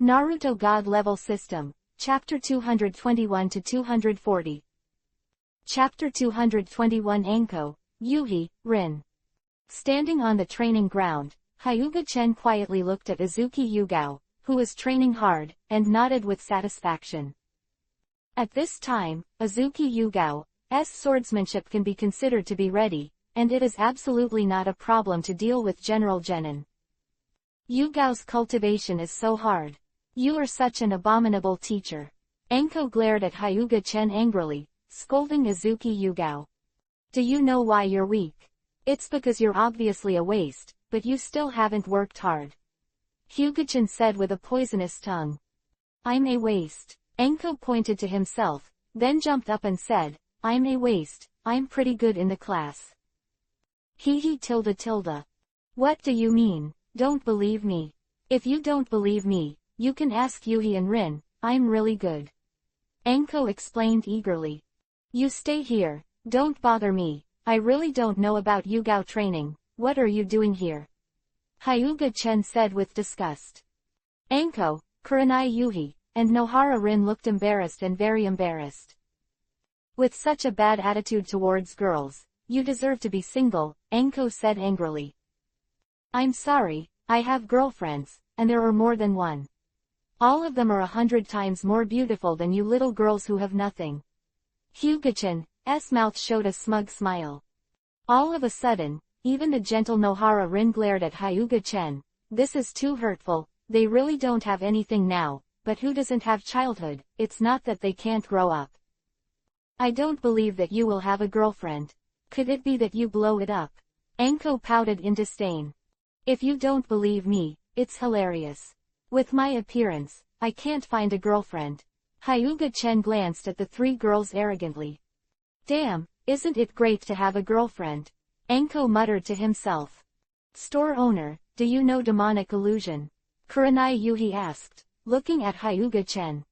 Naruto God Level System, Chapter 221 to 240. Chapter 221 Anko, Yuhi, Rin. Standing on the training ground, Hyuga-chen quietly looked at Azuki Yugao, who was training hard, and nodded with satisfaction. At this time, Azuki Yugao's swordsmanship can be considered to be ready, and it is absolutely not a problem to deal with General Genin. Yugao's cultivation is so hard. You are such an abominable teacher. Anko glared at Hyuga-chen angrily, scolding Azuki Yugao. Do you know why you're weak? It's because you're obviously a waste, but you still haven't worked hard. Hyuga-chen said with a poisonous tongue. I'm a waste. Anko pointed to himself, then jumped up and said, I'm a waste, I'm pretty good in the class. Hee tilde tilde. What do you mean? Don't believe me. If you don't believe me, you can ask Yuhi and Rin, I'm really good. Anko explained eagerly. You stay here, don't bother me, I really don't know about Yugao training, what are you doing here? Hyuga-chen said with disgust. Anko, Kurenai Yuhi, and Nohara Rin looked embarrassed and very embarrassed. With such a bad attitude towards girls, you deserve to be single, Anko said angrily. I'm sorry, I have girlfriends, and there are more than one. All of them are 100 times more beautiful than you little girls who have nothing. Hyuga-chen's mouth showed a smug smile. All of a sudden, even the gentle Nohara Rin glared at Hyuga-chen. This is too hurtful, they really don't have anything now, but who doesn't have childhood? It's not that they can't grow up. I don't believe that you will have a girlfriend. Could it be that you blow it up? Anko pouted in disdain. If you don't believe me, it's hilarious. With my appearance, I can't find a girlfriend. Hyuga-chen glanced at the three girls arrogantly. Damn, isn't it great to have a girlfriend? Anko muttered to himself. Store owner, do you know demonic illusion? Kurenai Yuhi asked, looking at Hyuga-chen.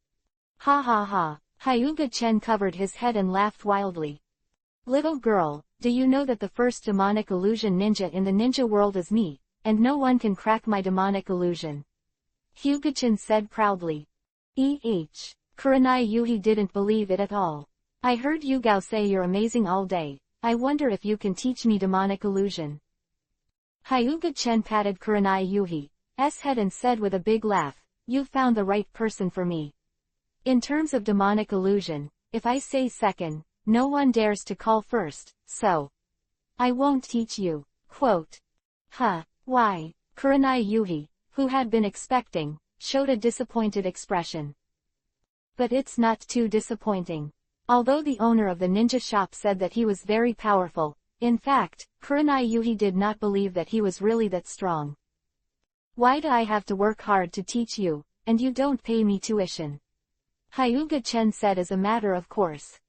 Ha ha ha, Hyuga-chen covered his head and laughed wildly. Little girl, do you know that the first demonic illusion ninja in the ninja world is me, and no one can crack my demonic illusion? Hyuga-chen said proudly. Kurenai Yuhi didn't believe it at all. I heard Yugao say you're amazing all day, I wonder if you can teach me demonic illusion. Hyuga-chen patted Kurenai Yuhi's head and said with a big laugh, you've found the right person for me. In terms of demonic illusion, if I say second, no one dares to call first, so I won't teach you. Quote. Why? Kurenai Yuhi, who had been expecting, showed a disappointed expression. But it's not too disappointing. Although the owner of the ninja shop said that he was very powerful, in fact, Kurenai Yuhi did not believe that he was really that strong. Why do I have to work hard to teach you, and you don't pay me tuition? Hyuga-chen said as a matter of course.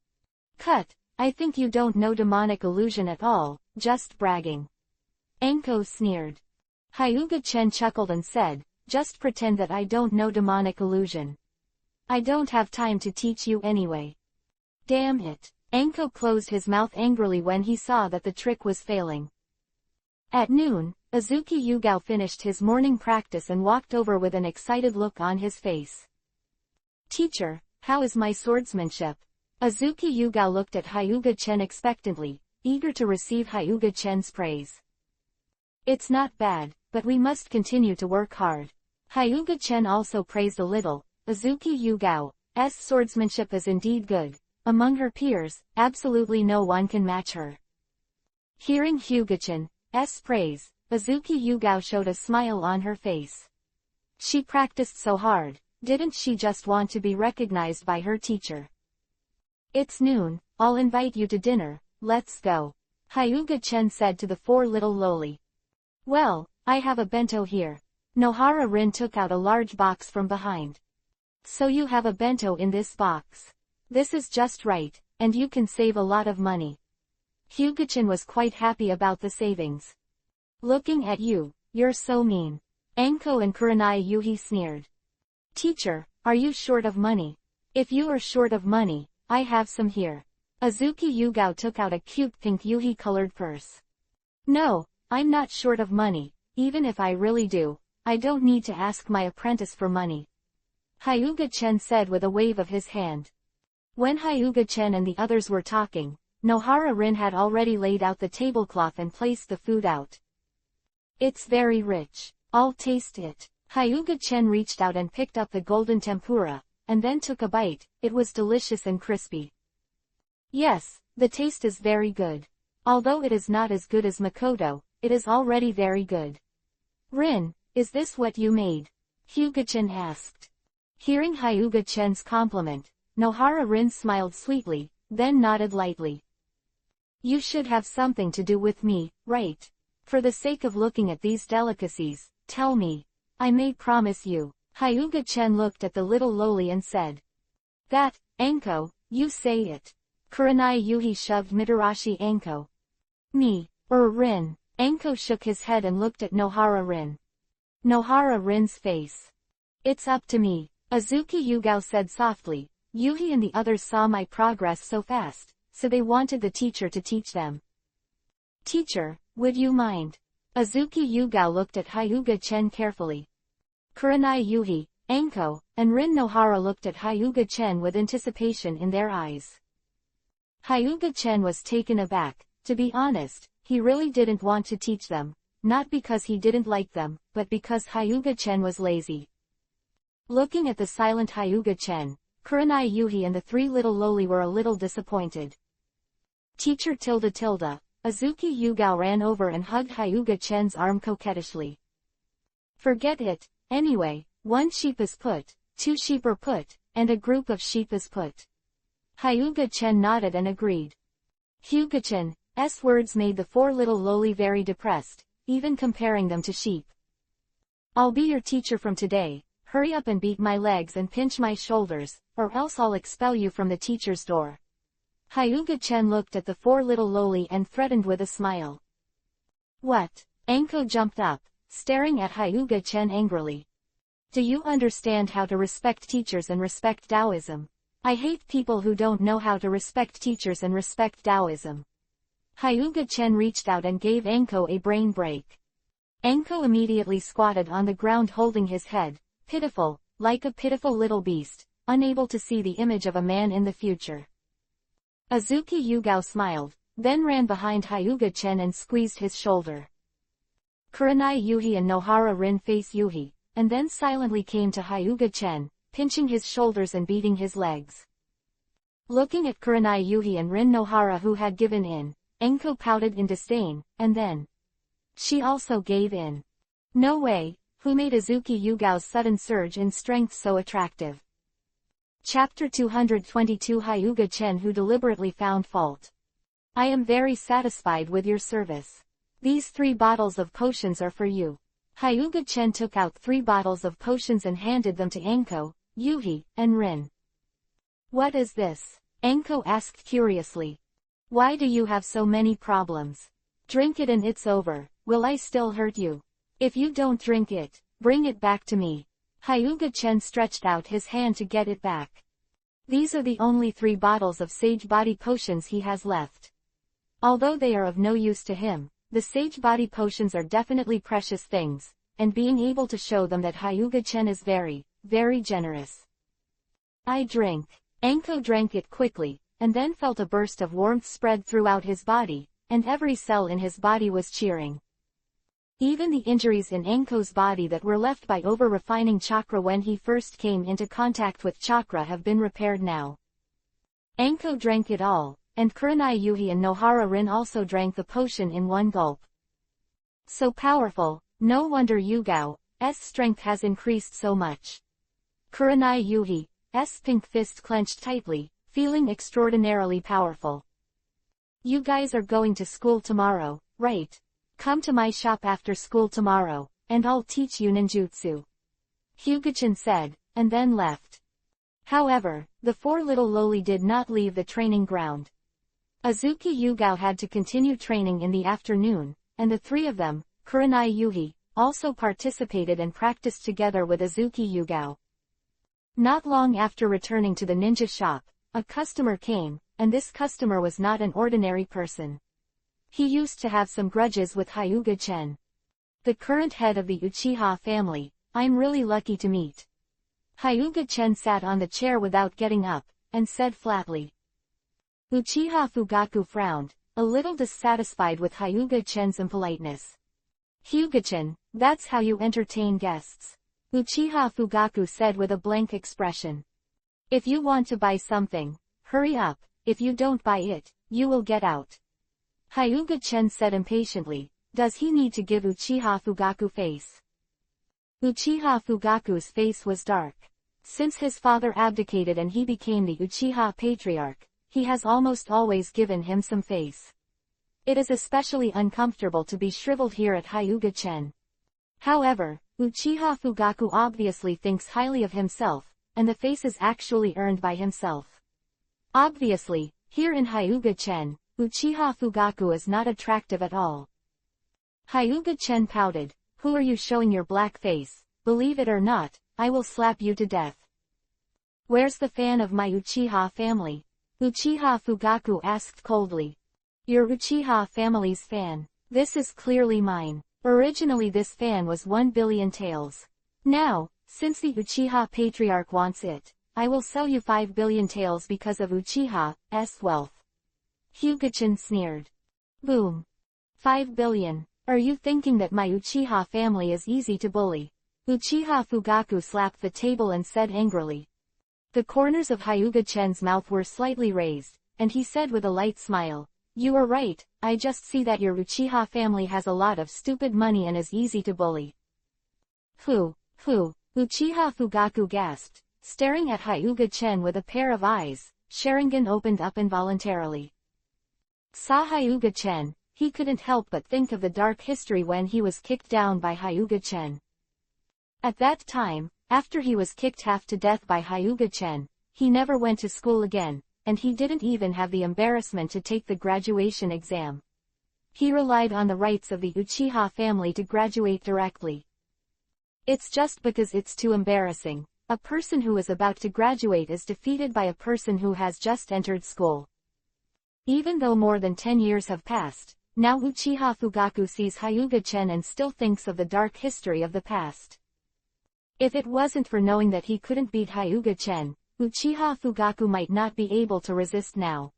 Cut, I think you don't know demonic illusion at all, just bragging. Anko sneered. Hyuga-chen chuckled and said, just pretend that I don't know demonic illusion. I don't have time to teach you anyway. Damn it. Anko closed his mouth angrily when he saw that the trick was failing. At noon, Azuki Yugao finished his morning practice and walked over with an excited look on his face. Teacher, how is my swordsmanship? Azuki Yugao looked at Hyuga-chen expectantly, eager to receive Hyuga-chen's praise. It's not bad, but we must continue to work hard. Hyuga-chen also praised a little. Azuki Yugao's swordsmanship is indeed good. Among her peers, absolutely no one can match her. Hearing Hyuga-chen's praise, Azuki Yugao showed a smile on her face. She practiced so hard, didn't she just want to be recognized by her teacher? It's noon, I'll invite you to dinner, let's go. Hyuga-chen said to the four little loli. Well, I have a bento here. Nohara Rin took out a large box from behind. So you have a bento in this box. This is just right, and you can save a lot of money. Hyuga-chen was quite happy about the savings. Looking at you, you're so mean. Anko and Kurenai Yuhi sneered. Teacher, are you short of money? If you are short of money, I have some here. Azuki Yugao took out a cute pink Yuhi-colored purse. No, I'm not short of money, even if I really do, I don't need to ask my apprentice for money. Hyuga-chen said with a wave of his hand. When Hyuga-chen and the others were talking, Nohara-rin had already laid out the tablecloth and placed the food out. It's very rich. I'll taste it. Hyuga-chen reached out and picked up the golden tempura, and then took a bite. It was delicious and crispy. Yes, the taste is very good. Although it is not as good as Makoto, it is already very good. Rin, is this what you made? Hyuga-chen asked. Hearing Hyuga-chen's compliment, Nohara-rin smiled sweetly, then nodded lightly. You should have something to do with me, right? For the sake of looking at these delicacies, tell me. I may promise you. Hyuga-chen looked at the little loli and said. That, Anko, you say it. Kurenai Yuhi shoved Mitarashi Anko. Me, Rin. Anko shook his head and looked at Nohara-rin. Nohara-rin's face. It's up to me. Azuki Yugao said softly. Yuhi and the others saw my progress so fast, so they wanted the teacher to teach them. Teacher, would you mind? Azuki Yugao looked at Hyuga-chen carefully. Kurenai Yuhi, Anko, and Rin Nohara looked at Hyuga-chen with anticipation in their eyes. Hyuga-chen was taken aback. To be honest, he really didn't want to teach them, not because he didn't like them, but because Hyuga-chen was lazy. Looking at the silent Hyuga-chen, Kurenai Yuhi and the three little loli were a little disappointed. Teacher Azuki Yugao ran over and hugged Hyuga-chen's arm coquettishly. Forget it, anyway, 1 sheep is put, 2 sheep are put, and a group of sheep is put. Hyuga-chen nodded and agreed. Hyuga-chen's words made the 4 little loli very depressed, even comparing them to sheep. I'll be your teacher from today. Hurry up and beat my legs and pinch my shoulders, or else I'll expel you from the teacher's door. Hyuga-chen looked at the 4 little loli and threatened with a smile. What? Anko jumped up, staring at Hyuga-chen angrily. Do you understand how to respect teachers and respect Taoism? I hate people who don't know how to respect teachers and respect Taoism. Hyuga-chen reached out and gave Anko a brain break. Anko immediately squatted on the ground holding his head, pitiful, like a pitiful little beast, unable to see the image of a man in the future. Azuki Yugao smiled, then ran behind Hyuga-chen and squeezed his shoulder. Kurenai Yuhi and Nohara-rin faced Yuhi, and then silently came to Hyuga-chen, pinching his shoulders and beating his legs. Looking at Kurenai Yuhi and Rin Nohara who had given in, Anko pouted in disdain, and then she also gave in. No way. Who made Azuki Yugao's sudden surge in strength so attractive? Chapter 222 Hyuga-chen who deliberately found fault. I am very satisfied with your service. These 3 bottles of potions are for you. Hyuga-chen took out 3 bottles of potions and handed them to Anko, Yuhi, and Rin. What is this? Anko asked curiously. Why do you have so many problems? Drink it and it's over. Will I still hurt you? If you don't drink it, bring it back to me. Hyuga-chen stretched out his hand to get it back. These are the only 3 bottles of sage body potions he has left. Although they are of no use to him, the sage body potions are definitely precious things, and being able to show them that Hyuga-chen is very, very generous. I drink. Anko drank it quickly, and then felt a burst of warmth spread throughout his body, and every cell in his body was cheering. Even the injuries in Anko's body that were left by over-refining chakra when he first came into contact with chakra have been repaired now. Anko drank it all, and Kurenai Yuhi and Nohara-rin also drank the potion in one gulp. So powerful, no wonder Yugao's strength has increased so much. Kurenai Yuhi's pink fist clenched tightly, feeling extraordinarily powerful. You guys are going to school tomorrow, right? Come to my shop after school tomorrow, and I'll teach you ninjutsu. Hyuga-chen said, and then left. However, the 4 little loli did not leave the training ground. Azuki Yugao had to continue training in the afternoon, and the 3 of them, Kurenai Yuhi, also participated and practiced together with Azuki Yugao. Not long after returning to the ninja shop, a customer came, and this customer was not an ordinary person. He used to have some grudges with Hyuga-chen. The current head of the Uchiha family. I'm really lucky to meet. Hyuga-chen sat on the chair without getting up, and said flatly. Uchiha Fugaku frowned, a little dissatisfied with Hyuga-chen's impoliteness. Hyuga-chen, that's how you entertain guests. Uchiha Fugaku said with a blank expression. If you want to buy something, hurry up, if you don't buy it, you will get out. Hyuga-chen said impatiently, does he need to give Uchiha Fugaku face? Uchiha Fugaku's face was dark. Since his father abdicated and he became the Uchiha Patriarch, he has almost always given him some face. It is especially uncomfortable to be shriveled here at Hyuga-chen. However, Uchiha Fugaku obviously thinks highly of himself, and the face is actually earned by himself. Obviously, here in Hyuga-chen, Uchiha Fugaku is not attractive at all. Hyuga-chen pouted, who are you showing your black face? Believe it or not, I will slap you to death. Where's the fan of my Uchiha family? Uchiha Fugaku asked coldly. Your Uchiha family's fan. This is clearly mine. Originally this fan was 1 billion taels. Now, since the Uchiha Patriarch wants it, I will sell you 5 billion taels because of Uchiha's wealth. Hyuga-chen sneered. Boom. 5 billion. Are you thinking that my Uchiha family is easy to bully? Uchiha Fugaku slapped the table and said angrily. The corners of Hyuga-chen's mouth were slightly raised, and he said with a light smile, you are right, I just see that your Uchiha family has a lot of stupid money and is easy to bully. Uchiha Fugaku gasped, staring at Hyuga-chen with a pair of eyes. Sharingan opened up involuntarily. Saw Hyuga-chen, he couldn't help but think of the dark history when he was kicked down by Hyuga-chen. At that time, after he was kicked half to death by Hyuga-chen, he never went to school again, and he didn't even have the embarrassment to take the graduation exam. He relied on the rights of the Uchiha family to graduate directly. It's just because it's too embarrassing. A person who is about to graduate is defeated by a person who has just entered school. Even though more than 10 years have passed, now Uchiha Fugaku sees Hyuga-chen and still thinks of the dark history of the past. If it wasn't for knowing that he couldn't beat Hyuga-chen, Uchiha Fugaku might not be able to resist now.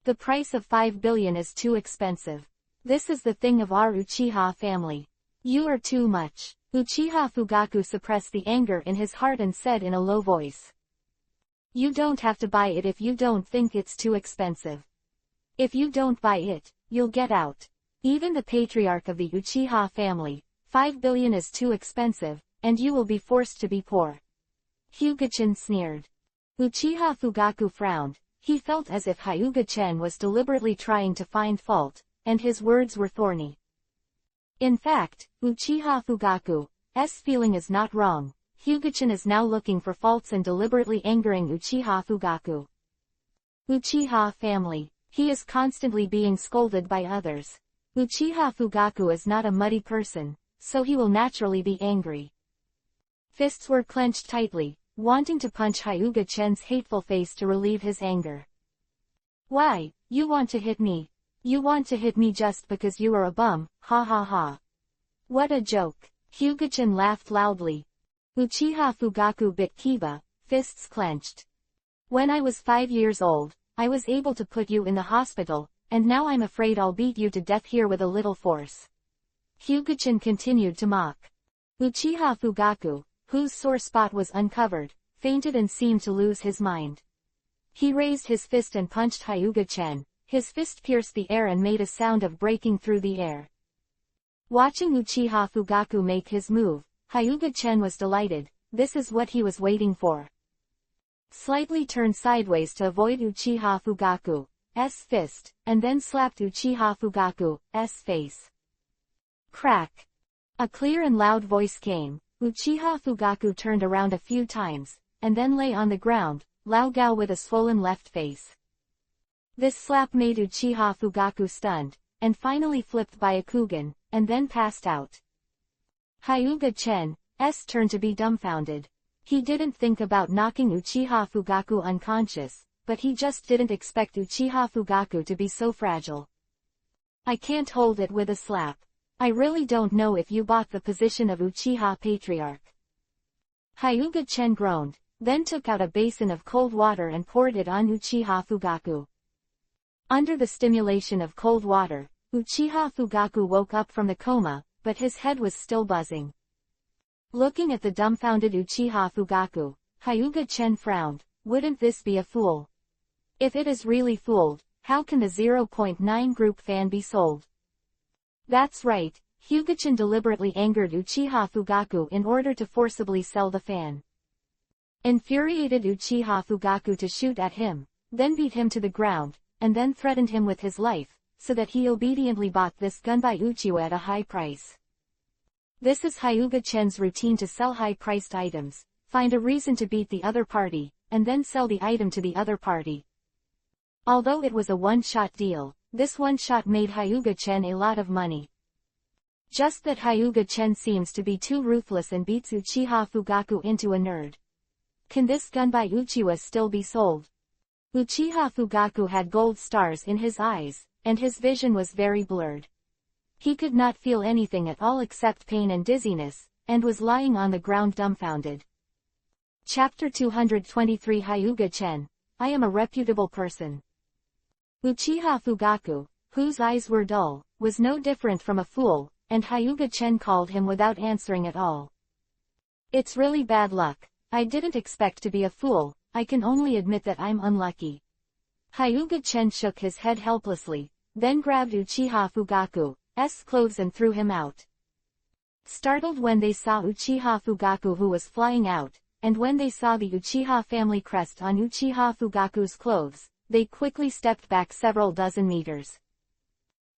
The price of 5 billion is too expensive. This is the thing of our Uchiha family. You are too much. Uchiha Fugaku suppressed the anger in his heart and said in a low voice. You don't have to buy it if you don't think it's too expensive. If you don't buy it, you'll get out. Even the patriarch of the Uchiha family, 5 billion is too expensive, and you will be forced to be poor. Hyuga-chen sneered. Uchiha Fugaku frowned. He felt as if Hyuga-chen was deliberately trying to find fault, and his words were thorny. In fact, Uchiha Fugaku's feeling is not wrong. Hyuga-chen is now looking for faults and deliberately angering Uchiha Fugaku. Uchiha family. He is constantly being scolded by others. Uchiha Fugaku is not a muddy person, so he will naturally be angry. Fists were clenched tightly, wanting to punch Hyuga-chen's hateful face to relieve his anger. Why, you want to hit me? You want to hit me just because you are a bum, ha ha ha. What a joke. Hyuga-chen laughed loudly. Uchiha Fugaku bit Kiba, fists clenched. When I was 5 years old, I was able to put you in the hospital, and now I'm afraid I'll beat you to death here with a little force. Hyuga-chen continued to mock. Uchiha Fugaku, whose sore spot was uncovered, fainted and seemed to lose his mind. He raised his fist and punched Hyuga-chen. His fist pierced the air and made a sound of breaking through the air. Watching Uchiha Fugaku make his move, Hyuga-chen was delighted. This is what he was waiting for. Slightly turned sideways to avoid Uchiha Fugaku's fist, and then slapped Uchiha Fugaku's face. Crack! A clear and loud voice came. Uchiha Fugaku turned around a few times, and then lay on the ground, Lao-gao with a swollen left face. This slap made Uchiha Fugaku stunned, and finally flipped Byakugan, and then passed out. Hyuga-chen's turn to be dumbfounded. He didn't think about knocking Uchiha Fugaku unconscious, but he just didn't expect Uchiha Fugaku to be so fragile. I can't hold it with a slap. I really don't know if you bought the position of Uchiha Patriarch. Hyuga-chen groaned, then took out a basin of cold water and poured it on Uchiha Fugaku. Under the stimulation of cold water, Uchiha Fugaku woke up from the coma, but his head was still buzzing. Looking at the dumbfounded Uchiha Fugaku, Hyuga-chen frowned. Wouldn't this be a fool? If it is really fooled, how can the 0.9 group fan be sold? That's right, Hyuga-chen deliberately angered Uchiha Fugaku in order to forcibly sell the fan. Infuriated Uchiha Fugaku to shoot at him, then beat him to the ground, and then threatened him with his life, so that he obediently bought this gun by Uchiwa at a high price. This is Hyuga-chen's routine to sell high-priced items, find a reason to beat the other party, and then sell the item to the other party. Although it was a one-shot deal, this one shot made Hyuga-chen a lot of money. Just that Hyuga-chen seems to be too ruthless and beats Uchiha Fugaku into a nerd. Can this gun by Uchiwa still be sold? Uchiha Fugaku had gold stars in his eyes, and his vision was very blurred. He could not feel anything at all except pain and dizziness, and was lying on the ground dumbfounded. Chapter 223 Hyuga-chen, I am a reputable person. Uchiha Fugaku, whose eyes were dull, was no different from a fool, and Hyuga-chen called him without answering at all. It's really bad luck. I didn't expect to be a fool, I can only admit that I'm unlucky. Hyuga-chen shook his head helplessly, then grabbed Uchiha Fugaku's clothes and threw him out. Startled when they saw Uchiha Fugaku who was flying out, and when they saw the Uchiha family crest on Uchiha Fugaku's clothes, they quickly stepped back several dozen meters.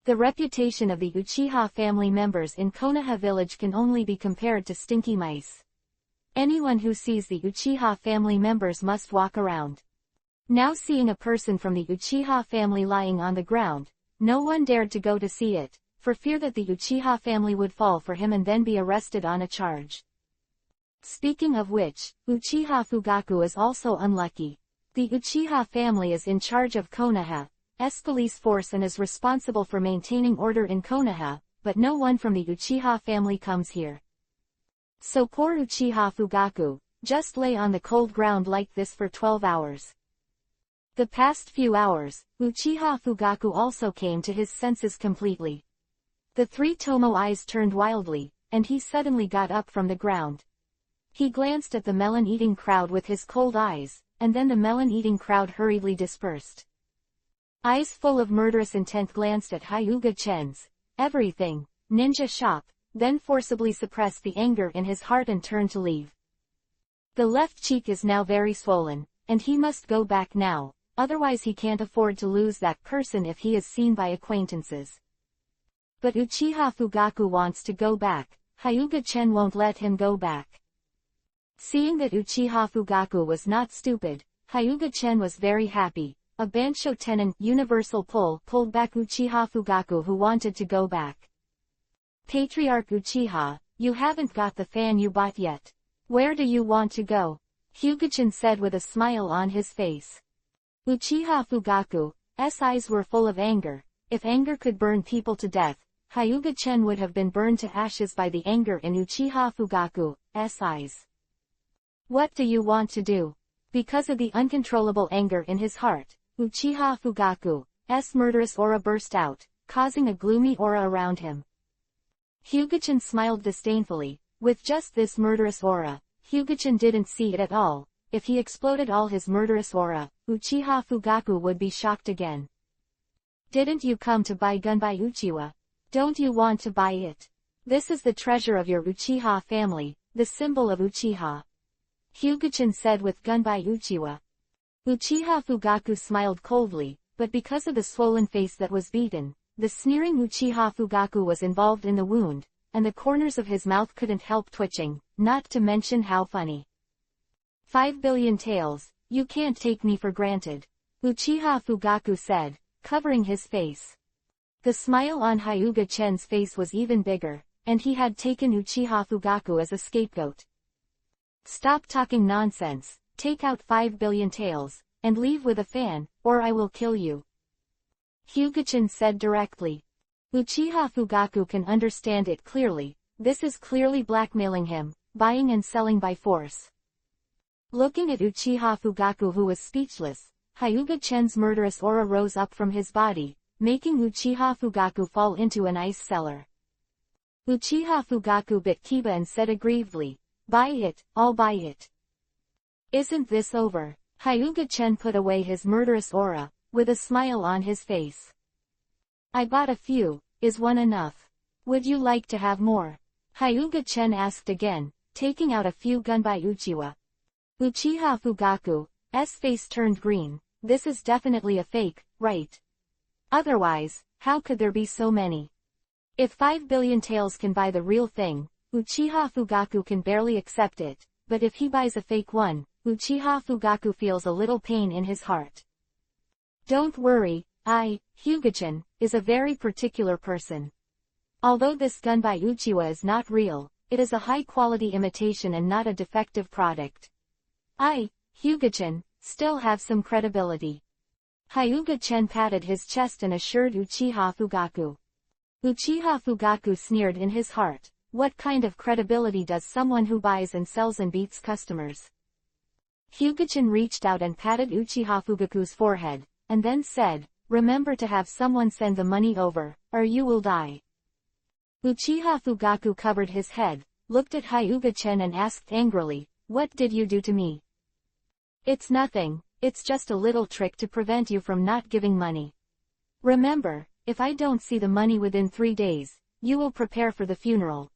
The reputation of the Uchiha family members in Konoha village can only be compared to stinky mice. Anyone who sees the Uchiha family members must walk around. Now seeing a person from the Uchiha family lying on the ground, no one dared to go to see it, for fear that the Uchiha family would fall for him and then be arrested on a charge. Speaking of which, Uchiha Fugaku is also unlucky. The Uchiha family is in charge of Konoha's police force and is responsible for maintaining order in Konoha, but no one from the Uchiha family comes here. So poor Uchiha Fugaku just lay on the cold ground like this for 12 hours. The past few hours, Uchiha Fugaku also came to his senses completely. The three Tomo eyes turned wildly, and he suddenly got up from the ground. He glanced at the melon-eating crowd with his cold eyes, and then the melon-eating crowd hurriedly dispersed. Eyes full of murderous intent glanced at Hyuga-chen's everything ninja shop, then forcibly suppressed the anger in his heart and turned to leave. The left cheek is now very swollen, and he must go back now, otherwise he can't afford to lose that person if he is seen by acquaintances. But Uchiha Fugaku wants to go back, Hyuga-chen won't let him go back. Seeing that Uchiha Fugaku was not stupid, Hyuga-chen was very happy. A Bansho Tenon universal pulled back Uchiha Fugaku who wanted to go back. Patriarch Uchiha, you haven't got the fan you bought yet. Where do you want to go? Hyuga-chen said with a smile on his face. Uchiha Fugaku's eyes were full of anger. If anger could burn people to death, Hyuga-chen would have been burned to ashes by the anger in Uchiha Fugaku's eyes. What do you want to do? Because of the uncontrollable anger in his heart, Uchiha Fugaku's murderous aura burst out, causing a gloomy aura around him. Hyuga-chen smiled disdainfully. With just this murderous aura, Hyuga-chen didn't see it at all. If he exploded all his murderous aura, Uchiha Fugaku would be shocked again. Didn't you come to buy Gunbai Uchiwa? Don't you want to buy it? This is the treasure of your Uchiha family, the symbol of Uchiha. Hyuga-chen said with Gunbai Uchiwa. Uchiha Fugaku smiled coldly, but because of the swollen face that was beaten, the sneering Uchiha Fugaku was involved in the wound, and the corners of his mouth couldn't help twitching, not to mention how funny. 5 billion taels, you can't take me for granted. Uchiha Fugaku said, covering his face. The smile on Hyuga-chen's face was even bigger, and he had taken Uchiha Fugaku as a scapegoat. Stop talking nonsense, take out 5 billion taels, and leave with a fan, or I will kill you. Hyuga-chen said directly. Uchiha Fugaku can understand it clearly, this is clearly blackmailing him, buying and selling by force. Looking at Uchiha Fugaku, who was speechless, Hyuga-chen's murderous aura rose up from his body, making Uchiha Fugaku fall into an ice cellar. Uchiha Fugaku bit Kiba and said aggrievedly, "Buy it, I'll buy it." "Isn't this over?" Hyuga-chen put away his murderous aura, with a smile on his face. "I bought a few, is one enough? Would you like to have more?" Hyuga-chen asked again, taking out a few Gunbai Uchiwa. Uchiha Fugaku's face turned green. "This is definitely a fake, right? Otherwise, how could there be so many? If 5 billion taels can buy the real thing, Uchiha Fugaku can barely accept it, but if he buys a fake one, Uchiha Fugaku feels a little pain in his heart." "Don't worry, Hyuga-chan, is a very particular person. Although this Gunbai Uchiwa is not real, it is a high-quality imitation and not a defective product. Hyuga-chan, still have some credibility." Hyuga-chen patted his chest and assured Uchiha Fugaku. Uchiha Fugaku sneered in his heart, what kind of credibility does someone who buys and sells and beats customers? Hyuga-chan reached out and patted Uchiha Fugaku's forehead, and then said, "Remember to have someone send the money over, or you will die." Uchiha Fugaku covered his head, looked at Hyuga-chen and asked angrily, "What did you do to me?" "It's nothing, it's just a little trick to prevent you from not giving money. Remember, if I don't see the money within 3 days, you will prepare for the funeral."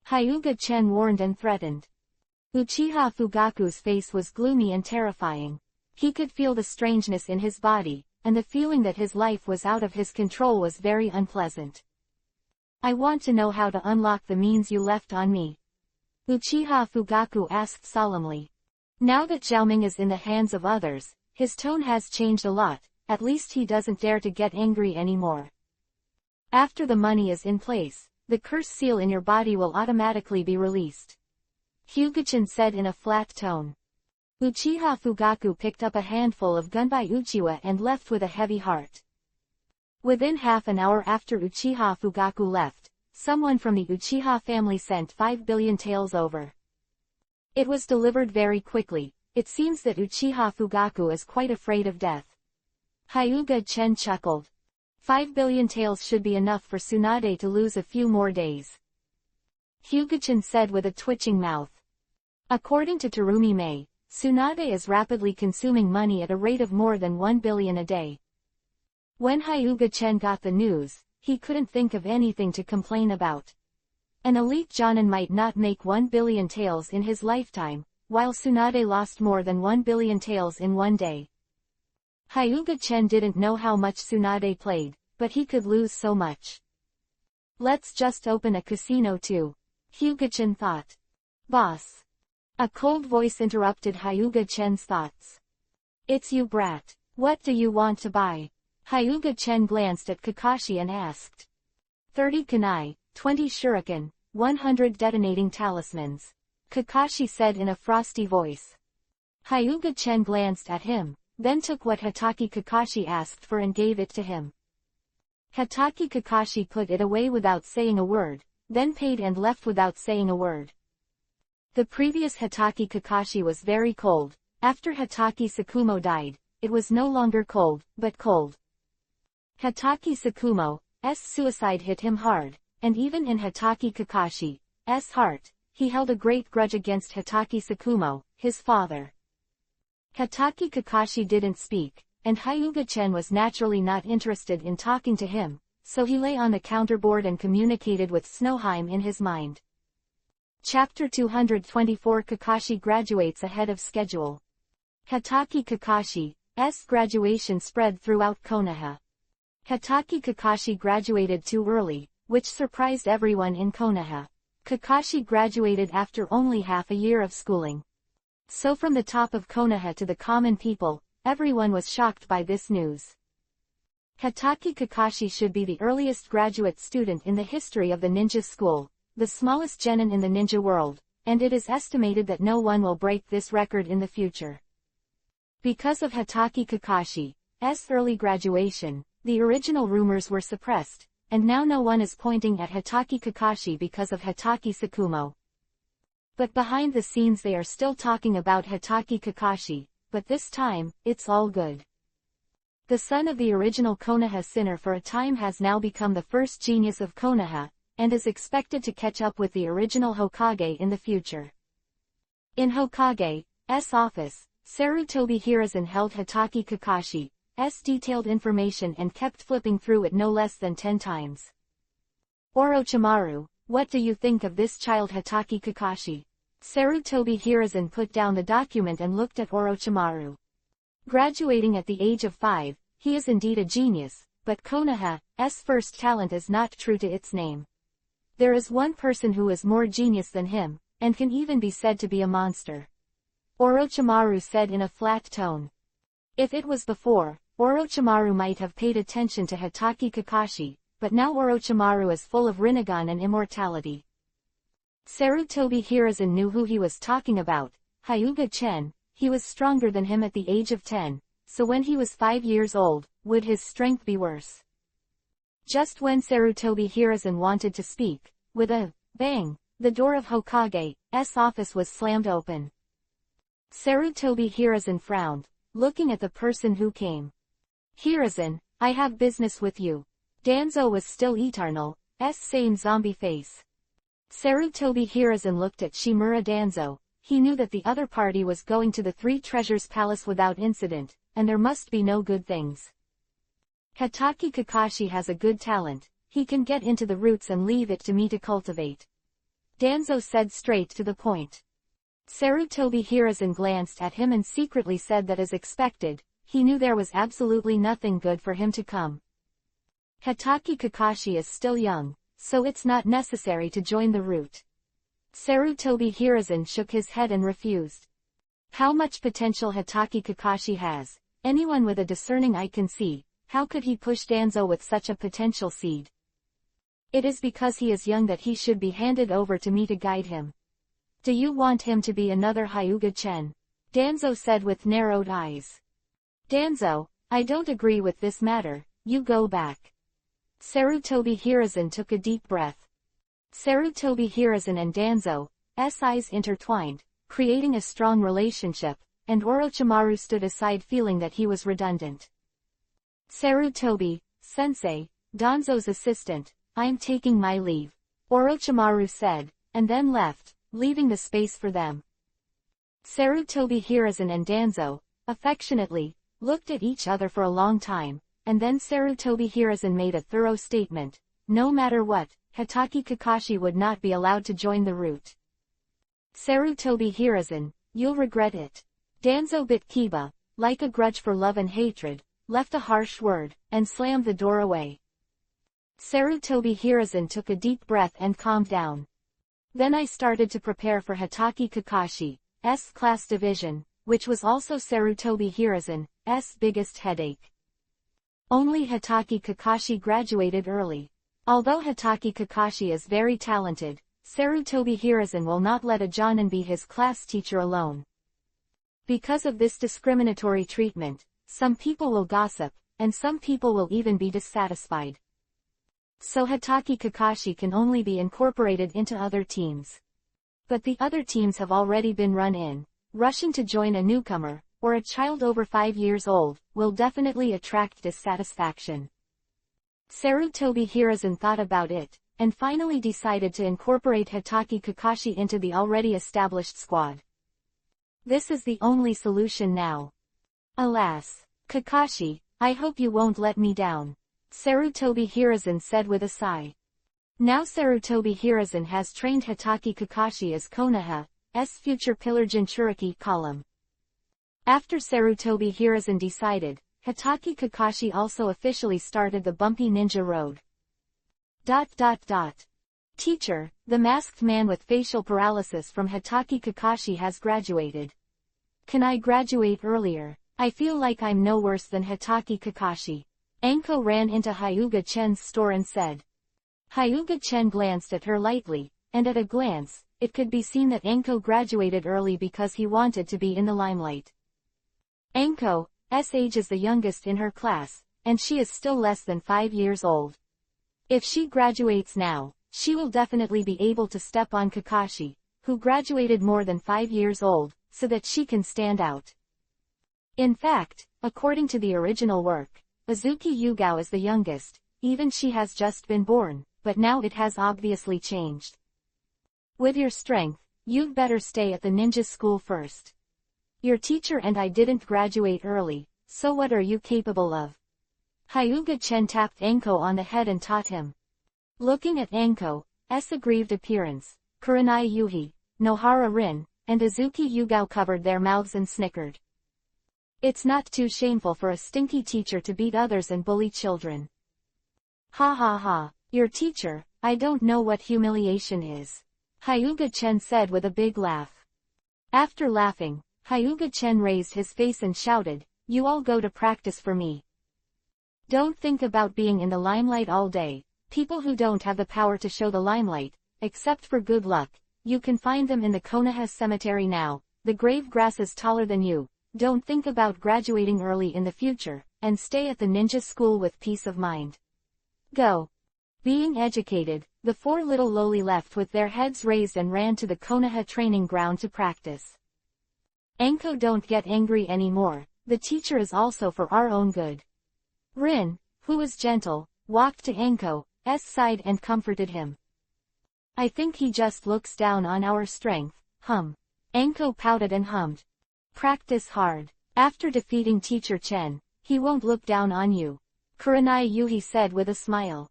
Hyuga-chen warned and threatened. Uchiha Fugaku's face was gloomy and terrifying. He could feel the strangeness in his body, and the feeling that his life was out of his control was very unpleasant. "I want to know how to unlock the means you left on me," Uchiha Fugaku asked solemnly. Now that Xiaoming is in the hands of others, his tone has changed a lot, at least he doesn't dare to get angry anymore. "After the money is in place, the curse seal in your body will automatically be released," Hyuga-chan said in a flat tone. Uchiha Fugaku picked up a handful of Gunbai Uchiwa and left with a heavy heart. Within half an hour after Uchiha Fugaku left, someone from the Uchiha family sent 5 billion taels over. It was delivered very quickly. It seems that Uchiha Fugaku is quite afraid of death. Hyuga-chen chuckled. 5 billion taels should be enough for Tsunade to lose a few more days, Hyuga-chan said with a twitching mouth. According to Terumi Mei, Tsunade is rapidly consuming money at a rate of more than 1 billion a day. When Hyuga-chen got the news, he couldn't think of anything to complain about. An elite jonin might not make 1 billion taels in his lifetime, while Tsunade lost more than 1 billion taels in one day. Hyuga-chen didn't know how much Tsunade played, but he could lose so much. "Let's just open a casino too," Hyuga-chen thought. "Boss." A cold voice interrupted Hyuga-chen's thoughts. "It's you, brat. What do you want to buy?" Hyuga-chen glanced at Kakashi and asked. 30 kunai, 20 shuriken, 100 detonating talismans, Kakashi said in a frosty voice. Hyuga-chen glanced at him, then took what Hatake Kakashi asked for and gave it to him. Hatake Kakashi put it away without saying a word, then paid and left without saying a word. The previous Hatake Kakashi was very cold. After Hatake Sakumo died, it was no longer cold, but cold. Hatake Sakumo's suicide hit him hard, and even in Hatake Kakashi's heart, he held a great grudge against Hatake Sakumo, his father. Hatake Kakashi didn't speak, and Hyuga-chen was naturally not interested in talking to him, so he lay on the counterboard and communicated with Snowheim in his mind. Chapter 224 Kakashi graduates ahead of schedule. Hatake Kakashi's graduation spread throughout Konoha. Hatake Kakashi graduated too early, which surprised everyone in Konoha. Kakashi graduated after only half a year of schooling. So from the top of Konoha to the common people, everyone was shocked by this news. Hatake Kakashi should be the earliest graduate student in the history of the ninja school, the smallest genin in the ninja world, and it is estimated that no one will break this record in the future. Because of Hatake Kakashi's early graduation, the original rumors were suppressed, and now no one is pointing at Hatake Kakashi because of Hatake Sakumo. But behind the scenes they are still talking about Hitaki Kakashi, but this time, it's all good. The son of the original Konoha sinner for a time has now become the first genius of Konoha, and is expected to catch up with the original Hokage in the future. In Hokage's office, Sarutobi Hiruzen held Hitaki Kakashi's detailed information and kept flipping through it no less than 10 times. Orochimaru, what do you think of this child Hitaki Kakashi? Sarutobi Hiruzen put down the document and looked at Orochimaru. Graduating at the age of 5, he is indeed a genius, but Konoha's first talent is not true to its name. There is one person who is more genius than him, and can even be said to be a monster. Orochimaru said in a flat tone. If it was before, Orochimaru might have paid attention to Hitaki Kakashi, but now Orochimaru is full of Rinnegan and immortality. Sarutobi Hiruzen knew who he was talking about, Hyuga Chen. He was stronger than him at the age of 10, so when he was 5 years old, would his strength be worse? Just when Sarutobi Hiruzen wanted to speak, with a bang, the door of Hokage's office was slammed open. Sarutobi Hiruzen frowned, looking at the person who came. Hiruzen, I have business with you. Danzo was still Eternal's same zombie face. Sarutobi Hiruzen looked at Shimura Danzo. He knew that the other party was going to the Three Treasures Palace without incident, and there must be no good things. Hitaki Kakashi has a good talent, he can get into the roots and leave it to me to cultivate. Danzo said straight to the point. Sarutobi Hiruzen glanced at him and secretly said that as expected, he knew there was absolutely nothing good for him to come. Hitaki Kakashi is still young, so it's not necessary to join the route. Sarutobi Hiruzen shook his head and refused. How much potential Hitaki Kakashi has, anyone with a discerning eye can see. How could he push Danzo with such a potential seed? It is because he is young that he should be handed over to me to guide him. Do you want him to be another Hyuga Chen? Danzo said with narrowed eyes. Danzo, I don't agree with this matter, you go back. Sarutobi Hiruzen took a deep breath. Sarutobi Hiruzen and Danzo's eyes intertwined, creating a strong relationship, and Orochimaru stood aside feeling that he was redundant. Sarutobi, sensei, Danzo's assistant, I'm taking my leave, Orochimaru said, and then left, leaving the space for them. Sarutobi Hiruzen and Danzo, affectionately, looked at each other for a long time, and then Sarutobi Hiruzen made a thorough statement. No matter what, Hitaki Kakashi would not be allowed to join the route. Sarutobi Hiruzen, you'll regret it. Danzo bit Kiba, like a grudge for love and hatred, left a harsh word, and slammed the door away. Sarutobi Hiruzen took a deep breath and calmed down. Then I started to prepare for Hitaki Kakashi's class division, which was also Sarutobi Hiruzen's biggest headache. Only Hitaki Kakashi graduated early. Although Hitaki Kakashi is very talented, Sarutobi Hiruzen will not let a Jonin be his class teacher alone. Because of this discriminatory treatment, some people will gossip, and some people will even be dissatisfied. So Hitaki Kakashi can only be incorporated into other teams. But the other teams have already been run in. Rushing to join a newcomer, or a child over 5 years old, will definitely attract dissatisfaction. Sarutobi Hiruzen thought about it, and finally decided to incorporate Hitaki Kakashi into the already established squad. This is the only solution now. Alas, Kakashi, I hope you won't let me down, Sarutobi Hiruzen said with a sigh. Now Sarutobi Hiruzen has trained Hitaki Kakashi as Konoha's future pillar Jinchuriki column. After Sarutobi Hiruzen decided, Hitaki Kakashi also officially started the bumpy ninja road. Teacher, the masked man with facial paralysis from Hitaki Kakashi has graduated. Can I graduate earlier? I feel like I'm no worse than Hitaki Kakashi. Anko ran into Hyuga Chen's store and said. Hyuga Chen glanced at her lightly, and at a glance, it could be seen that Anko graduated early because he wanted to be in the limelight. Anko's age is the youngest in her class, and she is still less than 5 years old. If she graduates now, she will definitely be able to step on Kakashi, who graduated more than 5 years old, so that she can stand out. In fact, according to the original work, Azuki Yugao is the youngest, even she has just been born, but now it has obviously changed. With your strength, you'd better stay at the ninja school first. Your teacher and I didn't graduate early, so what are you capable of? Hyuga-chen tapped Anko on the head and taught him. Looking at Anko's aggrieved appearance, Kurenai Yuhi, Nohara Rin, and Azuki Yugao covered their mouths and snickered. It's not too shameful for a stinky teacher to beat others and bully children. Ha ha ha, your teacher, I don't know what humiliation is. Hyuga-chen said with a big laugh. After laughing, Hyuga-chen raised his face and shouted, you all go to practice for me. Don't think about being in the limelight all day. People who don't have the power to show the limelight, except for good luck, you can find them in the Konoha cemetery now. The grave grass is taller than you. Don't think about graduating early in the future, and stay at the ninja school with peace of mind. Go. Being educated, the 4 little loli left with their heads raised and ran to the Konoha training ground to practice. Anko, don't get angry anymore, the teacher is also for our own good. Rin, who was gentle, walked to Anko's side and comforted him. I think he just looks down on our strength, Anko pouted and hummed. Practice hard. After defeating Teacher Chen, he won't look down on you. Kurenai Yuhi said with a smile.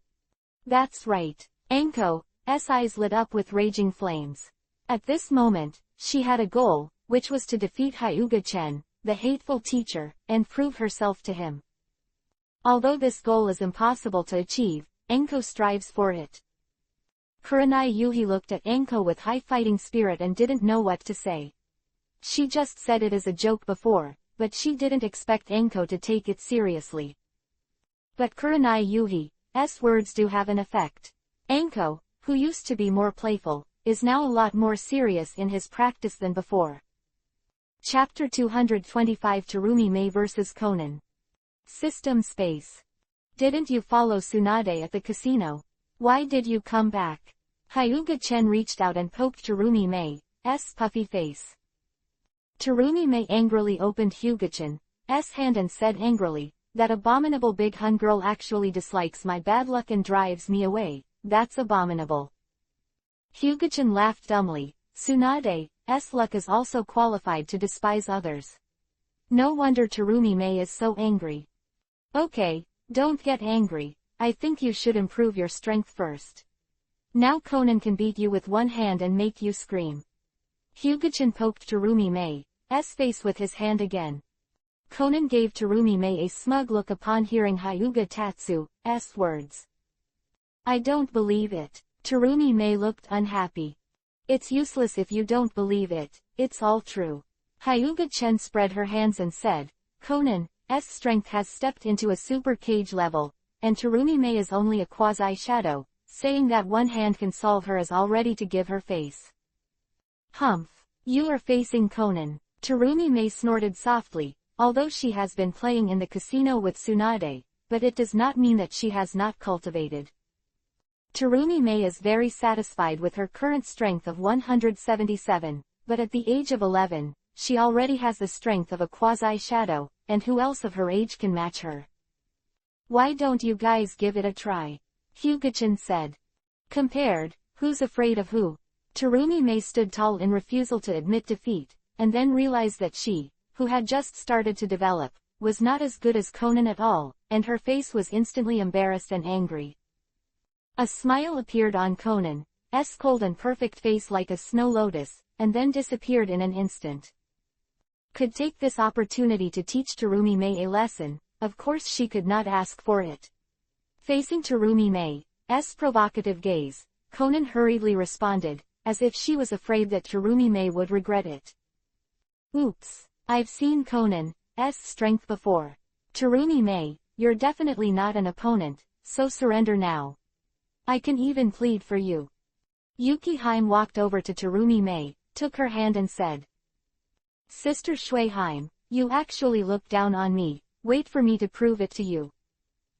That's right. Anko's eyes lit up with raging flames. At this moment, she had a goal, which was to defeat Hyuga-chen, the hateful teacher, and prove herself to him. Although this goal is impossible to achieve, Anko strives for it. Kurenai Yuhi looked at Anko with high fighting spirit and didn't know what to say. She just said it as a joke before, but she didn't expect Anko to take it seriously. But Kurenai Yuhi's words do have an effect. Anko, who used to be more playful, is now a lot more serious in his practice than before. Chapter 225 Terumi Mei vs. Conan. System Space. Didn't you follow Tsunade at the casino? Why did you come back? Hyuga-chen reached out and poked Terumi Mei's puffy face. Terumi Mei angrily opened Hyuga-chan's hand and said angrily, that abominable big Hun girl actually dislikes my bad luck and drives me away, that's abominable. Hyuga-chan laughed dumbly, Tsunade's luck is also qualified to despise others. No wonder Terumi Mei is so angry. Okay, don't get angry, I think you should improve your strength first. Now Conan can beat you with one hand and make you scream. Hyuga-chan poked Terumi Mei's face with his hand again. Conan gave Terumi Mei a smug look upon hearing Hyuga Tatsu's words. I don't believe it. Terumi Mei looked unhappy. It's useless if you don't believe it, it's all true. Hyuga-chen spread her hands and said, Conan's strength has stepped into a super cage level, and Terumi Mei is only a quasi-shadow, saying that one hand can solve her is all ready to give her face. Humph. You are facing Conan. Terumi Mei snorted softly, although she has been playing in the casino with Tsunade, but it does not mean that she has not cultivated. Terumi Mei is very satisfied with her current strength of 177, but at the age of 11, she already has the strength of a quasi-shadow, and who else of her age can match her? Why don't you guys give it a try? Hyuga-chan said. Compared, who's afraid of who? Terumi Mei stood tall in refusal to admit defeat, and then realized that she, who had just started to develop, was not as good as Conan at all, and her face was instantly embarrassed and angry. A smile appeared on Conan's cold and perfect face like a snow lotus, and then disappeared in an instant. Could take this opportunity to teach Terumi Mei a lesson, of course she could not ask for it. Facing Terumi Mei's provocative gaze, Conan hurriedly responded, as if she was afraid that Terumi Mei would regret it. Oops, I've seen Conan's strength before. Terumi Mei, you're definitely not an opponent, so surrender now. I can even plead for you. Yuki Haim walked over to Terumi Mei, took her hand and said. Sister Shui Haim, you actually look down on me, wait for me to prove it to you.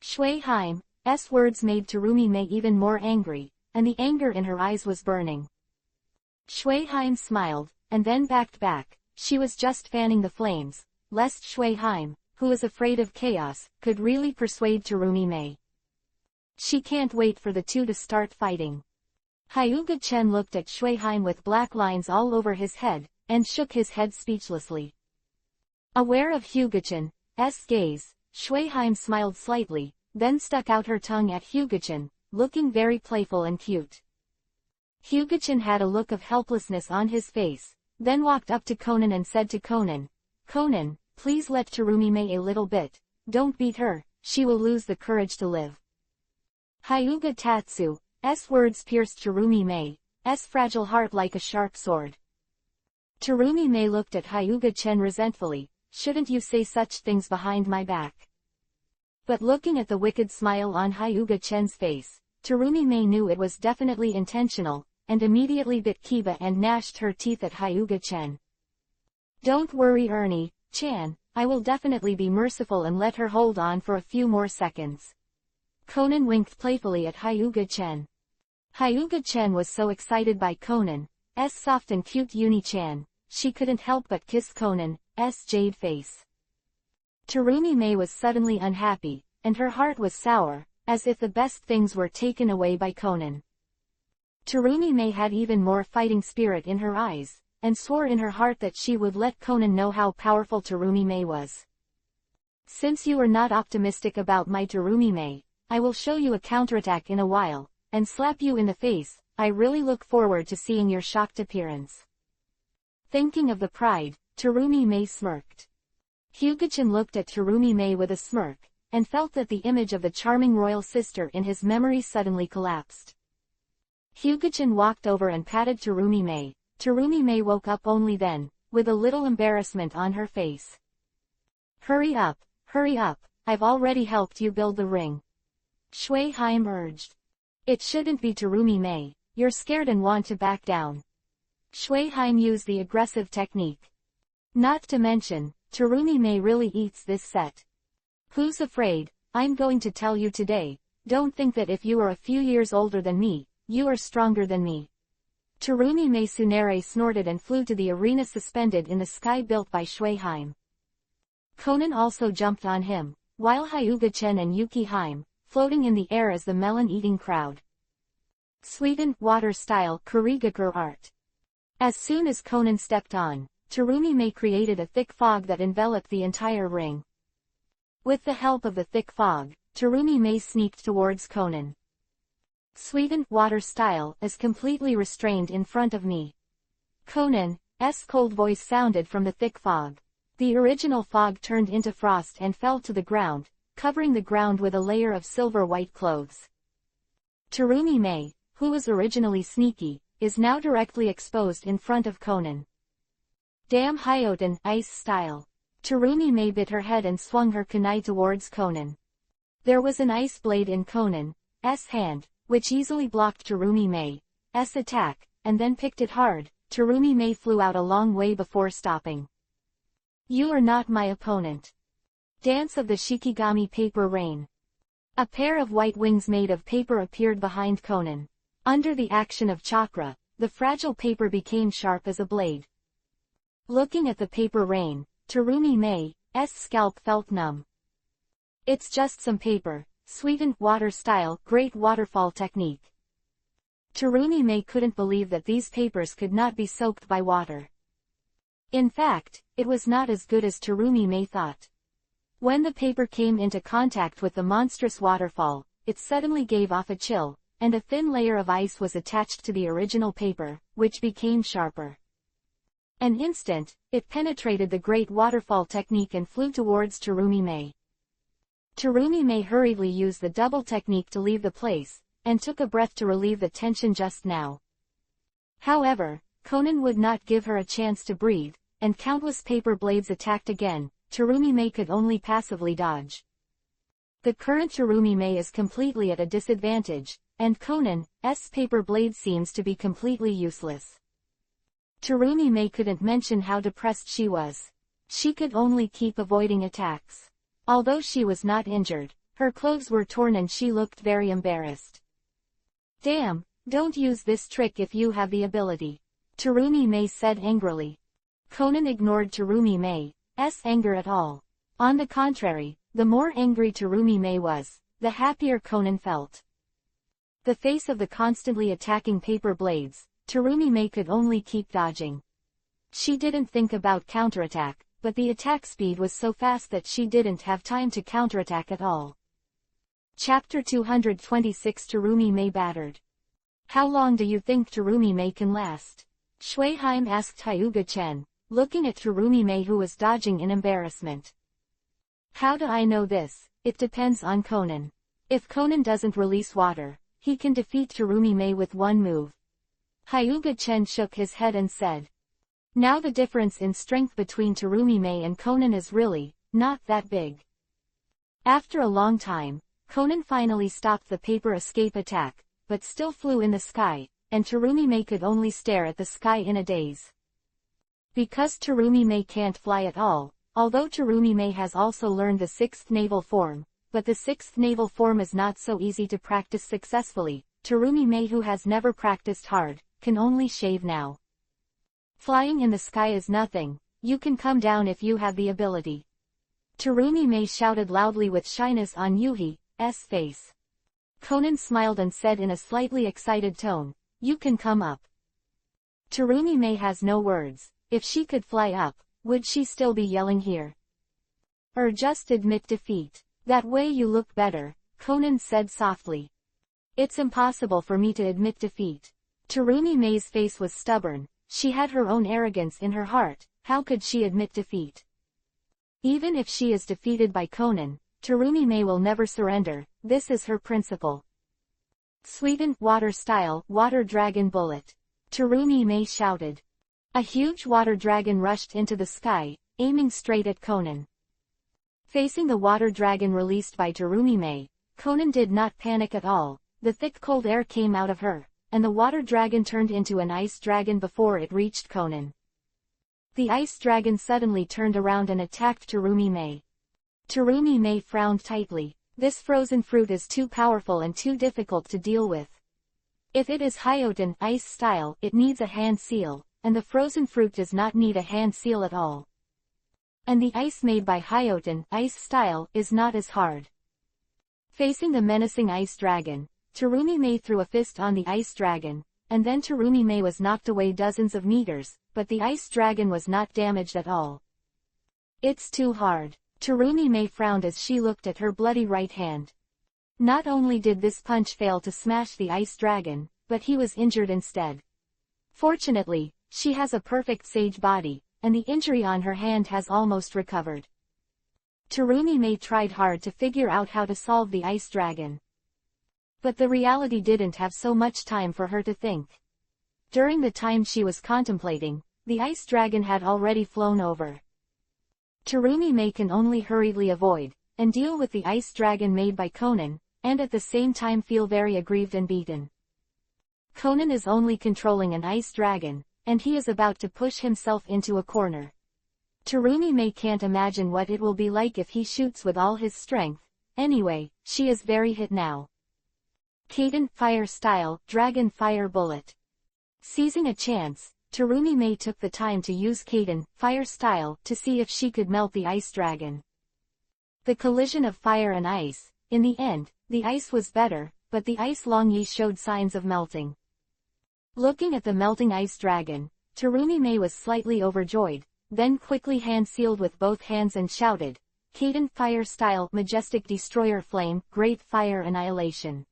Shui Haim's words made Terumi Mei even more angry, and the anger in her eyes was burning. Shueheim smiled, and then backed back. She was just fanning the flames, lest Shueheim, who was afraid of chaos, could really persuade Terumi Mei. She can't wait for the two to start fighting. Hyuga Chen looked at Shueheim with black lines all over his head, and shook his head speechlessly. Aware of Hyuga-chan's gaze, Shueheim smiled slightly, then stuck out her tongue at Hyuga-chan, looking very playful and cute. Hyuga-chan had a look of helplessness on his face, then walked up to Conan and said to Conan, "Conan, please let Terumi Mei a little bit, don't beat her, she will lose the courage to live." Hyuga Tatsu's words pierced Terumi Mei's fragile heart like a sharp sword. Terumi Mei looked at Hyuga Chen resentfully. "Shouldn't you say such things behind my back?" But looking at the wicked smile on Hyuga Chen's face, Terumi Mei knew it was definitely intentional, and immediately bit Kiba and gnashed her teeth at Hyuga Chen. "Don't worry Ernie-chan, I will definitely be merciful and let her hold on for a few more seconds." Conan winked playfully at Hyuga Chen. Hyuga Chen was so excited by Conan's soft and cute Uni-chan, she couldn't help but kiss Conan's jade face. Terumi Mei was suddenly unhappy, and her heart was sour, as if the best things were taken away by Conan. Terumi Mei had even more fighting spirit in her eyes, and swore in her heart that she would let Conan know how powerful Terumi Mei was. "Since you are not optimistic about my Terumi Mei, I will show you a counterattack in a while, and slap you in the face. I really look forward to seeing your shocked appearance." Thinking of the pride, Terumi Mei smirked. Hyuga-chan looked at Terumi Mei with a smirk, and felt that the image of the charming royal sister in his memory suddenly collapsed. Hyuga-chan walked over and patted Terumi Mei. Terumi Mei woke up only then, with a little embarrassment on her face. hurry up, I've already helped you build the ring," Shueheim urged. "It shouldn't be Terumi Mei, you're scared and want to back down." Shueheim used the aggressive technique. "Not to mention, Terumi Mei really eats this set. Who's afraid? I'm going to tell you today, don't think that if you are a few years older than me, you are stronger than me." Terumi Mei Tsunere snorted and flew to the arena suspended in the sky built by Shueheim. Conan also jumped on him, while Hyuga Chen and Yuki Haim, floating in the air as the melon-eating crowd. Sweden, water-style Kurigakur art. As soon as Conan stepped on, Terumi Mei created a thick fog that enveloped the entire ring. With the help of the thick fog, Terumi Mei sneaked towards Conan. "Sweden, water-style is completely restrained in front of me." Conan's cold voice sounded from the thick fog. The original fog turned into frost and fell to the ground, covering the ground with a layer of silver-white clothes. Terumi Mei, who was originally sneaky, is now directly exposed in front of Conan. "Damn Hyoten, ice style." Terumi Mei bit her head and swung her kunai towards Conan. There was an ice blade in Conan's hand, which easily blocked Terumi Mei's attack, and then picked it hard. Terumi Mei flew out a long way before stopping. "You are not my opponent." Dance of the Shikigami Paper Rain. A pair of white wings made of paper appeared behind Conan. Under the action of chakra, the fragile paper became sharp as a blade. Looking at the paper rain, Terumi Mei's scalp felt numb. "It's just some paper, sweetened water style, great waterfall technique." Terumi Mei couldn't believe that these papers could not be soaked by water. In fact, it was not as good as Terumi Mei thought. When the paper came into contact with the monstrous waterfall, it suddenly gave off a chill, and a thin layer of ice was attached to the original paper, which became sharper. An instant, it penetrated the great waterfall technique and flew towards Terumi Mei. Terumi Mei hurriedly used the double technique to leave the place, and took a breath to relieve the tension just now. However, Conan would not give her a chance to breathe, and countless paper blades attacked again. Terumi Mei could only passively dodge. The current Terumi Mei is completely at a disadvantage, and Conan's paper blade seems to be completely useless. Terumi Mei couldn't mention how depressed she was. She could only keep avoiding attacks. Although she was not injured, her clothes were torn and she looked very embarrassed. "Damn, don't use this trick if you have the ability." Terumi May said angrily. Conan ignored Terumi May's anger at all. On the contrary, the more angry Terumi May was, the happier Conan felt. The face of the constantly attacking paper blades, Terumi May could only keep dodging. She didn't think about counterattack, but the attack speed was so fast that she didn't have time to counterattack at all. Chapter 226 Terumi May battered. How long do you think Terumi May can last? Shui Haim asked Hyuga Chen, looking at Terumi May who was dodging in embarrassment. How do I know this? It depends on Conan. If Conan doesn't release water, he can defeat Terumi May with one move. Hyuga Chen shook his head and said. Now the difference in strength between Terumi May and Conan is really not that big. After a long time, Conan finally stopped the paper escape attack, but still flew in the sky, and Terumi May could only stare at the sky in a daze. Because Terumi May can't fly at all, although Terumi May has also learned the 6th naval form, but the 6th naval form is not so easy to practice successfully. Terumi May, who has never practiced hard, can only shave now. Flying in the sky is nothing, you can come down if you have the ability. Terumi May shouted loudly with shyness on Yuhi's face. Conan smiled and said in a slightly excited tone, you can come up. Terumi May has no words. If she could fly up, would she still be yelling here? Or just admit defeat? That way you look better, Conan said softly. It's impossible for me to admit defeat. Terumi May's face was stubborn. She had her own arrogance in her heart. How could she admit defeat? Even if she is defeated by Conan, Terumi May will never surrender. This is her principle. Sweden, water style, water dragon bullet. Terumi May shouted. A huge water dragon rushed into the sky, aiming straight at Conan. Facing the water dragon released by Terumi May, Conan did not panic at all. The thick cold air came out of her, and the water dragon turned into an ice dragon before it reached Conan. The ice dragon suddenly turned around and attacked Terumi May. Terumi May frowned tightly. This frozen fruit is too powerful and too difficult to deal with. If it is Hyoten ice style, it needs a hand seal, and the frozen fruit does not need a hand seal at all. And the ice made by Hyoten ice style is not as hard. Facing the menacing ice dragon, Terumi May threw a fist on the ice dragon, and then Terumi May was knocked away dozens of meters, but the ice dragon was not damaged at all. It's too hard. Terumi May frowned as she looked at her bloody right hand. Not only did this punch fail to smash the ice dragon, but he was injured instead. Fortunately, she has a perfect sage body, and the injury on her hand has almost recovered. Terumi May tried hard to figure out how to solve the ice dragon. But the reality didn't have so much time for her to think. During the time she was contemplating, the ice dragon had already flown over. Terumi May can only hurriedly avoid and deal with the ice dragon made by Conan, and at the same time feel very aggrieved and beaten. Conan is only controlling an ice dragon, and he is about to push himself into a corner. Terumi May can't imagine what it will be like if he shoots with all his strength. Anyway, she is very hit now. Kaden fire style, dragon fire bullet. Seizing a chance, Terumi May took the time to use Kaden fire style to see if she could melt the ice dragon. The collision of fire and ice. In the end, the ice was better, but the ice Longyi showed signs of melting. Looking at the melting ice dragon, Terumi May was slightly overjoyed, then quickly hand-sealed with both hands and shouted, Kaden fire style, majestic destroyer flame, great fire annihilation.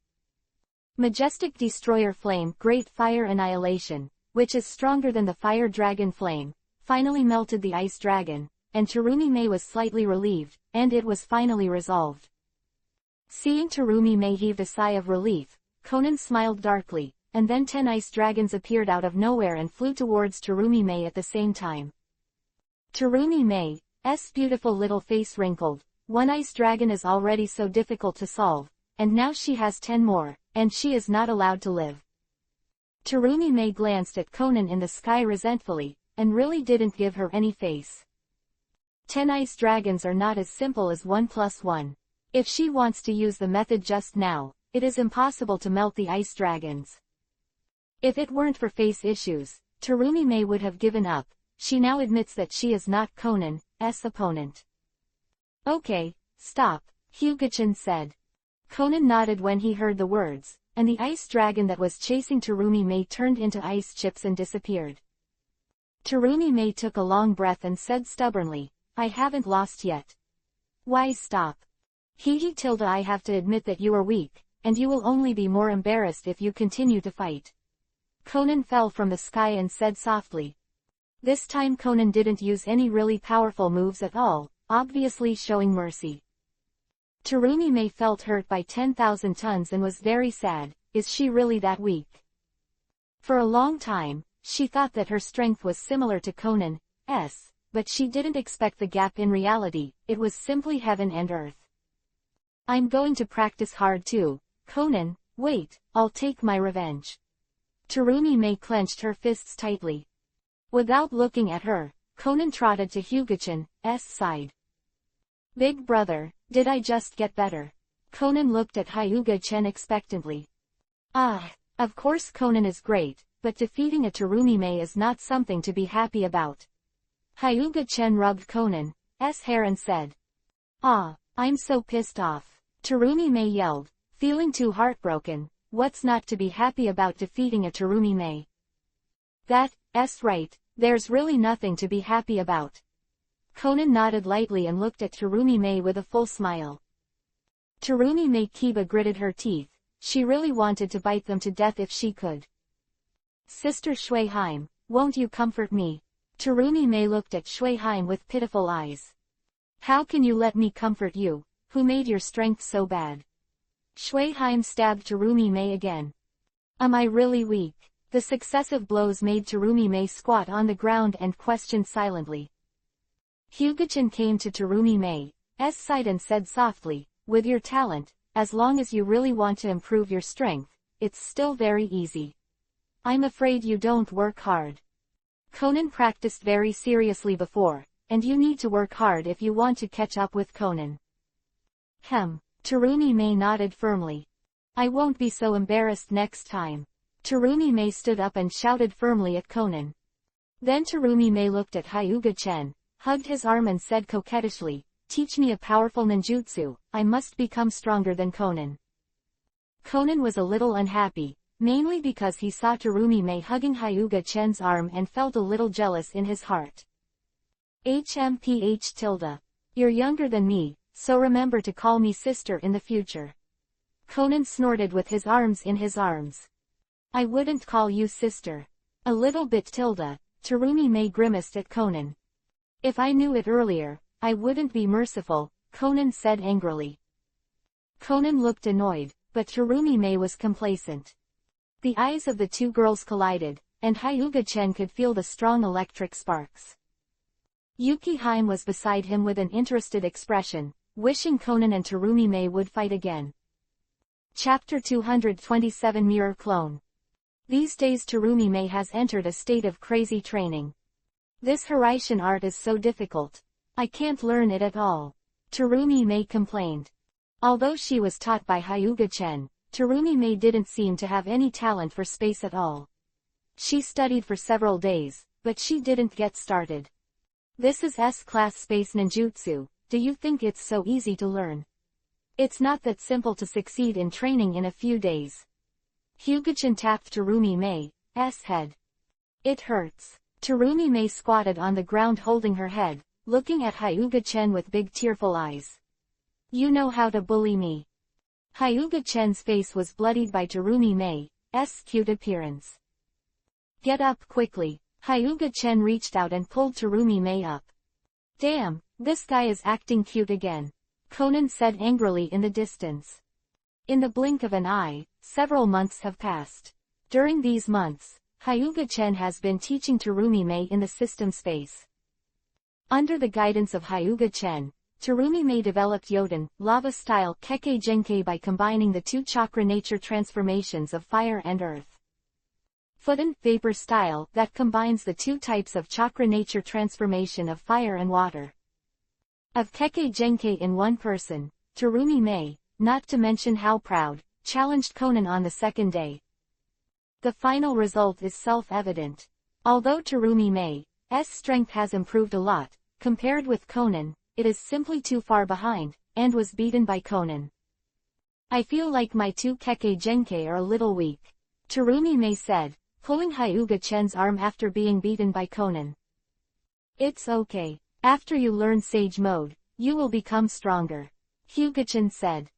Majestic destroyer flame, great fire annihilation, which is stronger than the fire dragon flame, finally melted the ice dragon, and Terumi May was slightly relieved, and it was finally resolved. Seeing Terumi May heave a sigh of relief, Conan smiled darkly, and then 10 ice dragons appeared out of nowhere and flew towards Terumi May at the same time. Terumi May's beautiful little face wrinkled. One ice dragon is already so difficult to solve, and now she has 10 more, and she is not allowed to live. Terumi May glanced at Conan in the sky resentfully, and really didn't give her any face. 10 ice dragons are not as simple as 1 plus 1. If she wants to use the method just now, it is impossible to melt the ice dragons. If it weren't for face issues, Terumi May would have given up. She now admits that she is not Conan's opponent. Okay, stop, Hyuga-chan said. Conan nodded when he heard the words, and the ice dragon that was chasing Terumi May turned into ice chips and disappeared. Terumi May took a long breath and said stubbornly, I haven't lost yet. Why stop? Tilda, I have to admit that you are weak, and you will only be more embarrassed if you continue to fight. Conan fell from the sky and said softly. This time Conan didn't use any really powerful moves at all, obviously showing mercy. Terumi May felt hurt by 10,000 tons and was very sad. Is she really that weak? For a long time, she thought that her strength was similar to Conan's, but she didn't expect the gap in reality. It was simply heaven and earth. I'm going to practice hard too, Conan. Wait, I'll take my revenge. Terumi May clenched her fists tightly. Without looking at her, Conan trotted to Hyuga-chan's side. Big brother, did I just get better? Conan looked at Hyuga-chan expectantly. Of course Conan is great, but defeating a Terumi May is not something to be happy about. Hyuga-chan rubbed Conan's hair and said. I'm so pissed off. Terumi May yelled, feeling too heartbroken. What's not to be happy about defeating a Terumi May? That's right, there's really nothing to be happy about. Conan nodded lightly and looked at Terumi May with a full smile. Terumi May Kiba gritted her teeth. She really wanted to bite them to death if she could. Sister Shueheim, won't you comfort me? Terumi May looked at Shueheim with pitiful eyes. How can you let me comfort you, who made your strength so bad? Shueheim stabbed Terumi May again. Am I really weak? The successive blows made Terumi May squat on the ground and questioned silently. Hyuga-chan came to Terumi May's side and said softly, with your talent, as long as you really want to improve your strength, it's still very easy. I'm afraid you don't work hard. Conan practiced very seriously before, and you need to work hard if you want to catch up with Conan. Terumi May nodded firmly. I won't be so embarrassed next time. Terumi May stood up and shouted firmly at Conan. Then Terumi May looked at Hyuga-chan, hugged his arm and said coquettishly, teach me a powerful ninjutsu, I must become stronger than Conan. Conan was a little unhappy, mainly because he saw Terumi May hugging Hyuga-chan's arm and felt a little jealous in his heart. Tilda. You're younger than me, so remember to call me sister in the future. Conan snorted with his arms in his arms. I wouldn't call you sister. A little bit Tilda, Terumi May grimaced at Conan. If I knew it earlier, I wouldn't be merciful, Conan said angrily. Conan looked annoyed, but Terumi May was complacent. The eyes of the two girls collided, and Hyuga-chan could feel the strong electric sparks. Yuki-hime was beside him with an interested expression, wishing Conan and Terumi May would fight again. Chapter 227 Mirror Clone. These days Terumi May has entered a state of crazy training. This Hiraishin art is so difficult. I can't learn it at all. Terumi May complained. Although she was taught by Hyuga-chan, Terumi May didn't seem to have any talent for space at all. She studied for several days, but she didn't get started. This is S-class space ninjutsu, do you think it's so easy to learn? It's not that simple to succeed in training in a few days. Hyuga-chan tapped Terumi May's head. It hurts. Terumi May squatted on the ground holding her head, looking at Hyuga-chan with big tearful eyes. You know how to bully me. Hyuga-chan's face was bloodied by Terumi May's cute appearance. Get up quickly. Hyuga-chan reached out and pulled Terumi May up. Damn, this guy is acting cute again. Conan said angrily in the distance. In the blink of an eye, several months have passed. During these months, Hyuga-chan has been teaching Terumi May in the system space. Under the guidance of Hyuga-chan, Terumi May developed Yoden, lava-style Kekkei Genkei by combining the two chakra nature transformations of fire and earth. Fudan, vapor style, that combines the two types of chakra nature transformation of fire and water. Of Kekkei Genkei in one person, Terumi May, not to mention how proud, challenged Conan on the second day. The final result is self-evident. Although Terumi Mei's strength has improved a lot, compared with Conan, it is simply too far behind, and was beaten by Conan. I feel like my two Kekkei Genkai are a little weak, Terumi Mei said, pulling Hyuga-chen's arm after being beaten by Conan. It's okay. After you learn Sage Mode, you will become stronger, Hyuga-chen said.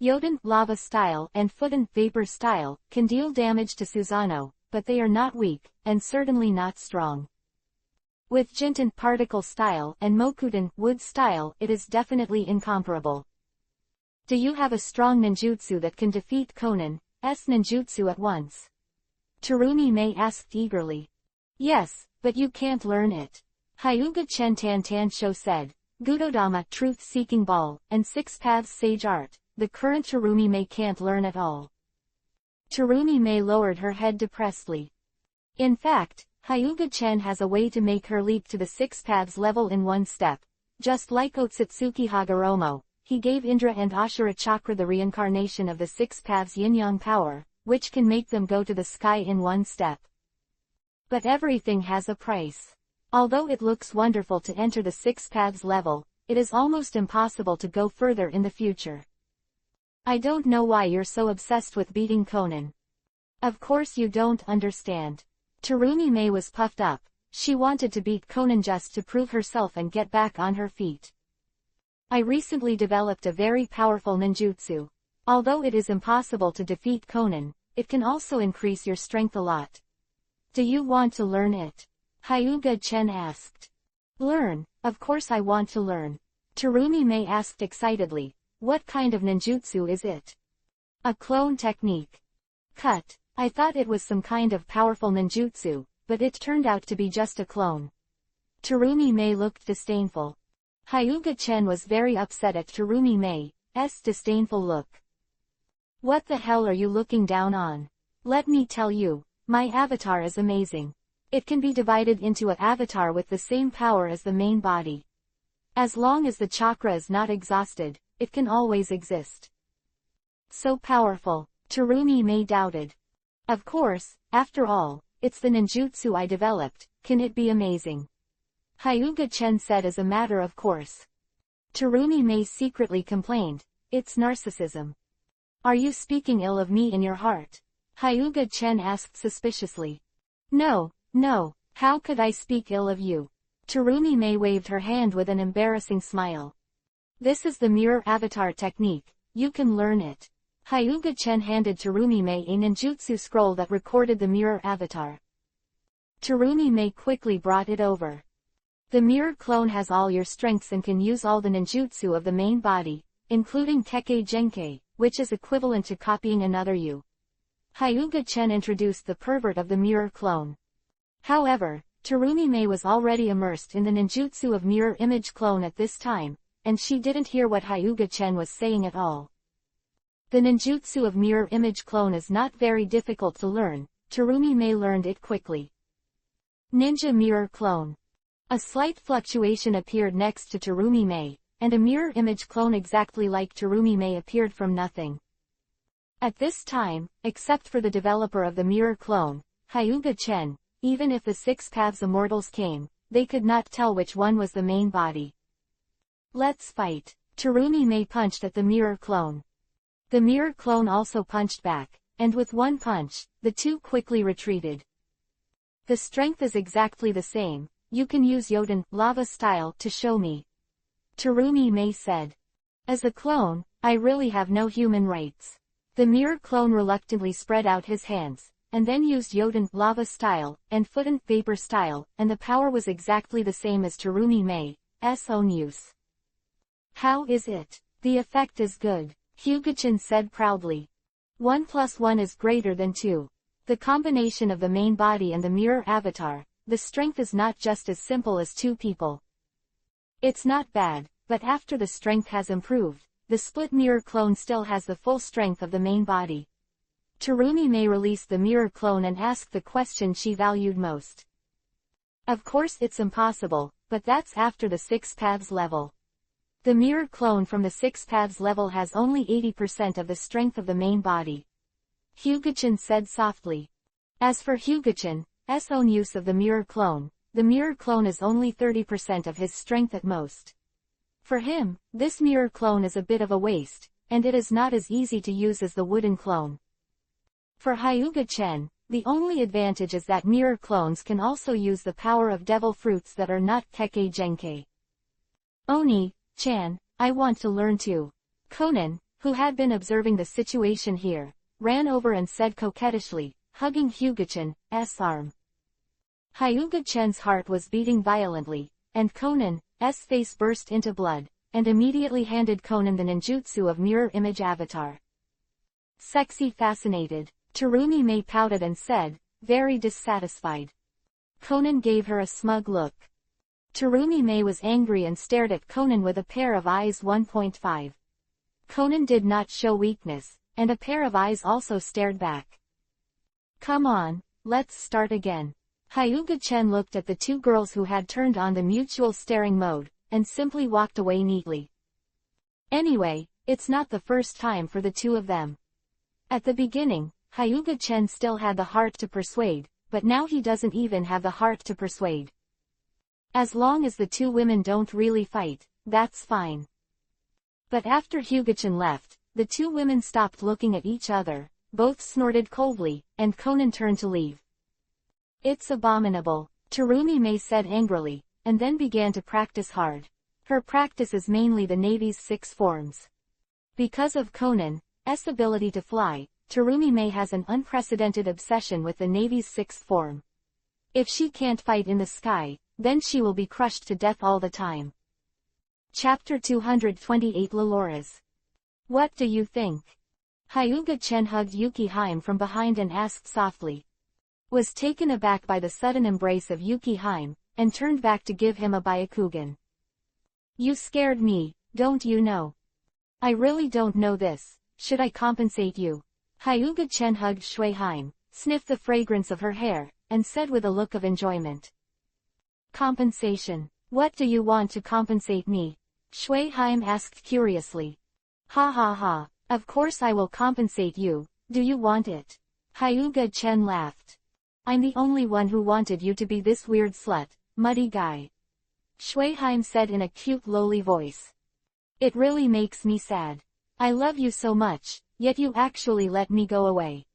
Yoden Lava Style and Futen Vapor Style can deal damage to Susanoo, but they are not weak, and certainly not strong. With Jinten Particle Style and Mokuten Wood Style, it is definitely incomparable. Do you have a strong ninjutsu that can defeat Conan's ninjutsu at once? Terumi Mei asked eagerly. Yes, but you can't learn it. Hyuga-chen Tantansho said. Gudodama Truth-Seeking Ball and Six Paths Sage Art, the current Terumi Mei can't learn at all. Terumi Mei lowered her head depressedly. In fact, Hyuga-chen has a way to make her leap to the Six Paths level in one step. Just like Otsutsuki Hagoromo, he gave Indra and Ashura Chakra the reincarnation of the Six Paths yin-yang power, which can make them go to the sky in one step. But everything has a price. Although it looks wonderful to enter the Six Paths level, it is almost impossible to go further in the future. I don't know why you're so obsessed with beating Conan. Of course you don't understand. Terumi Mei was puffed up. She wanted to beat Conan just to prove herself and get back on her feet. I recently developed a very powerful ninjutsu. Although it is impossible to defeat Conan, it can also increase your strength a lot. Do you want to learn it? Hyuga-chen asked. Learn? Of course I want to learn. Terumi Mei asked excitedly. What kind of ninjutsu is it? A clone technique. Cut. I thought it was some kind of powerful ninjutsu, but it turned out to be just a clone. Terumi Mei looked disdainful. Hyuga-chen was very upset at Terumi Mei's disdainful look. What the hell are you looking down on? Let me tell you, my avatar is amazing. It can be divided into an avatar with the same power as the main body. As long as the chakra is not exhausted, it can always exist. So powerful, Terumi Mei doubted. Of course, after all, it's the ninjutsu I developed, can it be amazing? Hyuga-chen said as a matter of course. Terumi Mei secretly complained, it's narcissism. Are you speaking ill of me in your heart? Hyuga-chen asked suspiciously. No, how could I speak ill of you? Terumi Mei waved her hand with an embarrassing smile. This is the mirror avatar technique, you can learn it. Hyuga-chen handed Terumi Mei a ninjutsu scroll that recorded the mirror avatar. Terumi Mei quickly brought it over. The mirror clone has all your strengths and can use all the ninjutsu of the main body, including Kekkei Genkai, which is equivalent to copying another you. Hyuga-chen introduced the pervert of the mirror clone. However, Terumi Mei was already immersed in the ninjutsu of mirror image clone at this time, and she didn't hear what Hyuga-chen was saying at all. The ninjutsu of mirror image clone is not very difficult to learn, Terumi Mei learned it quickly. Ninja mirror clone. A slight fluctuation appeared next to Terumi Mei, and a mirror image clone exactly like Terumi Mei appeared from nothing. At this time, except for the developer of the mirror clone, Hyuga-chen, even if the Six Paths Immortals came, they could not tell which one was the main body. Let's fight. Terumi Mei punched at the mirror clone. The mirror clone also punched back, and with one punch, the two quickly retreated. The strength is exactly the same, you can use Yoden Lava Style to show me. Terumi Mei said. As a clone, I really have no human rights. The mirror clone reluctantly spread out his hands, and then used Yoden Lava Style and Futen Vapor Style, and the power was exactly the same as Terumi Mei's own use. How is it? The effect is good, Hyuga-chen said proudly. 1 + 1 is greater than 2. The combination of the main body and the mirror avatar, the strength is not just as simple as two people. It's not bad, but after the strength has improved, the split mirror clone still has the full strength of the main body. Terumi Mei released the mirror clone and asked the question she valued most. Of course it's impossible, but that's after the Six Paths level. The mirror clone from the Six Paths level has only 80% of the strength of the main body. Hyuga-chen said softly. As for Hyuga-chen, own use of the mirror clone. The mirror clone is only 30% of his strength at most. For him, this mirror clone is a bit of a waste, and it is not as easy to use as the wooden clone. For Hyuga-chen, the only advantage is that mirror clones can also use the power of devil fruits that are not Kekkei Genkei. Oni-chan, I want to learn too. Conan, who had been observing the situation here, ran over and said coquettishly, hugging Hyuga-chan's arm. Hyuga-chan's heart was beating violently, and Conan's face burst into blood, and immediately handed Conan the ninjutsu of mirror image avatar. Sexy fascinated, Terumi May pouted and said, very dissatisfied. Conan gave her a smug look. Terumi May was angry and stared at Conan with a pair of eyes 1.5. Conan did not show weakness, and a pair of eyes also stared back. Come on, let's start again. Hyuga-chen looked at the two girls who had turned on the mutual staring mode, and simply walked away neatly. Anyway, it's not the first time for the two of them. At the beginning, Hyuga-chen still had the heart to persuade, but now he doesn't even have the heart to persuade. As long as the two women don't really fight, that's fine. But after Hyuga-chen left, the two women stopped looking at each other, both snorted coldly, and Conan turned to leave. It's abominable, Terumi May said angrily, and then began to practice hard. Her practice is mainly the Navy's 6 forms. Because of Conan's ability to fly, Terumi May has an unprecedented obsession with the Navy's 6th form. If she can't fight in the sky, then she will be crushed to death all the time. Chapter 228 Loloras. What do you think? Hyuga-chen hugged Yuki-hime from behind and asked softly. Was taken aback by the sudden embrace of Yuki-hime, and turned back to give him a Byakugan. You scared me, don't you know? I really don't know this, should I compensate you? Hyuga-chen hugged Shui-hime, sniffed the fragrance of her hair, and said with a look of enjoyment. Compensation. What do you want to compensate me? Shui-hime asked curiously. Ha ha ha, of course I will compensate you, do you want it? Hyuga-chen laughed. I'm the only one who wanted you to be this weird slut, muddy guy. Shui-hime said in a cute lowly voice. It really makes me sad. I love you so much, yet you actually let me go away.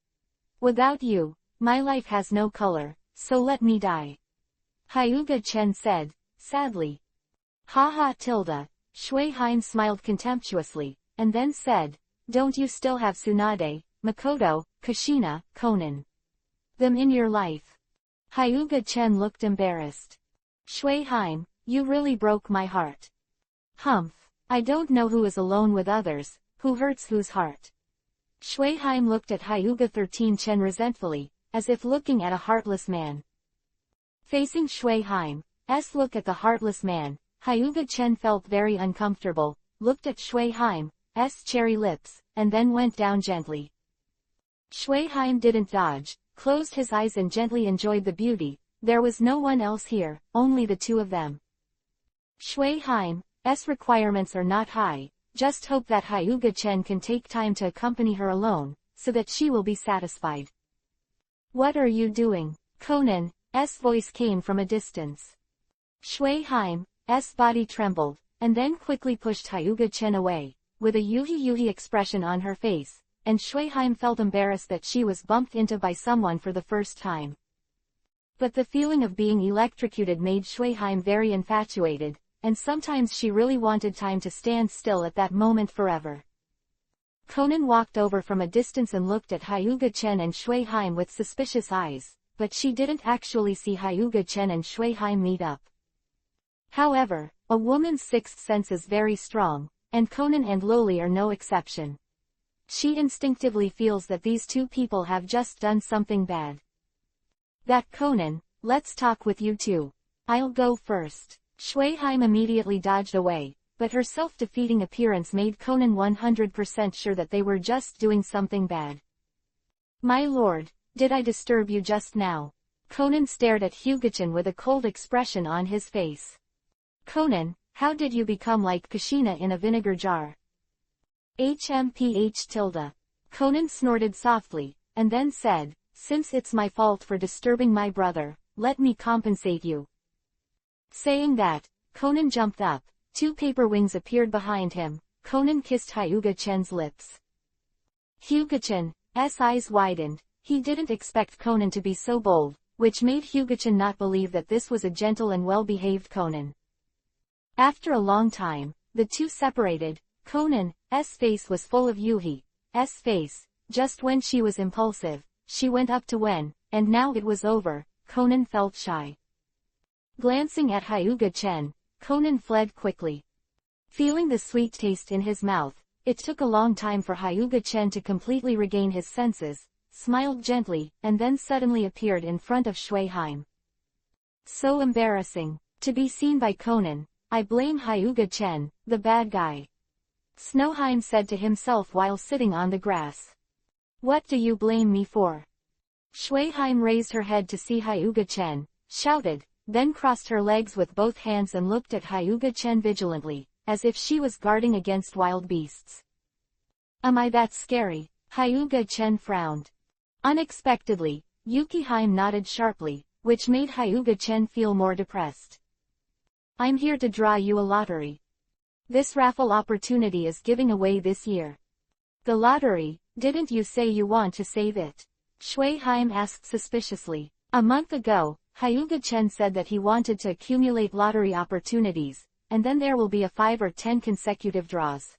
Without you, my life has no color, so let me die. Hyuga-chen said, sadly. Ha ha tilde, Shui-hime smiled contemptuously, and then said, don't you still have Tsunade, Makoto, Kushina, Conan? Them in your life? Hyuga-chen looked embarrassed. Shui-hime, you really broke my heart. Humph, I don't know who is alone with others, who hurts whose heart. Shui-hime looked at Hyuga-13-chen resentfully, as if looking at a heartless man. Facing Shui-hime's look at the heartless man, Hyuga-chen felt very uncomfortable, looked at Shui-hime's cherry lips, and then went down gently. Shui-hime didn't dodge, closed his eyes and gently enjoyed the beauty. There was no one else here, only the two of them. Shui-hime's requirements are not high, just hope that Hyuga-chen can take time to accompany her alone, so that she will be satisfied. What are you doing? Conan's voice came from a distance. Shui-hime's body trembled, and then quickly pushed Hyuga-chen away, with a yuhi-yuhi expression on her face, and Shui-hime felt embarrassed that she was bumped into by someone for the first time. But the feeling of being electrocuted made Shui-hime very infatuated, and sometimes she really wanted time to stand still at that moment forever. Conan walked over from a distance and looked at Hyuga-chen and Shui-hime with suspicious eyes, but she didn't actually see Hyuga-chen and Shui-hime meet up. However, a woman's sixth sense is very strong, and Conan and Loli are no exception. She instinctively feels that these two people have just done something bad. That Conan, let's talk with you two. I'll go first. Shui-hime immediately dodged away, but her self-defeating appearance made Conan 100% sure that they were just doing something bad. My lord, did I disturb you just now? Conan stared at Hyuga-chen with a cold expression on his face. Conan, how did you become like Kushina in a vinegar jar? HMPH tilde. Conan snorted softly, and then said, since it's my fault for disturbing my brother, let me compensate you. Saying that, Conan jumped up, 2 paper wings appeared behind him. Conan kissed Hyuga-chen's lips. Hyuga-chen's eyes widened. He didn't expect Conan to be so bold, which made Hyuga-chen not believe that this was a gentle and well-behaved Conan. After a long time, the two separated. Conan's face was full of Yuhi's face. Just when she was impulsive, she went up to Wen, and now it was over. Conan felt shy. Glancing at Hyuga-chen, Conan fled quickly. Feeling the sweet taste in his mouth, it took a long time for Hyuga-chen to completely regain his senses, smiled gently, and then suddenly appeared in front of Shuiheim. So embarrassing. To be seen by Conan. I blame Hyuga-chen, the bad guy. Snoheim said to himself while sitting on the grass. What do you blame me for? Shuiheim raised her head to see Hyuga-chen, shouted, then crossed her legs with both hands and looked at Hyuga-chen vigilantly, as if she was guarding against wild beasts. Am I that scary? Hyuga-chen frowned. Unexpectedly, Yukiheim nodded sharply, which made Hyuga-chen feel more depressed. I'm here to draw you a lottery. This raffle opportunity is giving away this year. The lottery, didn't you say you want to save it? Shuiheim asked suspiciously. A month ago, Hyuga-chen said that he wanted to accumulate lottery opportunities, and then there will be a 5 or 10 consecutive draws.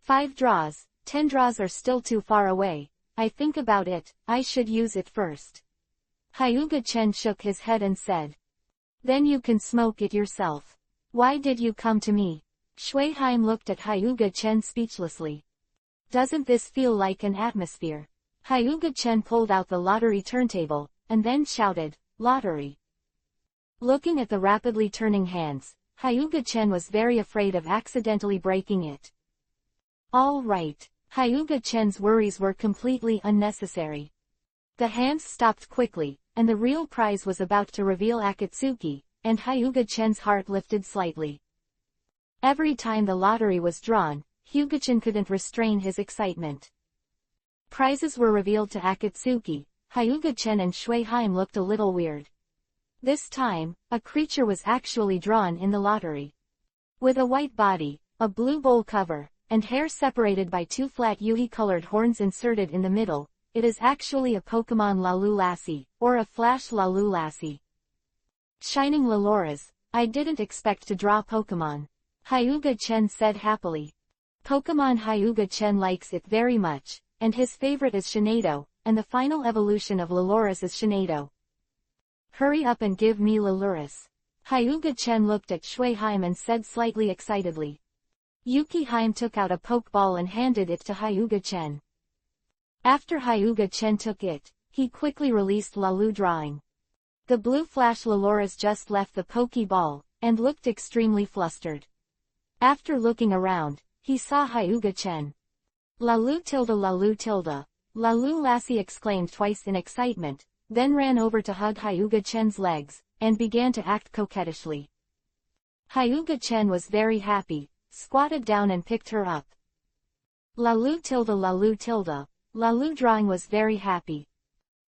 5 draws, 10 draws are still too far away. I think about it, I should use it first. Hyuga-chen shook his head and said. Then you can smoke it yourself. Why did you come to me? Shuiheim looked at Hyuga-chen speechlessly. Doesn't this feel like an atmosphere? Hyuga-chen pulled out the lottery turntable, and then shouted, Lottery. Looking at the rapidly turning hands, Hyuga-chen was very afraid of accidentally breaking it. All right. Hyuga-chen's worries were completely unnecessary. The hands stopped quickly, and the real prize was about to reveal Akatsuki, and Hyuga-chen's heart lifted slightly. Every time the lottery was drawn, Hyuga-chen couldn't restrain his excitement. Prizes were revealed to Akatsuki. Hyuga-chen and Shuiheim looked a little weird. This time, a creature was actually drawn in the lottery. With a white body, a blue bowl cover, and hair separated by 2 flat Yuhi-colored horns inserted in the middle, it is actually a Pokemon Laloo-Lassie, or a Flash Laloo-Lassie. Shining Laloras, I didn't expect to draw Pokemon. Hyuga-chen said happily. Pokemon Hyuga-chen likes it very much, and his favorite is Shinado, and the final evolution of Laloras is Shinado. Hurry up and give me Laloras. Hyuga-chen looked at Shuiheim and said slightly excitedly. Yukiheim took out a Pokeball and handed it to Hyuga-chen. After Hyuga-chen took it, he quickly released Laloo drawing. The blue Flash Laloras just left the Pokeball, and looked extremely flustered. After looking around, he saw Hyuga-chen. Laloo tilde Laloo tilde. Laloo-Lassie exclaimed twice in excitement, then ran over to hug Hyuga-chen's legs, and began to act coquettishly. Hyuga-chen was very happy, squatted down and picked her up. Laloo tilde Laloo tilde. Laloo drawing was very happy.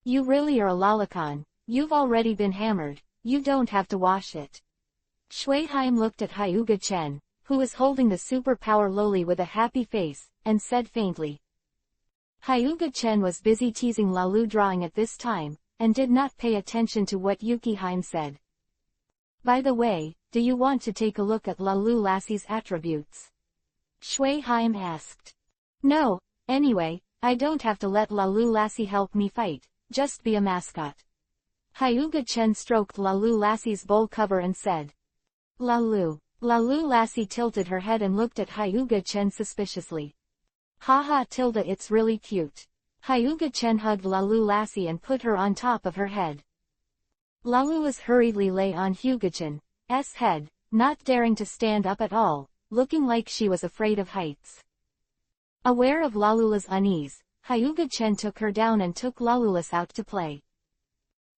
You really are a lolicon, you've already been hammered, you don't have to wash it. Shuiheim looked at Hyuga-chen, who was holding the superpower loli with a happy face, and said faintly. Hyuga-chen was busy teasing Laloo drawing at this time, and did not pay attention to what Yukiheim said. By the way, do you want to take a look at Laloo-Lassie's attributes? Shuiheim asked. No, anyway, I don't have to let Laloo-Lassie help me fight, just be a mascot. Hyuga-chen stroked Laloo-Lassie's bowl cover and said. Laloo. Laloo-Lassie tilted her head and looked at Hyuga-chen suspiciously. Haha tilde it's really cute. Hyuga-chen hugged Laloo-Lassie and put her on top of her head. Laloo hurriedly lay on Hyuga-chen's head, not daring to stand up at all, looking like she was afraid of heights. Aware of Lalula's unease, Hyuga-chen took her down and took Lalula's out to play.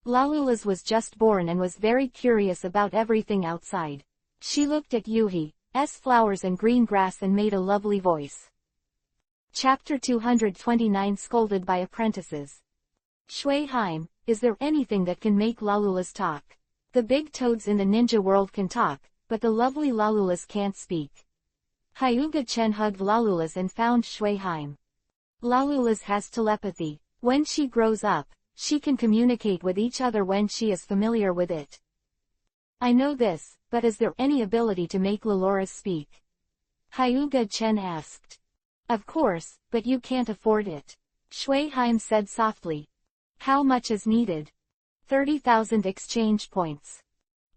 Lalula's was just born and was very curious about everything outside. She looked at Yuhi's flowers and green grass and made a lovely voice. Chapter 229 Scolded by Apprentices. Shueheim, is there anything that can make Lalulas talk? The big toads in the ninja world can talk, but the lovely Lalulas can't speak. Hyuga Chen hugged Lalulas and found Shueheim. Lalulas has telepathy. When she grows up, she can communicate with each other when she is familiar with it. I know this, but is there any ability to make Lalulas speak? Hyuga Chen asked. Of course, but you can't afford it. Shueheim said softly. How much is needed? 30,000 exchange points.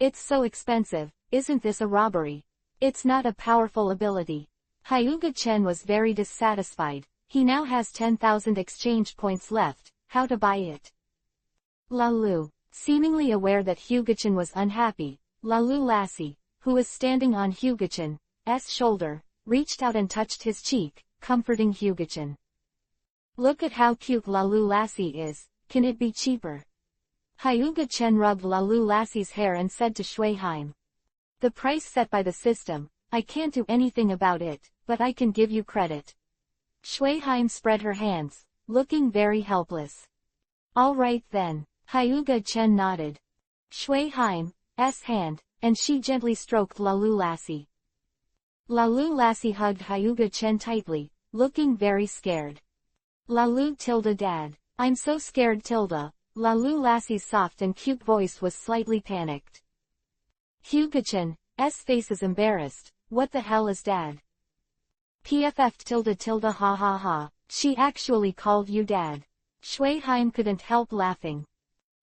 It's so expensive, isn't this a robbery? It's not a powerful ability. Hyuga Chen was very dissatisfied. He now has 10,000 exchange points left. How to buy it? Lalu, seemingly aware that Hyuga-chan was unhappy, Lalu Lassie, who was standing on Hyuga-chan's shoulder, reached out and touched his cheek, comforting Hyuga-chan. Look at how cute Lalu Lassie is, can it be cheaper? Hyuga-chan rubbed Lalu Lassie's hair and said to Shueheim. The price set by the system, I can't do anything about it, but I can give you credit. Shueheim spread her hands, looking very helpless. All right then, Hyuga Chen nodded. Shueheim's hand, and she gently stroked Lalu Lassie. Lalu Lassie hugged Hyuga Chen tightly, looking very scared. Lalu tilde dad, I'm so scared tilde. Lalu Lassie's soft and cute voice was slightly panicked. Hyuga-chan's face is embarrassed, what the hell is dad? PFF tilde tilde ha ha ha, she actually called you dad. Shueheim couldn't help laughing.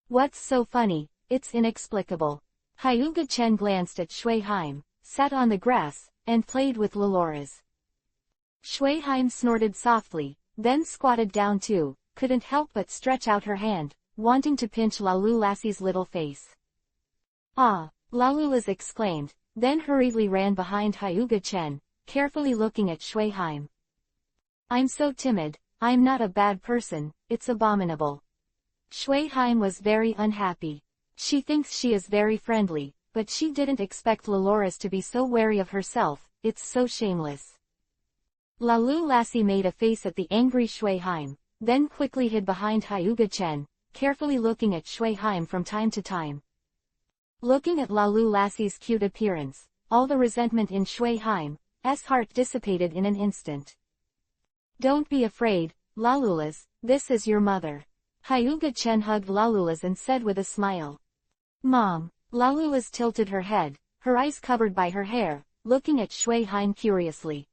What's so funny, it's inexplicable. Hyuga Chen glanced at Shueheim, sat on the grass, and played with Laluras. Shueheim snorted softly, then squatted down too, couldn't help but stretch out her hand, wanting to pinch Lalu Lassie's little face. Ah! Lalulas exclaimed, then hurriedly ran behind Hyuga Chen, carefully looking at Shueheim. I'm so timid, I'm not a bad person, it's abominable. Shueheim was very unhappy. She thinks she is very friendly, but she didn't expect Laluras to be so wary of herself, it's so shameless. Lalu Lassie made a face at the angry Shueheim, then quickly hid behind Hyuga Chen, carefully looking at Shueheim from time to time. Looking at Lalu Lassie's cute appearance, all the resentment in Shueheim's heart dissipated in an instant. Don't be afraid, Lalulas, this is your mother. Hyuga Chen hugged Lalulas and said with a smile. Mom. Lalulas tilted her head, her eyes covered by her hair, looking at Shueheim curiously.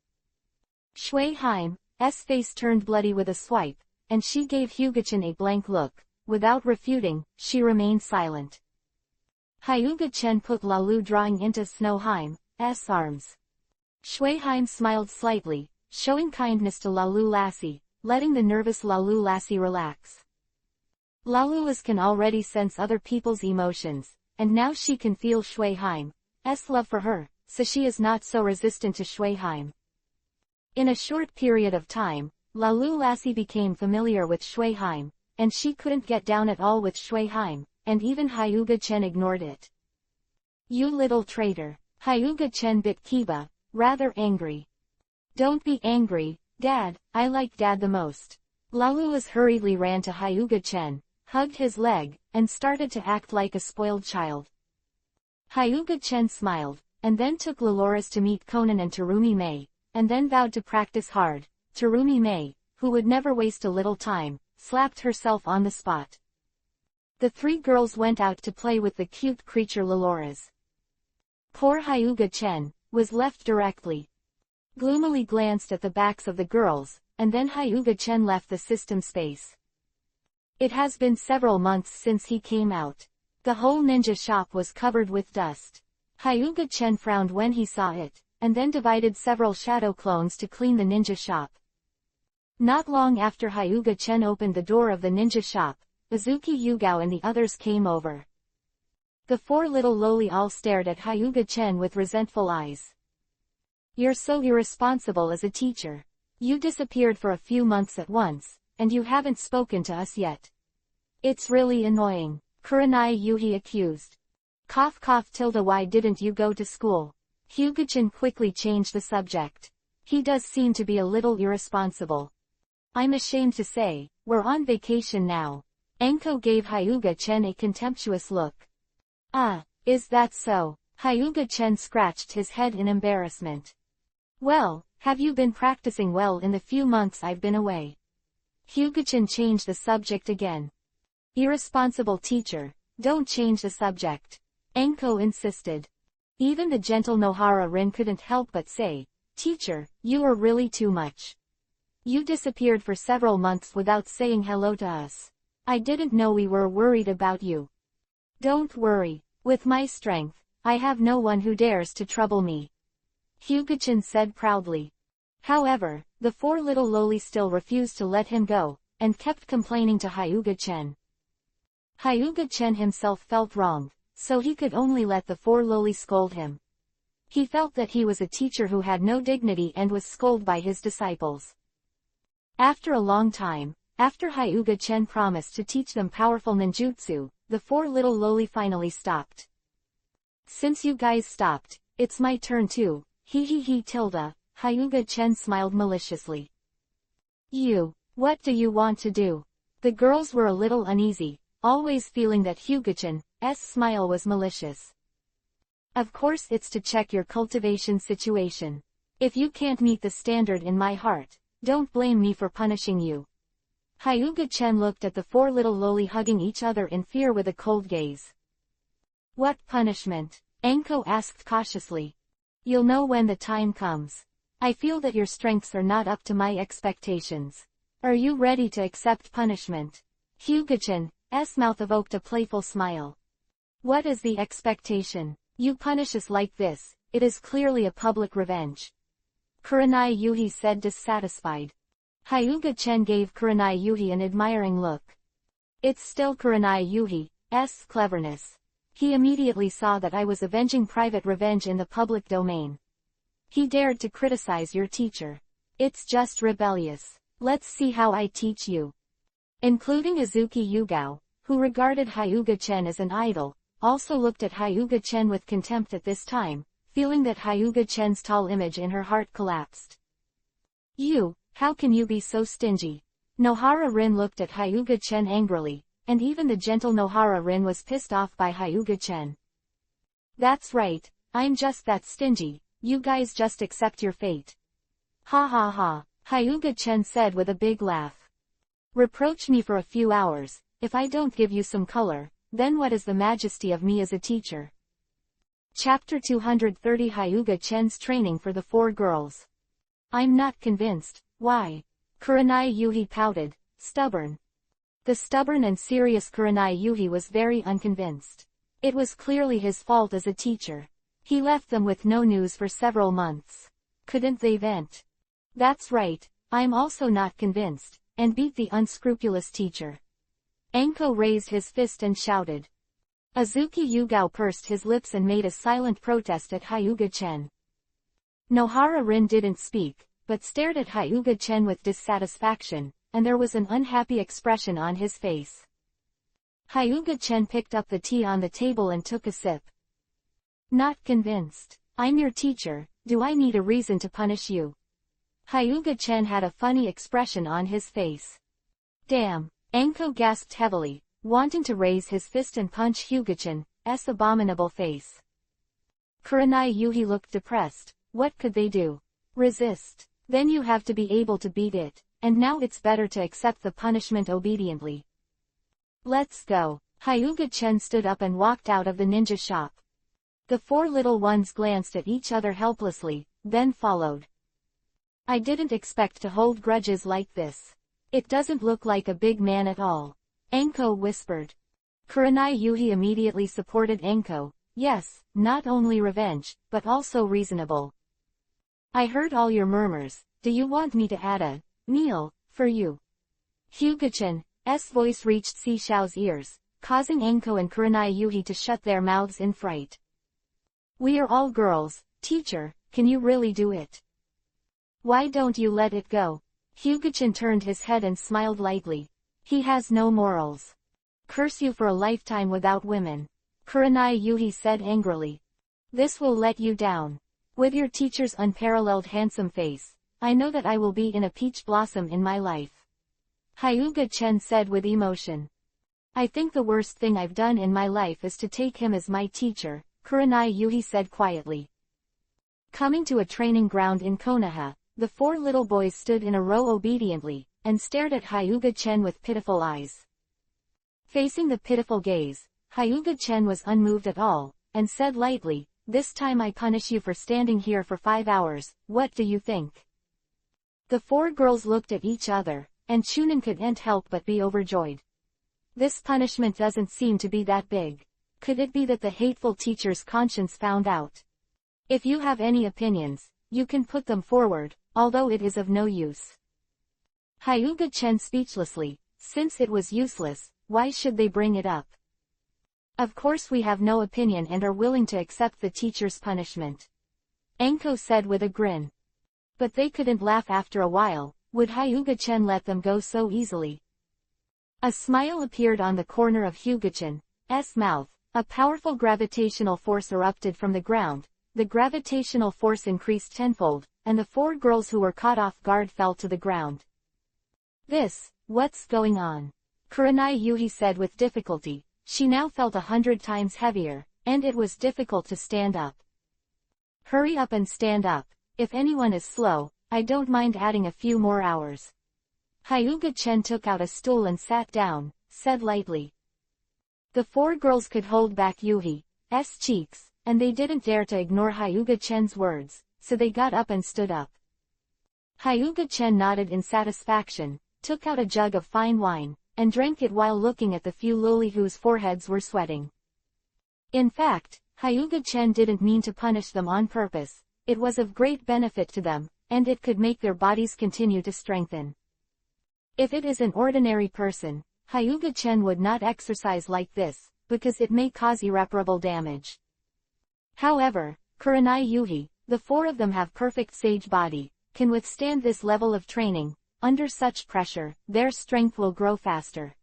Shueheim's face turned bloody with a swipe, and she gave Hyuga-chan a blank look. Without refuting, she remained silent. Hyuga Chen put Lalu drawing into Shueheim's arms. Shueheim smiled slightly, showing kindness to Lalu Lassie, letting the nervous Lalu Lassie relax. Lalulas can already sense other people's emotions, and now she can feel Shueheim's love for her, so she is not so resistant to Shueheim. In a short period of time, Lalu Lassie became familiar with Shueheim, and she couldn't get down at all with Shueheim, and even Hyuga Chen ignored it. You little traitor. Hyuga Chen bit Kiba, rather angry. Don't be angry, Dad, I like Dad the most. Lalulas hurriedly ran to Hyuga Chen, hugged his leg, and started to act like a spoiled child. Hyuga Chen smiled, and then took Laluras to meet Conan and Terumi Mei, and then vowed to practice hard. Terumi Mei, who would never waste a little time, slapped herself on the spot. The three girls went out to play with the cute creature Laluras. Poor Hyuga Chen was left directly. Gloomily glanced at the backs of the girls, and then Hyuga Chen left the system space. It has been several months since he came out. The whole ninja shop was covered with dust. Hyuga Chen frowned when he saw it, and then divided several shadow clones to clean the ninja shop. Not long after Hyuga Chen opened the door of the ninja shop, Izuki Yugao and the others came over. The four little loli all stared at Hyuga Chen with resentful eyes. You're so irresponsible as a teacher. You disappeared for a few months at once, and you haven't spoken to us yet. It's really annoying, Kurenai Yuhi accused. Cough cough tilde why didn't you go to school? Hyuga-chan quickly changed the subject. He does seem to be a little irresponsible. I'm ashamed to say, we're on vacation now. Enko gave Hyuga-chen a contemptuous look. Ah, is that so? Hyuga-chen scratched his head in embarrassment. Well, have you been practicing well in the few months I've been away? Hyuga-chen changed the subject again. Irresponsible teacher, don't change the subject. Enko insisted. Even the gentle Nohara-rin couldn't help but say, Teacher, you are really too much. You disappeared for several months without saying hello to us. I didn't know we were worried about you. Don't worry. With my strength, I have no one who dares to trouble me. Hyuga-chen said proudly. However, the four little loli still refused to let him go, and kept complaining to Hyuga-chen. Hyuga-chen himself felt wronged, so he could only let the four loli scold him. He felt that he was a teacher who had no dignity and was scolded by his disciples. After a long time, after Hyuga-chen promised to teach them powerful ninjutsu, the four little loli finally stopped. Since you guys stopped, it's my turn too, he tilde, Hyuga-chen smiled maliciously. What do you want to do? The girls were a little uneasy, always feeling that Hyuga-chen's smile was malicious. Of course it's to check your cultivation situation. If you can't meet the standard in my heart, don't blame me for punishing you. Hyuga-chen looked at the four little loli hugging each other in fear with a cold gaze. What punishment? Enko asked cautiously. You'll know when the time comes. I feel that your strengths are not up to my expectations. Are you ready to accept punishment? Hyuga-chen's mouth evoked a playful smile. What is the expectation? You punish us like this, it is clearly a public revenge. Kurenai Yuhi said dissatisfied. Hyuga-chen gave Kurenai Yuhi an admiring look. It's still Kurenai Yuhi's cleverness. He immediately saw that I was avenging private revenge in the public domain. He dared to criticize your teacher. It's just rebellious. Let's see how I teach you. Including Izuki Yugao, who regarded Hyuga-chen as an idol, also looked at Hyuga-chen with contempt at this time, feeling that Hyuga-chen's tall image in her heart collapsed. How can you be so stingy? Nohara-rin looked at Hyuga-chen angrily, and even the gentle Nohara-rin was pissed off by Hyuga-chen. That's right, I'm just that stingy, you guys just accept your fate. Ha ha ha, Hyuga-chen said with a big laugh. Reproach me for a few hours, if I don't give you some color, then what is the majesty of me as a teacher? Chapter 230 Hyuga-chen's training for the four girls. I'm not convinced, why? Kurenai Yuhi pouted, stubborn. The stubborn and serious Kurenai Yuhi was very unconvinced. It was clearly his fault as a teacher. He left them with no news for several months. Couldn't they vent? That's right, I'm also not convinced, and beat the unscrupulous teacher. Enko raised his fist and shouted. Izuki Yugao pursed his lips and made a silent protest at Hyuga-chen. Nohara-rin didn't speak, but stared at Hyuga-chen with dissatisfaction, and there was an unhappy expression on his face. Hyuga-chen picked up the tea on the table and took a sip. Not convinced. I'm your teacher, do I need a reason to punish you? Hyuga-chen had a funny expression on his face. Damn. Enko gasped heavily, wanting to raise his fist and punch Hyuga-chen's abominable face. Kurenai Yuhi looked depressed. What could they do? Resist. Then you have to be able to beat it, and now it's better to accept the punishment obediently. Let's go. Hyuga-chen stood up and walked out of the ninja shop. The four little ones glanced at each other helplessly, then followed. I didn't expect to hold grudges like this. It doesn't look like a big man at all. Enko whispered. Kurenai Yuhi immediately supported Enko. Yes, not only revenge, but also reasonable. I heard all your murmurs. Do you want me to add a meal for you? Hyuga-chen's voice reached Xiao's ears, causing Enko and Kurenai Yuhi to shut their mouths in fright. We are all girls, teacher, can you really do it? Why don't you let it go? Hyuga-chen turned his head and smiled lightly. He has no morals. Curse you for a lifetime without women. Kurenai Yuhi said angrily. This will let you down. With your teacher's unparalleled handsome face, I know that I will be in a peach blossom in my life. Hyuga-chen said with emotion. I think the worst thing I've done in my life is to take him as my teacher, Kurenai Yuhi said quietly. Coming to a training ground in Konoha, the 4 little boys stood in a row obediently, and stared at Hyuga-chen with pitiful eyes. Facing the pitiful gaze, Hyuga-chen was unmoved at all, and said lightly, "This time I punish you for standing here for 5 hours, what do you think?" The 4 girls looked at each other, and Chunin couldn't help but be overjoyed. This punishment doesn't seem to be that big. Could it be that the hateful teacher's conscience found out? If you have any opinions, you can put them forward, although it is of no use. Hyuga-chen speechlessly, since it was useless, why should they bring it up? Of course we have no opinion and are willing to accept the teacher's punishment. Enko said with a grin. But they couldn't laugh after a while. Would Hyuga-chen let them go so easily? A smile appeared on the corner of Hyuga-chan's mouth. A powerful gravitational force erupted from the ground. The gravitational force increased tenfold, and the 4 girls who were caught off guard fell to the ground. What's going on? Kurenai Yuhi said with difficulty. She now felt 100 times heavier, and it was difficult to stand up. Hurry up and stand up. If anyone is slow, I don't mind adding a few more hours. Hyuga-chen took out a stool and sat down, said lightly. The 4 girls could hold back Yuhi's cheeks, and they didn't dare to ignore Hyuga-chen's words, so they got up and stood up. Hyuga-chen nodded in satisfaction, took out a jug of fine wine, and drank it while looking at the few loli whose foreheads were sweating. In fact, Hyuga-chen didn't mean to punish them on purpose. It was of great benefit to them, and it could make their bodies continue to strengthen. If it is an ordinary person, Hyuga-chen would not exercise like this, because it may cause irreparable damage. However, Kurenai Yuhi, the 4 of them have perfect sage body, can withstand this level of training. Under such pressure, their strength will grow faster.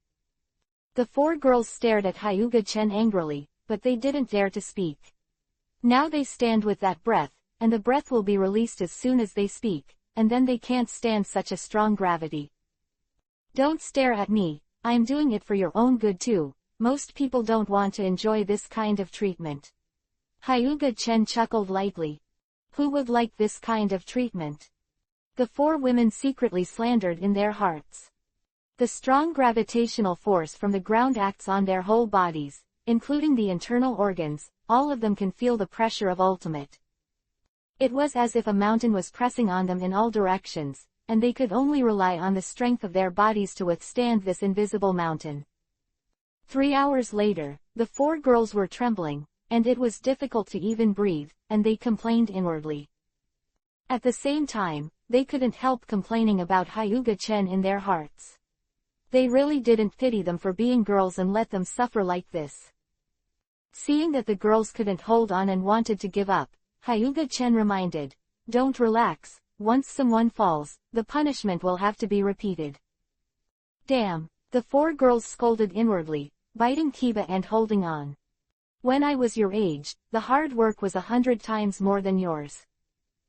The 4 girls stared at Hyuga-chen angrily, but they didn't dare to speak. Now they stand with that breath, and the breath will be released as soon as they speak, and then they can't stand such a strong gravity. Don't stare at me, I'm doing it for your own good too. Most people don't want to enjoy this kind of treatment. Hyuga-chen chuckled lightly. Who would like this kind of treatment? The 4 women secretly slandered in their hearts. The strong gravitational force from the ground acts on their whole bodies, including the internal organs. All of them can feel the pressure of ultimate. It was as if a mountain was pressing on them in all directions, and they could only rely on the strength of their bodies to withstand this invisible mountain. 3 hours later, the 4 girls were trembling, and it was difficult to even breathe, and they complained inwardly. At the same time, they couldn't help complaining about Hyuga-chen in their hearts. They really didn't pity them for being girls and let them suffer like this. Seeing that the girls couldn't hold on and wanted to give up, Hyuga-chen reminded, "Don't relax, once someone falls, the punishment will have to be repeated." Damn, the 4 girls scolded inwardly, biting Kiba and holding on. When I was your age, the hard work was 100 times more than yours.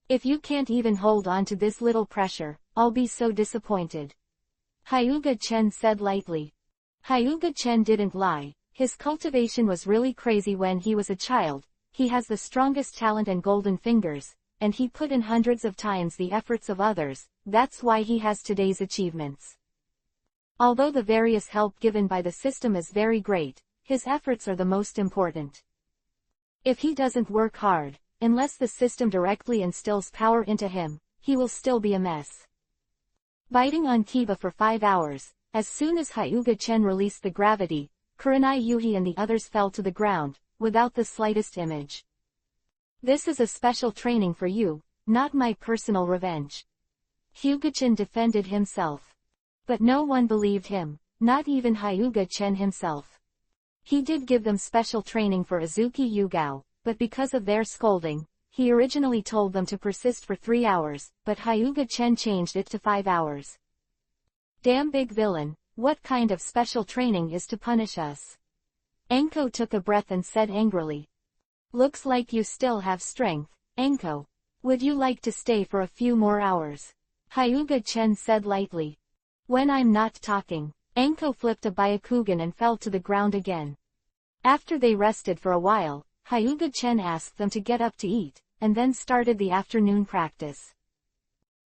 If you can't even hold on to this little pressure, I'll be so disappointed. Hyuga-chen said lightly. Hyuga-chen didn't lie, his cultivation was really crazy when he was a child. He has the strongest talent and golden fingers, and he put in hundreds of times the efforts of others. That's why he has today's achievements. Although the various help given by the system is very great, his efforts are the most important. If he doesn't work hard, unless the system directly instills power into him, he will still be a mess. Biting on Kiba for 5 hours, as soon as Hyuga-chen released the gravity, Kurenai Yuhi and the others fell to the ground, without the slightest image. This is a special training for you, not my personal revenge. Hyuga-chen defended himself. But no one believed him, not even Hyuga-chen himself. He did give them special training for Azuki Yugao, but because of their scolding, he originally told them to persist for 3 hours, but Hyuga-chen changed it to 5 hours. Damn big villain, what kind of special training is to punish us? Enko took a breath and said angrily. Looks like you still have strength, Enko. Would you like to stay for a few more hours? Hyuga-chen said lightly. When I'm not talking, Anko flipped a Byakugan and fell to the ground again. After they rested for a while, Hyuga-chen asked them to get up to eat, and then started the afternoon practice.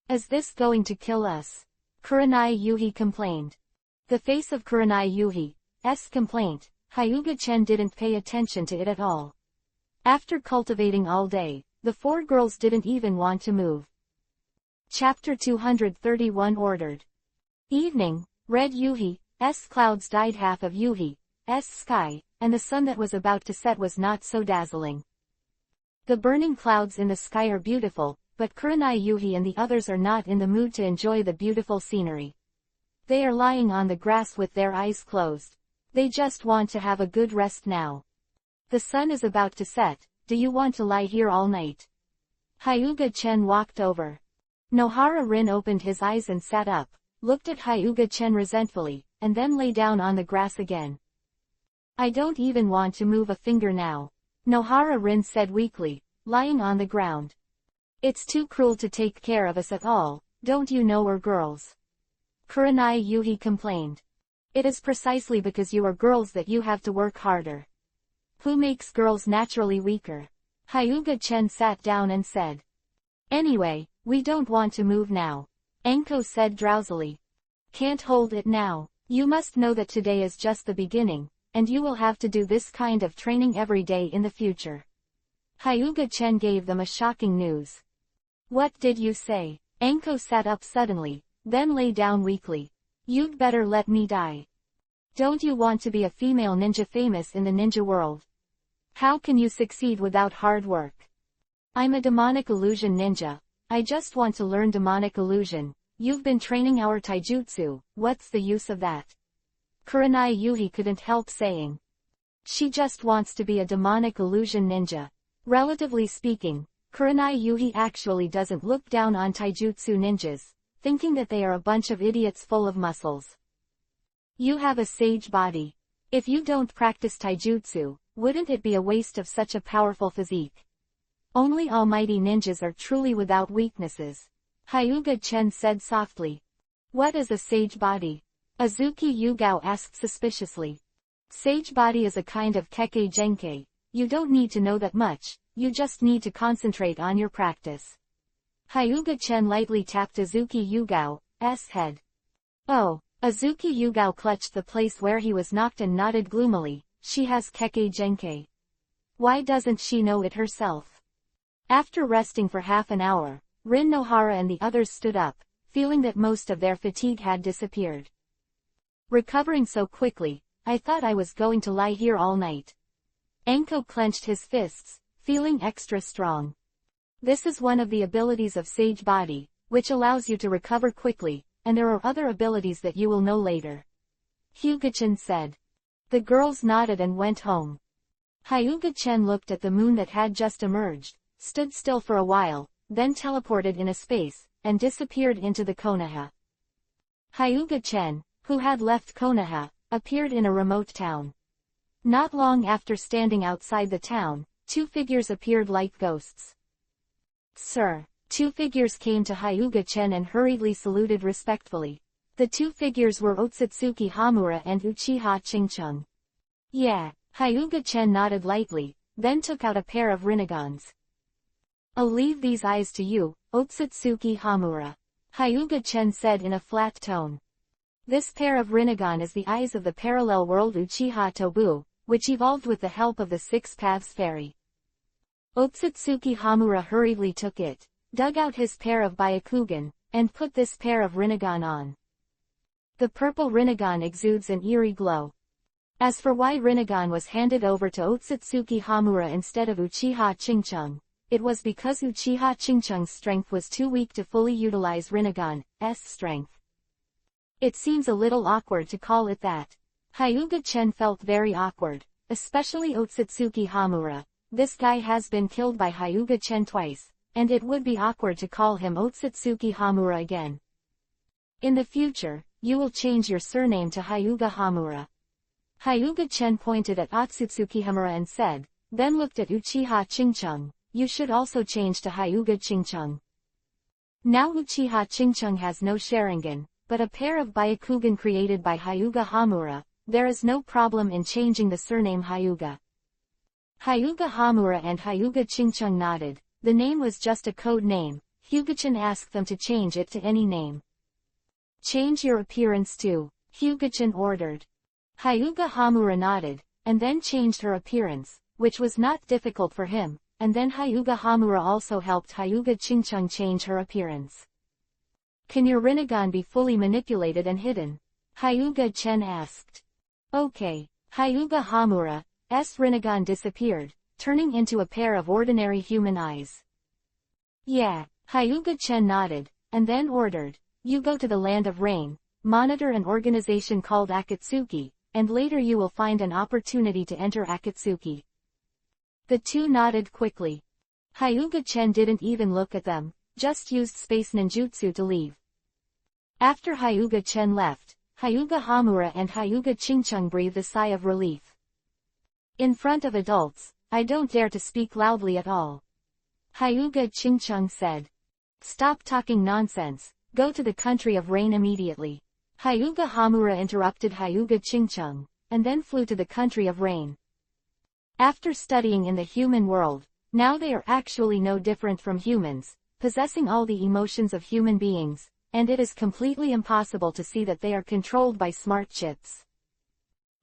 Is this going to kill us? Kurenai Yuhi complained. The face of Kurenai Yuhi's complaint, Hyuga-chen didn't pay attention to it at all. After cultivating all day, the four girls didn't even want to move. Chapter 231 ordered. Evening, red Yuhi's clouds dyed half of Yuhi's sky, and the sun that was about to set was not so dazzling. The burning clouds in the sky are beautiful, but Kurenai Yuhi and the others are not in the mood to enjoy the beautiful scenery. They are lying on the grass with their eyes closed. They just want to have a good rest now. The sun is about to set. Do you want to lie here all night? Hyuga-chen walked over. Nohara Rin opened his eyes and sat up, looked at Hyuga-chen resentfully, and then lay down on the grass again. I don't even want to move a finger now, Nohara Rin said weakly, lying on the ground. It's too cruel to take care of us at all, don't you know we're girls? Kurenai Yuhi complained. It is precisely because you are girls that you have to work harder. Who makes girls naturally weaker? Hyuga-chen sat down and said. Anyway, we don't want to move now, Anko said drowsily. Can't hold it now. You must know that today is just the beginning, and you will have to do this kind of training every day in the future. Hyuga-chen gave them a shocking news. What did you say? Anko sat up suddenly, then lay down weakly. You'd better let me die. Don't you want to be a female ninja famous in the ninja world? How can you succeed without hard work? I'm a demonic illusion ninja. I just want to learn demonic illusion. You've been training our taijutsu, what's the use of that? Kurenai Yuhi couldn't help saying. She just wants to be a demonic illusion ninja. Relatively speaking, Kurenai Yuhi actually doesn't look down on taijutsu ninjas, thinking that they are a bunch of idiots full of muscles. You have a sage body. If you don't practice taijutsu, wouldn't it be a waste of such a powerful physique? Only almighty ninjas are truly without weaknesses, Hyuga-chen said softly. What is a sage body? Azuki Yugao asked suspiciously. Sage body is a kind of keke genkai. You don't need to know that much, you just need to concentrate on your practice. Hyuga-chen lightly tapped Azuki Yugao's head. Oh, Azuki Yugao clutched the place where he was knocked and nodded gloomily. She has keke genkai. Why doesn't she know it herself? After resting for half an hour, Rin Nohara and the others stood up, feeling that most of their fatigue had disappeared. Recovering so quickly, I thought I was going to lie here all night. Anko clenched his fists, feeling extra strong. This is one of the abilities of Sage Body, which allows you to recover quickly, and there are other abilities that you will know later. Hyuga-chen said. The girls nodded and went home. Hyuga-chen looked at the moon that had just emerged, stood still for a while, then teleported in a space, and disappeared into the Konoha. Hyuga-chen, who had left Konoha, appeared in a remote town. Not long after standing outside the town, two figures appeared like ghosts. Sir. Two figures came to Hyuga-chen and hurriedly saluted respectfully. The two figures were Otsutsuki Hamura and Uchiha Chingchung. Yeah, Hyuga-chen nodded lightly, then took out a pair of Rinnegan's. I'll leave these eyes to you, Otsutsuki Hamura, Hyuga-chen said in a flat tone. This pair of Rinnegan is the eyes of the parallel world Uchiha Tobu, which evolved with the help of the Six Paths Fairy. Otsutsuki Hamura hurriedly took it, dug out his pair of Byakugan, and put this pair of Rinnegan on. The purple Rinnegan exudes an eerie glow. As for why Rinnegan was handed over to Otsutsuki Hamura instead of Uchiha Chingchung, it was because Uchiha Chingchung's strength was too weak to fully utilize Rinnegan's strength. It seems a little awkward to call it that. Hyuga-chen felt very awkward, especially Otsutsuki Hamura. This guy has been killed by Hyuga-chen twice, and it would be awkward to call him Otsutsuki Hamura again. In the future, you will change your surname to Hyuga Hamura. Hyuga-chen pointed at Otsutsuki Hamura and said, then looked at Uchiha Chingchung, you should also change to Hyuga Chingchung. Now Uchiha Chingchung has no Sharingan, but a pair of Byakugan created by Hyuga Hamura, there is no problem in changing the surname Hyuga. Hyuga Hamura and Hyuga Chingchung nodded. The name was just a code name. Hyuga-chan asked them to change it to any name. Change your appearance too, Hyuga-chan ordered. Hyuga Hamura nodded, and then changed her appearance, which was not difficult for him, and then Hyuga Hamura also helped Hyuga Chingchung change her appearance. Can your Rinnegan be fully manipulated and hidden? Hyuga Chen asked. Okay. Hyuga Hamura's Rinnegan disappeared, turning into a pair of ordinary human eyes. Yeah. Hyuga Chen nodded, and then ordered, you go to the Land of Rain, monitor an organization called Akatsuki, and later you will find an opportunity to enter Akatsuki. The two nodded quickly. Hyuga Chen didn't even look at them, just used space ninjutsu to leave. After Hyuga Chen left, Hyuga Hamura and Hyuga Chingchung breathed a sigh of relief. In front of adults, I don't dare to speak loudly at all. Hyuga Chingchung said. Stop talking nonsense, go to the country of rain immediately. Hyuga Hamura interrupted Hyuga Chingchung, and then flew to the country of rain. After studying in the human world, now they are actually no different from humans, possessing all the emotions of human beings, and it is completely impossible to see that they are controlled by smart chips.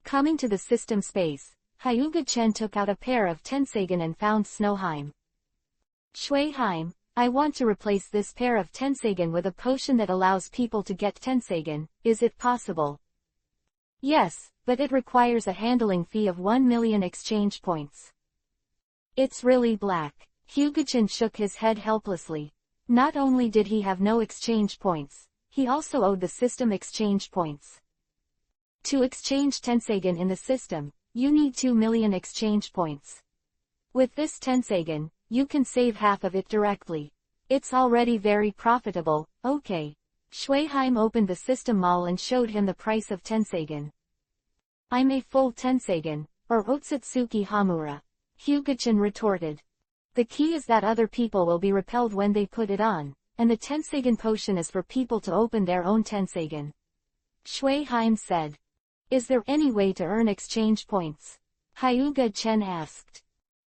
Coming to the system space, Hyuga Chen took out a pair of Tenseigen and found Snowheim. Shuiheim, I want to replace this pair of Tenseigen with a potion that allows people to get Tenseigen, is it possible? Yes, but it requires a handling fee of 1 million exchange points. It's really black. Hyuga-chan shook his head helplessly. Not only did he have no exchange points, he also owed the system exchange points. To exchange Tenseigen in the system, you need 2 million exchange points. With this Tenseigen, you can save half of it directly. It's already very profitable, okay. Shuiheim opened the system mall and showed him the price of Tenseigen. I'm a full Tenseigen, or Otsutsuki Hamura. Hyuga-chan retorted. The key is that other people will be repelled when they put it on, and the Tenseigen potion is for people to open their own Tenseigen. Shuiheim said. Is there any way to earn exchange points? Hyuga-chen asked.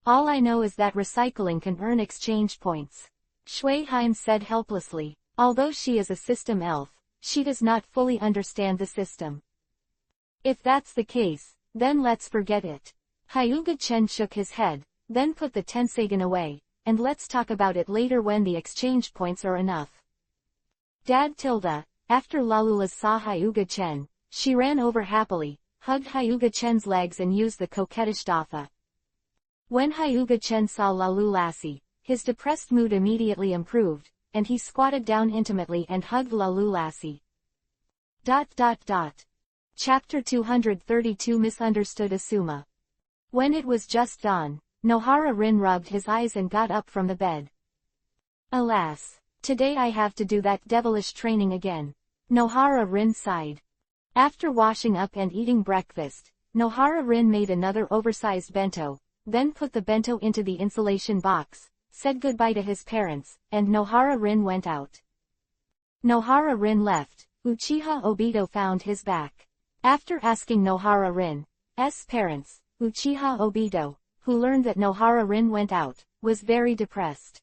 All I know is that recycling can earn exchange points. Shuiheim said helplessly. Although she is a system elf, she does not fully understand the system. If that's the case, then let's forget it. Hyuga-chen shook his head, then put the Tenseigen away, and let's talk about it later when the exchange points are enough. Dad Tilda, after Lalula saw Hyuga-chen, she ran over happily, hugged Hyuga-chen's legs and used the coquettish dafa. When Hyuga-chen saw Lalulasi, his depressed mood immediately improved, and he squatted down intimately and hugged Lalulasi. Chapter 232 Misunderstood Asuma. When it was just dawn, Nohara Rin rubbed his eyes and got up from the bed. Alas, today I have to do that devilish training again. Nohara Rin sighed. After washing up and eating breakfast, Nohara Rin made another oversized bento, then put the bento into the insulation box, said goodbye to his parents, and Nohara Rin went out. Nohara Rin left, Uchiha Obito found his back. After asking Nohara Rin's parents, Uchiha Obito, who learned that Nohara Rin went out, was very depressed.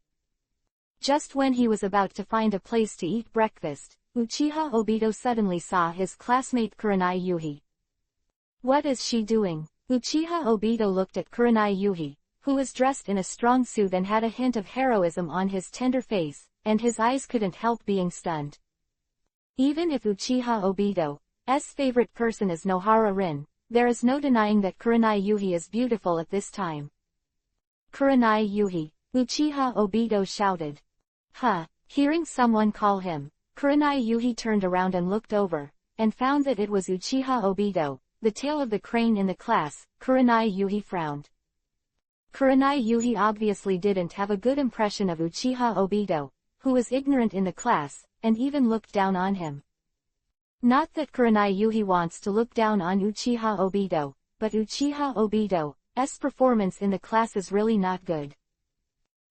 Just when he was about to find a place to eat breakfast, Uchiha Obito suddenly saw his classmate Kurenai Yuhi. What is she doing? Uchiha Obito looked at Kurenai Yuhi, who was dressed in a strong suit and had a hint of heroism on his tender face, and his eyes couldn't help being stunned. Even if Uchiha Obito's favorite person is Nohara Rin, there is no denying that Kurenai Yuhi is beautiful at this time. Kurenai Yuhi, Uchiha Obito shouted. Hearing someone call him, Kurenai Yuhi turned around and looked over, and found that it was Uchiha Obito, the tail of the crane in the class. Kurenai Yuhi frowned. Kurenai Yuhi obviously didn't have a good impression of Uchiha Obito, who was ignorant in the class, and even looked down on him. Not that Kurenai Yuhi wants to look down on Uchiha Obito, but Uchiha Obito's performance in the class is really not good.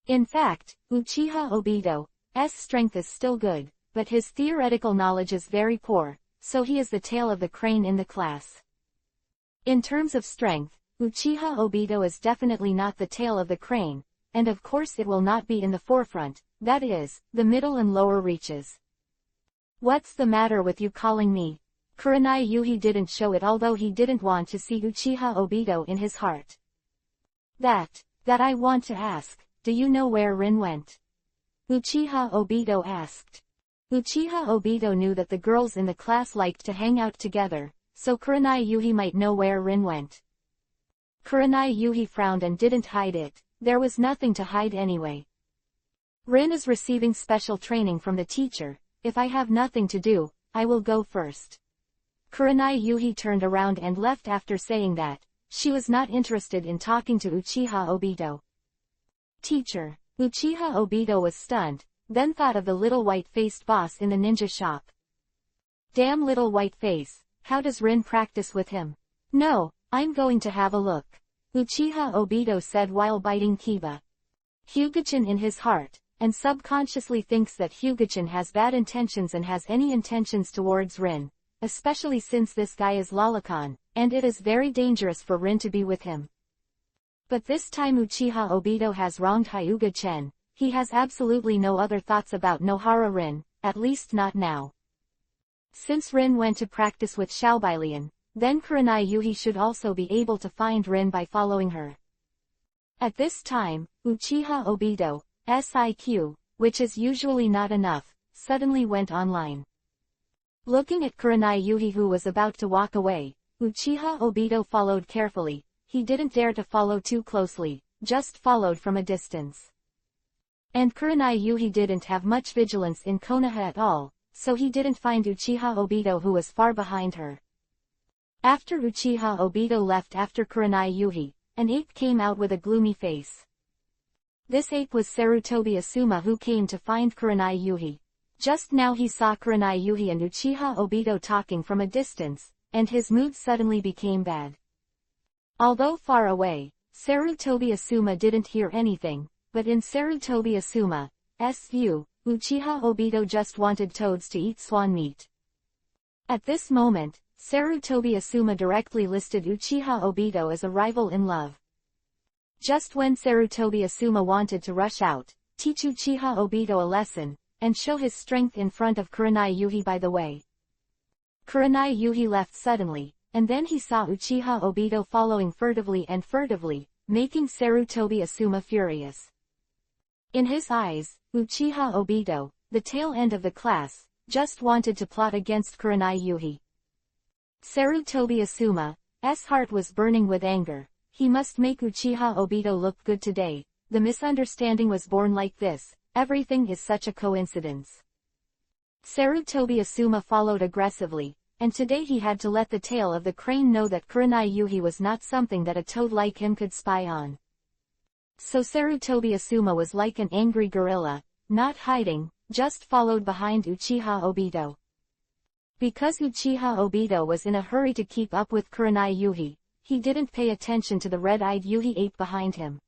In fact, Uchiha Obito's strength is still good, but his theoretical knowledge is very poor, so he is the tail of the crane in the class. In terms of strength, Uchiha Obito is definitely not the tail of the crane, and of course it will not be in the forefront, that is, the middle and lower reaches. What's the matter with you calling me? Kurenai Yuhi didn't show it, although he didn't want to see Uchiha Obito in his heart. That I want to ask, do you know where Rin went? Uchiha Obito asked. Uchiha Obito knew that the girls in the class liked to hang out together, so Kurenai Yuhi might know where Rin went. Kurenai Yuhi frowned and didn't hide it. There was nothing to hide anyway. Rin is receiving special training from the teacher. If I have nothing to do, I will go first. Kurenai Yuhi turned around and left after saying that. She was not interested in talking to Uchiha Obito. Teacher. Uchiha Obito was stunned, then thought of the little white-faced boss in the ninja shop. Damn little white face, how does Rin practice with him? No, I'm going to have a look. Uchiha Obito said while biting Kiba. Hyuga-chan in his heart, and subconsciously thinks that Hyuga-chan has bad intentions and has any intentions towards Rin, especially since this guy is Lolicon, and it is very dangerous for Rin to be with him. But this time Uchiha Obito has wronged Hyuga-chan. He has absolutely no other thoughts about Nohara Rin, at least not now. Since Rin went to practice with Xiaobailian, then Kurenai Yuhi should also be able to find Rin by following her. At this time, Uchiha Obito's IQ, which is usually not enough, suddenly went online. Looking at Kurenai Yuhi who was about to walk away, Uchiha Obito followed carefully. He didn't dare to follow too closely, just followed from a distance. And Kurenai Yuhi didn't have much vigilance in Konoha at all, so he didn't find Uchiha Obito who was far behind her. After Uchiha Obito left after Kurenai Yuhi, an ape came out with a gloomy face. This ape was Sarutobi Asuma who came to find Kurenai Yuhi. Just now he saw Kurenai Yuhi and Uchiha Obito talking from a distance, and his mood suddenly became bad. Although far away, Sarutobi Asuma didn't hear anything, but in Sarutobi Asuma's view, Uchiha Obito just wanted toads to eat swan meat. At this moment, Sarutobi Asuma directly listed Uchiha Obito as a rival in love. Just when Sarutobi Asuma wanted to rush out, teach Uchiha Obito a lesson, and show his strength in front of Kurenai Yuhi by the way. Kurenai Yuhi left suddenly, and then he saw Uchiha Obito following furtively, making Sarutobi Asuma furious. In his eyes, Uchiha Obito, the tail end of the class, just wanted to plot against Kurenai Yuhi. Sarutobi Asuma's heart was burning with anger. He must make Uchiha Obito look good today. The misunderstanding was born like this. Everything is such a coincidence. Sarutobi Asuma followed aggressively, and today he had to let the tail of the crane know that Kurenai Yuhi was not something that a toad like him could spy on. So Sarutobi Asuma was like an angry gorilla, not hiding, just followed behind Uchiha Obito. Because Uchiha Obito was in a hurry to keep up with Kurenai Yuhi, he didn't pay attention to the red-eyed Yuhi ape behind him.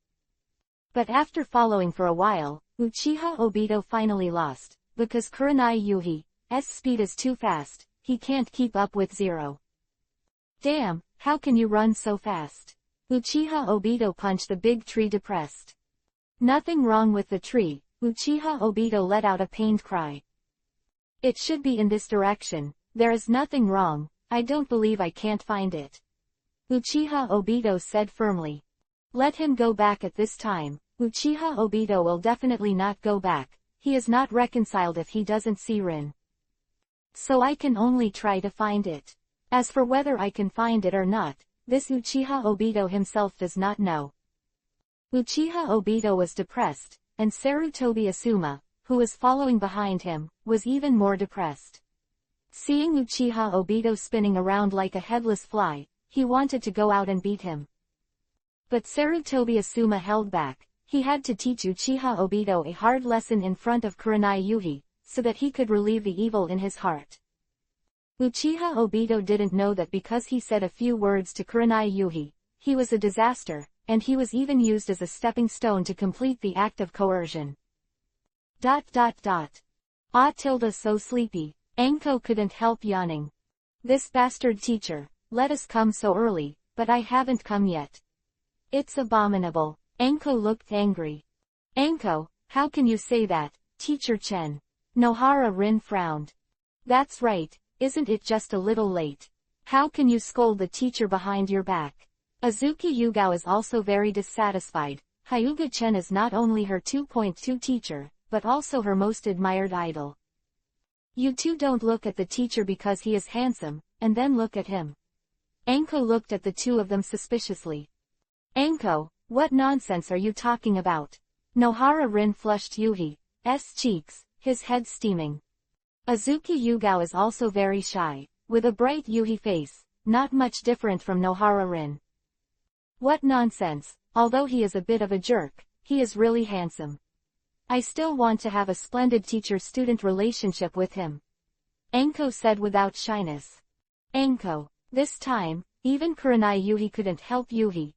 But after following for a while, Uchiha Obito finally lost, because Kurenai Yuhi's speed is too fast. He can't keep up with Zero. Damn, how can you run so fast? Uchiha Obito punched the big tree depressed. Nothing wrong with the tree. Uchiha Obito let out a pained cry. It should be in this direction. There is nothing wrong. I don't believe I can't find it. Uchiha Obito said firmly. Let him go back at this time. Uchiha Obito will definitely not go back. He is not reconciled if he doesn't see Rin. So I can only try to find it. As for whether I can find it or not, this Uchiha Obito himself does not know. Uchiha Obito was depressed, and Sarutobi Asuma, who was following behind him, was even more depressed. Seeing Uchiha Obito spinning around like a headless fly, he wanted to go out and beat him. But Sarutobi Asuma held back. He had to teach Uchiha Obito a hard lesson in front of Kurenai Yuhi, so that he could relieve the evil in his heart. Uchiha Obito didn't know that because he said a few words to Kurenai Yuhi, he was a disaster, and he was even used as a stepping stone to complete the act of coercion. Ah, Tilda so sleepy. Anko couldn't help yawning. This bastard teacher, let us come so early, but I haven't come yet. It's abominable. Anko looked angry. Anko, how can you say that, Teacher Chen? Nohara Rin frowned. That's right, isn't it just a little late? How can you scold the teacher behind your back? Azuki Yugao is also very dissatisfied. Hyuga Chen is not only her 2.2 teacher, but also her most admired idol. You two don't look at the teacher because he is handsome, and then look at him. Anko looked at the two of them suspiciously. Anko, what nonsense are you talking about? Nohara Rin flushed Yuhi's cheeks, his head steaming. Azuki Yugao is also very shy, with a bright Yuhi face, not much different from Nohara Rin. What nonsense, although he is a bit of a jerk, he is really handsome. I still want to have a splendid teacher-student relationship with him. Anko said without shyness. Anko. This time, even Kurenai Yuhi couldn't help Yuhi's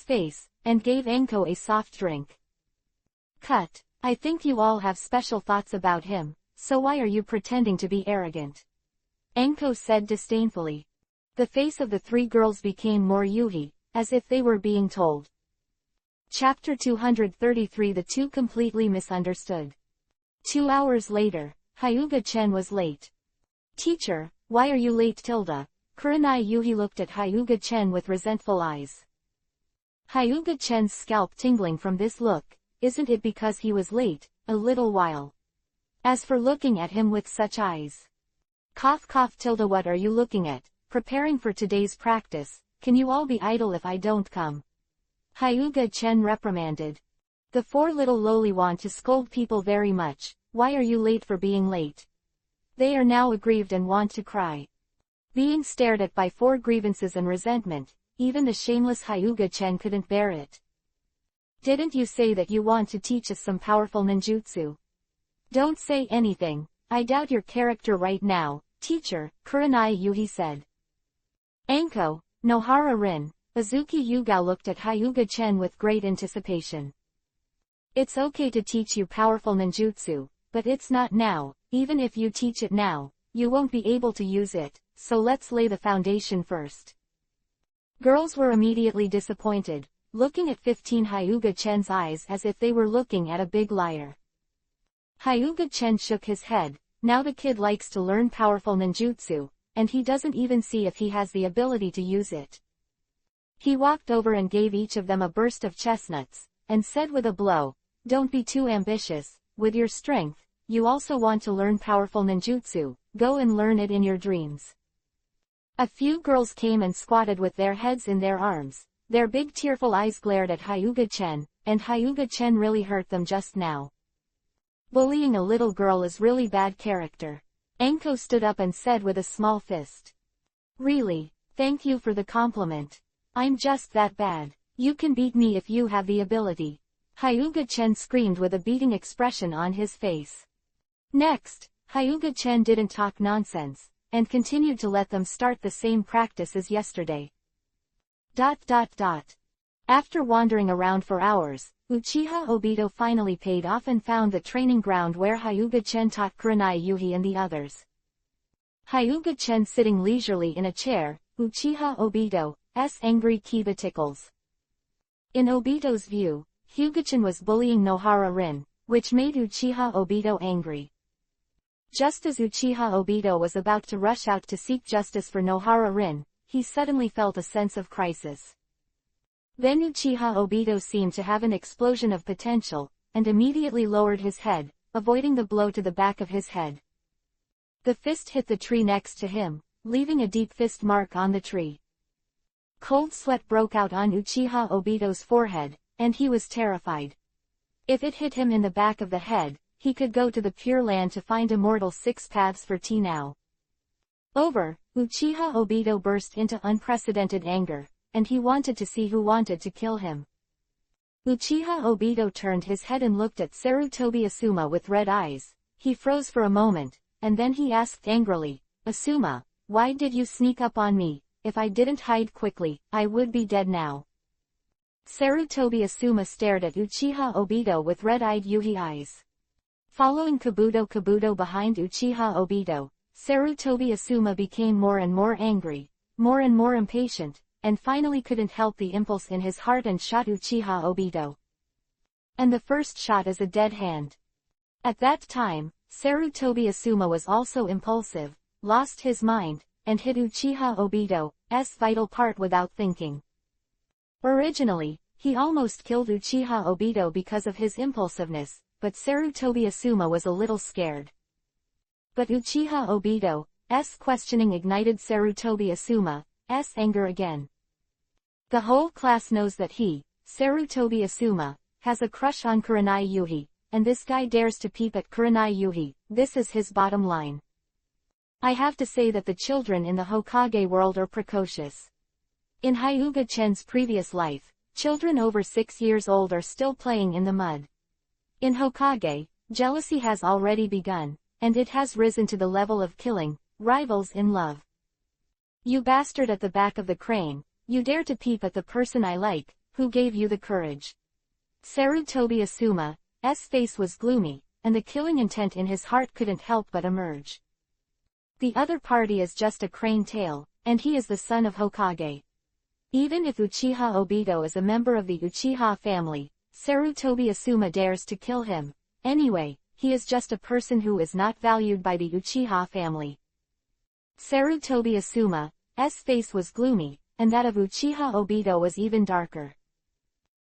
face, and gave Anko a soft drink. Cut. I think you all have special thoughts about him, so why are you pretending to be arrogant? Anko said disdainfully. The face of the three girls became more Yuhi, as if they were being told. Chapter 233 The Two Completely Misunderstood. 2 hours later, Hyuga Chen was late. Teacher, why are you late, Tilda? Kurenai Yuhi looked at Hyuga Chen with resentful eyes. Hyuga Chen's scalp tingling from this look, isn't it because he was late, a little while? As for looking at him with such eyes. Cough cough Tilda, what are you looking at? Preparing for today's practice, can you all be idle if I don't come? Hyuga Chen reprimanded. The four little loli want to scold people very much. Why are you late for being late? They are now aggrieved and want to cry. Being stared at by four grievances and resentment, even the shameless Hyuga Chen couldn't bear it. Didn't you say that you want to teach us some powerful ninjutsu? Don't say anything, I doubt your character right now, teacher, Kurenai Yuhi said. Anko, Nohara Rin, Azuki Yugao looked at Hyuga Chen with great anticipation. It's okay to teach you powerful ninjutsu, but it's not now. Even if you teach it now, you won't be able to use it, so let's lay the foundation first. Girls were immediately disappointed, looking at 15 Hyuga Chen's eyes as if they were looking at a big liar. Hyuga Chen shook his head. Now the kid likes to learn powerful ninjutsu, and he doesn't even see if he has the ability to use it. He walked over and gave each of them a burst of chestnuts, and said with a blow, don't be too ambitious, with your strength, you also want to learn powerful ninjutsu, go and learn it in your dreams. A few girls came and squatted with their heads in their arms, their big tearful eyes glared at Hyuga Chen, and Hyuga Chen really hurt them just now. Bullying a little girl is really bad character. Anko stood up and said with a small fist. Really, thank you for the compliment. I'm just that bad. You can beat me if you have the ability. Hyuga Chen screamed with a beating expression on his face. Next, Hyuga Chen didn't talk nonsense, and continued to let them start the same practice as yesterday. After wandering around for hours, Uchiha Obito finally paid off and found the training ground where Hyuga Chen taught Kurenai Yuhi and the others. Hyuga Chen sitting leisurely in a chair, Uchiha Obito's angry kiba tickles. In Obito's view, Hyuga-chan was bullying Nohara Rin, which made Uchiha Obito angry. Just as Uchiha Obito was about to rush out to seek justice for Nohara Rin, he suddenly felt a sense of crisis. Then Uchiha Obito seemed to have an explosion of potential, and immediately lowered his head, avoiding the blow to the back of his head. The fist hit the tree next to him, leaving a deep fist mark on the tree. Cold sweat broke out on Uchiha Obito's forehead, and he was terrified. If it hit him in the back of the head, he could go to the Pure Land to find immortal 6 paths for tea now. Uchiha Obito burst into unprecedented anger, and he wanted to see who wanted to kill him. Uchiha Obito turned his head and looked at Sarutobi Asuma with red eyes. He froze for a moment, and then he asked angrily, Asuma, why did you sneak up on me? If I didn't hide quickly, I would be dead now. Sarutobi Asuma stared at Uchiha Obito with red-eyed Yuhi eyes. Following Kabuto behind Uchiha Obito, Sarutobi Asuma became more and more angry, more and more impatient, and finally couldn't help the impulse in his heart and shot Uchiha Obito. And the first shot is a dead hand. At that time, Sarutobi Asuma was also impulsive, lost his mind, and hit Uchiha Obito's vital part without thinking. Originally, he almost killed Uchiha Obito because of his impulsiveness, but Sarutobi Asuma was a little scared. But Uchiha Obito's questioning ignited Sarutobi Asuma's anger again. The whole class knows that he, Sarutobi Asuma, has a crush on Kurenai Yuhi, and this guy dares to peep at Kurenai Yuhi. This is his bottom line. I have to say that the children in the Hokage world are precocious. In Hyuga-chen's previous life, children over 6 years old are still playing in the mud. In Hokage, jealousy has already begun, and it has risen to the level of killing rivals in love. You bastard at the back of the crane, you dare to peep at the person I like, who gave you the courage? Sarutobi Asuma's face was gloomy, and the killing intent in his heart couldn't help but emerge. The other party is just a crane tail, and he is the son of Hokage. Even if Uchiha Obito is a member of the Uchiha family, Sarutobi Asuma dares to kill him. Anyway, he is just a person who is not valued by the Uchiha family. Sarutobi Asuma's face was gloomy, and that of Uchiha Obito was even darker.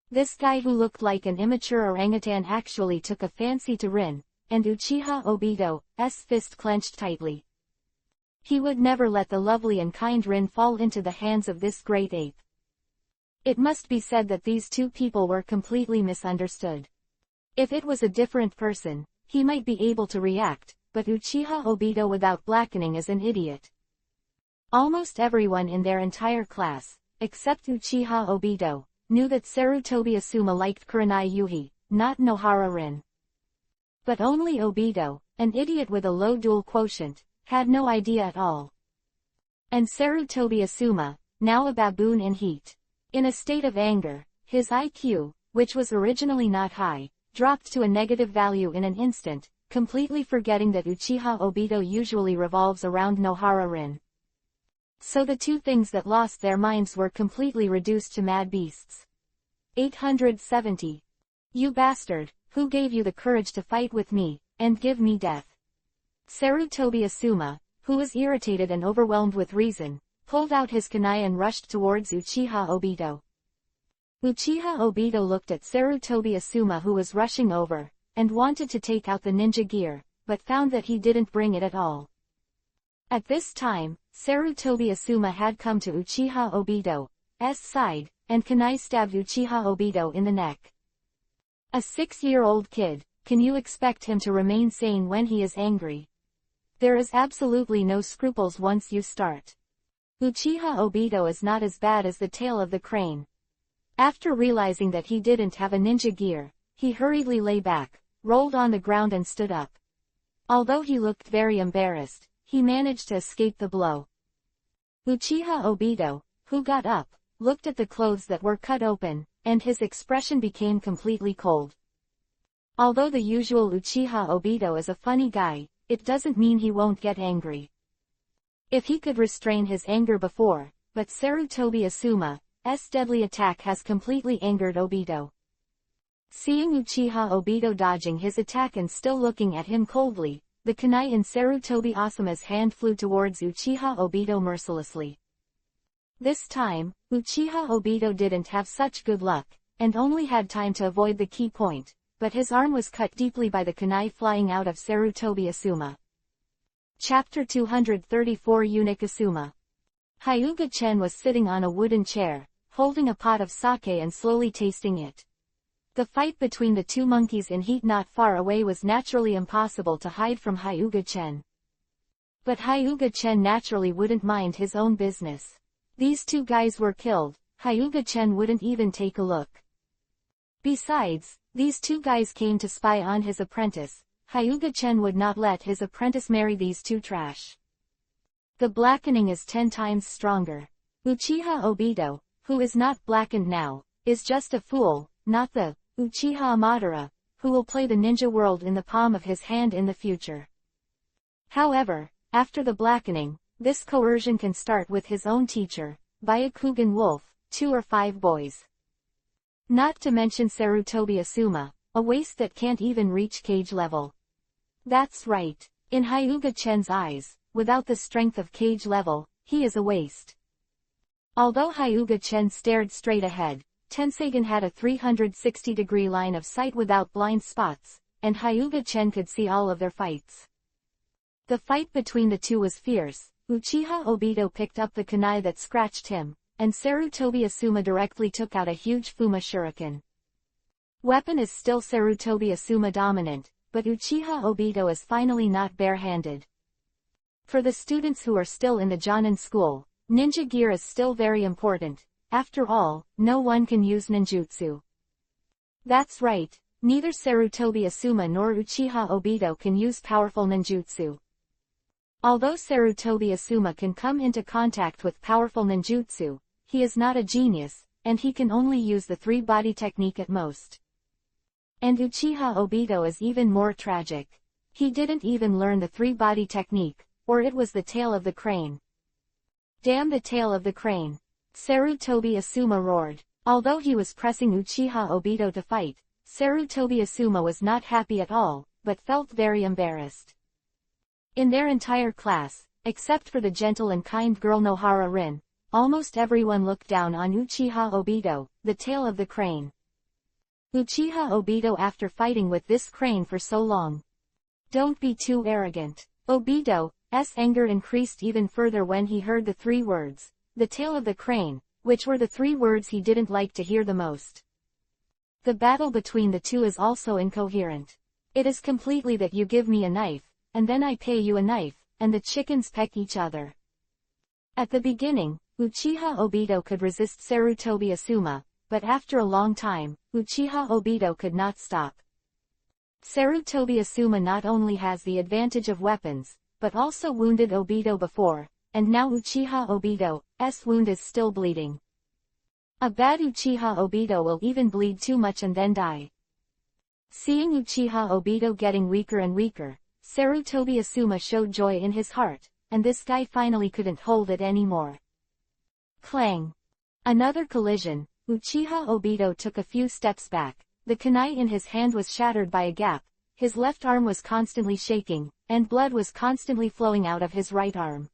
This guy who looked like an immature orangutan actually took a fancy to Rin, and Uchiha Obito's fist clenched tightly. He would never let the lovely and kind Rin fall into the hands of this great ape. It must be said that these two people were completely misunderstood. If it was a different person, he might be able to react, but Uchiha Obito without blackening is an idiot. Almost everyone in their entire class, except Uchiha Obito, knew that Sarutobi Asuma liked Kurenai Yuhi, not Nohara Rin. But only Obito, an idiot with a low dual quotient, had no idea at all. And Sarutobi Asuma, now a baboon in heat. In a state of anger, his IQ, which was originally not high, dropped to a negative value in an instant, completely forgetting that Uchiha Obito usually revolves around Nohara Rin. So the two things that lost their minds were completely reduced to mad beasts. 870. You bastard, who gave you the courage to fight with me, and give me death? Sarutobi Asuma, who was irritated and overwhelmed with reason, pulled out his kunai and rushed towards Uchiha Obito. Uchiha Obito looked at Sarutobi Asuma who was rushing over, and wanted to take out the ninja gear, but found that he didn't bring it at all. At this time, Sarutobi Asuma had come to Uchiha Obito's side, and kunai stabbed Uchiha Obito in the neck. A 6-year-old kid, can you expect him to remain sane when he is angry? There is absolutely no scruples once you start. Uchiha Obito is not as bad as the tail of the crane. After realizing that he didn't have a ninja gear, he hurriedly lay back, rolled on the ground and stood up. Although he looked very embarrassed, he managed to escape the blow. Uchiha Obito, who got up, looked at the clothes that were cut open, and his expression became completely cold. Although the usual Uchiha Obito is a funny guy, it doesn't mean he won't get angry. If he could restrain his anger before, but Sarutobi Asuma's deadly attack has completely angered Obito. Seeing Uchiha Obito dodging his attack and still looking at him coldly, the kunai in Sarutobi Asuma's hand flew towards Uchiha Obito mercilessly. This time, Uchiha Obito didn't have such good luck, and only had time to avoid the key point, but his arm was cut deeply by the kunai flying out of Sarutobi Asuma. Chapter 234 Eunuch Asuma. Hyuga-chen was sitting on a wooden chair, holding a pot of sake and slowly tasting it. The fight between the two monkeys in heat not far away was naturally impossible to hide from Hyuga-chen. But Hyuga-chen naturally wouldn't mind his own business. These two guys were killed, Hyuga-chen wouldn't even take a look. Besides, these two guys came to spy on his apprentice. Hyuga-chen would not let his apprentice marry these two trash. The blackening is 10 times stronger. Uchiha Obito, who is not blackened now, is just a fool, not the Uchiha Madara, who will play the ninja world in the palm of his hand in the future. However, after the blackening, this coercion can start with his own teacher, Byakugan Wolf, 2 or 5 boys. Not to mention Sarutobi Asuma, a waste that can't even reach cage level. That's right, in Hyuga-chen's eyes, without the strength of cage level, he is a waste. Although Hyuga-chen stared straight ahead, Tensagen had a 360-degree line of sight without blind spots, and Hyuga-chen could see all of their fights. The fight between the two was fierce. Uchiha Obito picked up the kunai that scratched him, and Sarutobi Asuma directly took out a huge Fuma Shuriken. Weapon is still Sarutobi Asuma dominant, but Uchiha Obito is finally not bare-handed. For the students who are still in the Jonin school, ninja gear is still very important. After all, no one can use ninjutsu. That's right, neither Sarutobi Asuma nor Uchiha Obito can use powerful ninjutsu. Although Sarutobi Asuma can come into contact with powerful ninjutsu, he is not a genius, and he can only use the 3-body technique at most. And Uchiha Obito is even more tragic. He didn't even learn the 3-body technique, or it was the tail of the crane. Damn the tail of the crane! Sarutobi Asuma roared. Although he was pressing Uchiha Obito to fight, Sarutobi Asuma was not happy at all, but felt very embarrassed. In their entire class, except for the gentle and kind girl Nohara Rin, almost everyone looked down on Uchiha Obito, the tail of the crane. Uchiha Obito after fighting with this crane for so long. Don't be too arrogant. Obito's anger increased even further when he heard the 3 words, the tail of the crane, which were the 3 words he didn't like to hear the most. The battle between the two is also incoherent. It is completely that you give me a knife, and then I pay you a knife, and the chickens peck each other. At the beginning, Uchiha Obito could resist Sarutobi Asuma, but after a long time, Uchiha Obito could not stop. Sarutobi Asuma not only has the advantage of weapons, but also wounded Obito before, and now Uchiha Obito's wound is still bleeding. A bad Uchiha Obito will even bleed too much and then die. Seeing Uchiha Obito getting weaker and weaker, Sarutobi Asuma showed joy in his heart, and this guy finally couldn't hold it anymore. Clang! Another collision. Uchiha Obito took a few steps back. The kunai in his hand was shattered by a gap, his left arm was constantly shaking, and blood was constantly flowing out of his right arm.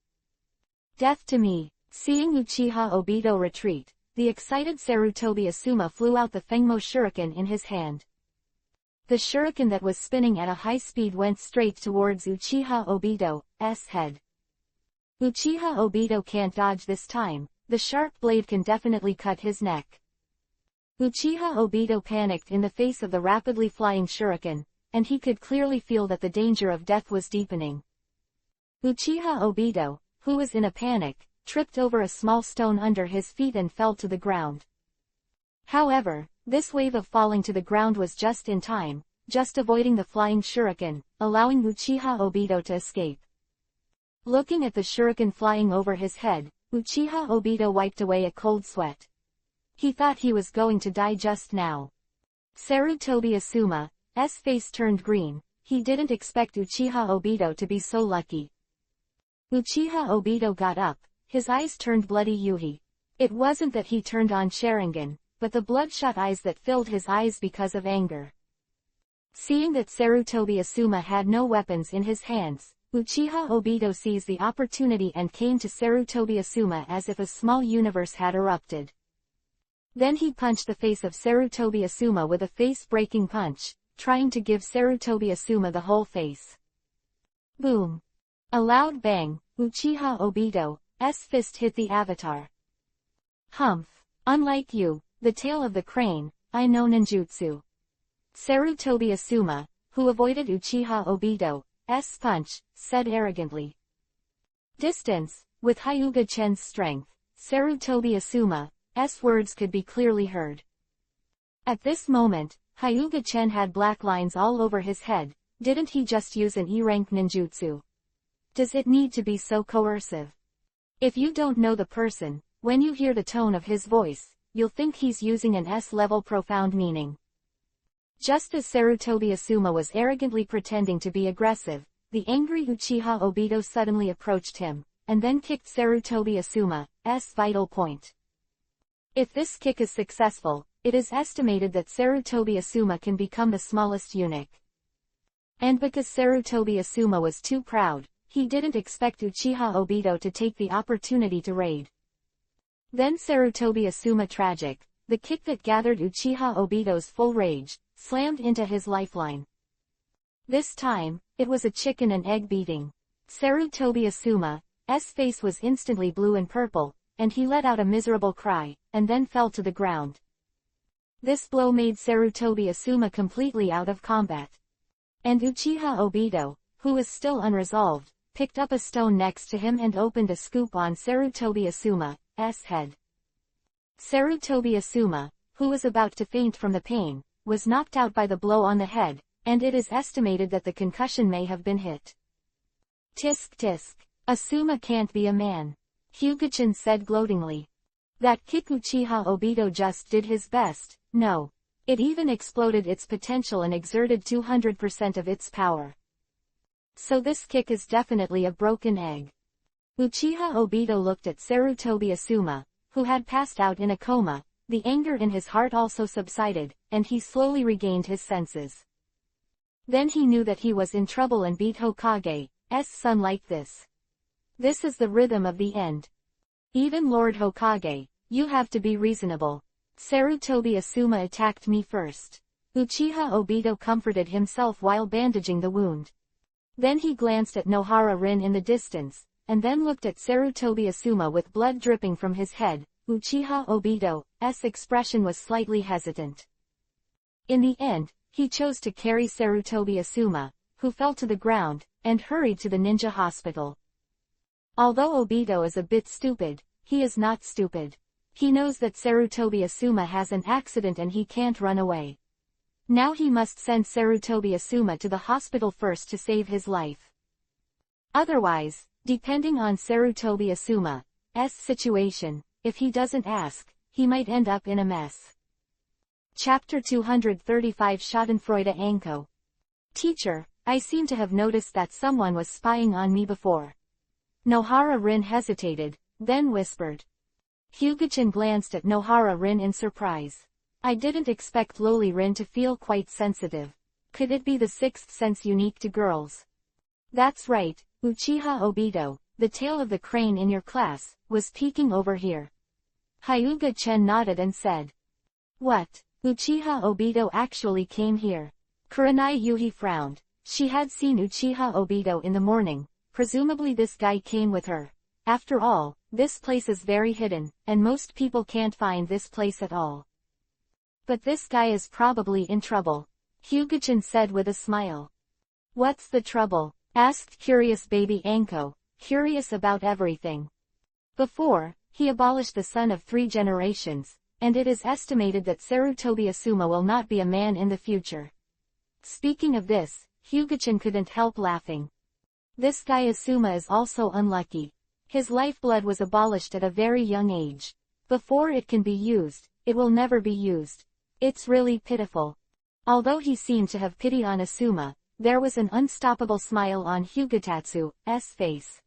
Death to me! Seeing Uchiha Obito retreat, the excited Sarutobi Asuma flew out the Fengmo Shuriken in his hand. The shuriken that was spinning at a high speed went straight towards Uchiha Obito's head. Uchiha Obito can't dodge this time, the sharp blade can definitely cut his neck. Uchiha Obito panicked in the face of the rapidly flying shuriken, and he could clearly feel that the danger of death was deepening. Uchiha Obito, who was in a panic, tripped over a small stone under his feet and fell to the ground. However, this wave of falling to the ground was just in time, just avoiding the flying shuriken, allowing Uchiha Obito to escape. Looking at the shuriken flying over his head, Uchiha Obito wiped away a cold sweat. He thought he was going to die just now. Sarutobi Asuma's face turned green. He didn't expect Uchiha Obito to be so lucky. Uchiha Obito got up, his eyes turned bloody Yuhi. It wasn't that he turned on Sharingan, but the bloodshot eyes that filled his eyes because of anger. Seeing that Sarutobi Asuma had no weapons in his hands, Uchiha Obito seized the opportunity and came to Sarutobi Asuma as if a small universe had erupted. Then he punched the face of Sarutobi Asuma with a face-breaking punch, trying to give Sarutobi Asuma the whole face. Boom! A loud bang, Uchiha Obito's fist hit the avatar. Humph! Unlike you, the tail of the crane, I know ninjutsu. Sarutobi Asuma, who avoided Uchiha Obito's punch, said arrogantly. Distance, with Hyuga-chen's strength, Sarutobi Asuma's words could be clearly heard. At this moment, Hyuga-chen had black lines all over his head. Didn't he just use an E-rank ninjutsu? Does it need to be so coercive? If you don't know the person, when you hear the tone of his voice, you'll think he's using an S-level profound meaning. Just as Sarutobi Asuma was arrogantly pretending to be aggressive, the angry Uchiha Obito suddenly approached him, and then kicked Sarutobi Asuma's vital point. If this kick is successful, it is estimated that Sarutobi Asuma can become the smallest eunuch. And because Sarutobi Asuma was too proud, he didn't expect Uchiha Obito to take the opportunity to raid. Then Sarutobi Asuma tragic, the kick that gathered Uchiha Obito's full rage, slammed into his lifeline. This time, it was a chicken and egg beating. Sarutobi Asuma's face was instantly blue and purple, and he let out a miserable cry, and then fell to the ground. This blow made Sarutobi Asuma completely out of combat. And Uchiha Obito, who was still unresolved, picked up a stone next to him and opened a scoop on Sarutobi Asuma's head. Sarutobi Asuma, who was about to faint from the pain, was knocked out by the blow on the head, and it is estimated that the concussion may have been hit. Tisk tisk. Asuma can't be a man. Hyuga-chan said gloatingly. That kick Uchiha Obito just did his best, no. It even exploded its potential and exerted 200% of its power. So this kick is definitely a broken egg. Uchiha Obito looked at Sarutobi Asuma, who had passed out in a coma. The anger in his heart also subsided, and he slowly regained his senses. Then he knew that he was in trouble and beat Hokage's son like this. This is the rhythm of the end. Even Lord Hokage, you have to be reasonable. Sarutobi Asuma attacked me first. Uchiha Obito comforted himself while bandaging the wound. Then he glanced at Nohara Rin in the distance, and then looked at Sarutobi Asuma with blood dripping from his head. Uchiha Obito's expression was slightly hesitant. In the end, he chose to carry Sarutobi Asuma, who fell to the ground, and hurried to the ninja hospital. Although Obito is a bit stupid, he is not stupid. He knows that Sarutobi Asuma has an accident and he can't run away. Now he must send Sarutobi Asuma to the hospital first to save his life. Otherwise, depending on Sarutobi Asuma's situation, if he doesn't ask, he might end up in a mess. Chapter 235 Schadenfreude Anko. Teacher, I seem to have noticed that someone was spying on me before. Nohara Rin hesitated, then whispered. Hyuga-chan glanced at Nohara Rin in surprise. I didn't expect lowly Rin to feel quite sensitive. Could it be the sixth sense unique to girls? That's right, Uchiha Obito, the tail of the crane in your class, was peeking over here. Hyuga-chan nodded and said. What? Uchiha Obito actually came here. Kurenai Yuhi frowned. She had seen Uchiha Obito in the morning. Presumably this guy came with her. After all, this place is very hidden, and most people can't find this place at all. But this guy is probably in trouble. Hyuga-chan said with a smile. What's the trouble? Asked curious baby Anko, curious about everything. Before, he abolished the son of 3 generations, and it is estimated that Sarutobi Asuma will not be a man in the future. Speaking of this, Hyuga-chan couldn't help laughing. This guy Asuma is also unlucky. His lifeblood was abolished at a very young age. Before it can be used, it will never be used. It's really pitiful. Although he seemed to have pity on Asuma, there was an unstoppable smile on Hyugatatsu's face.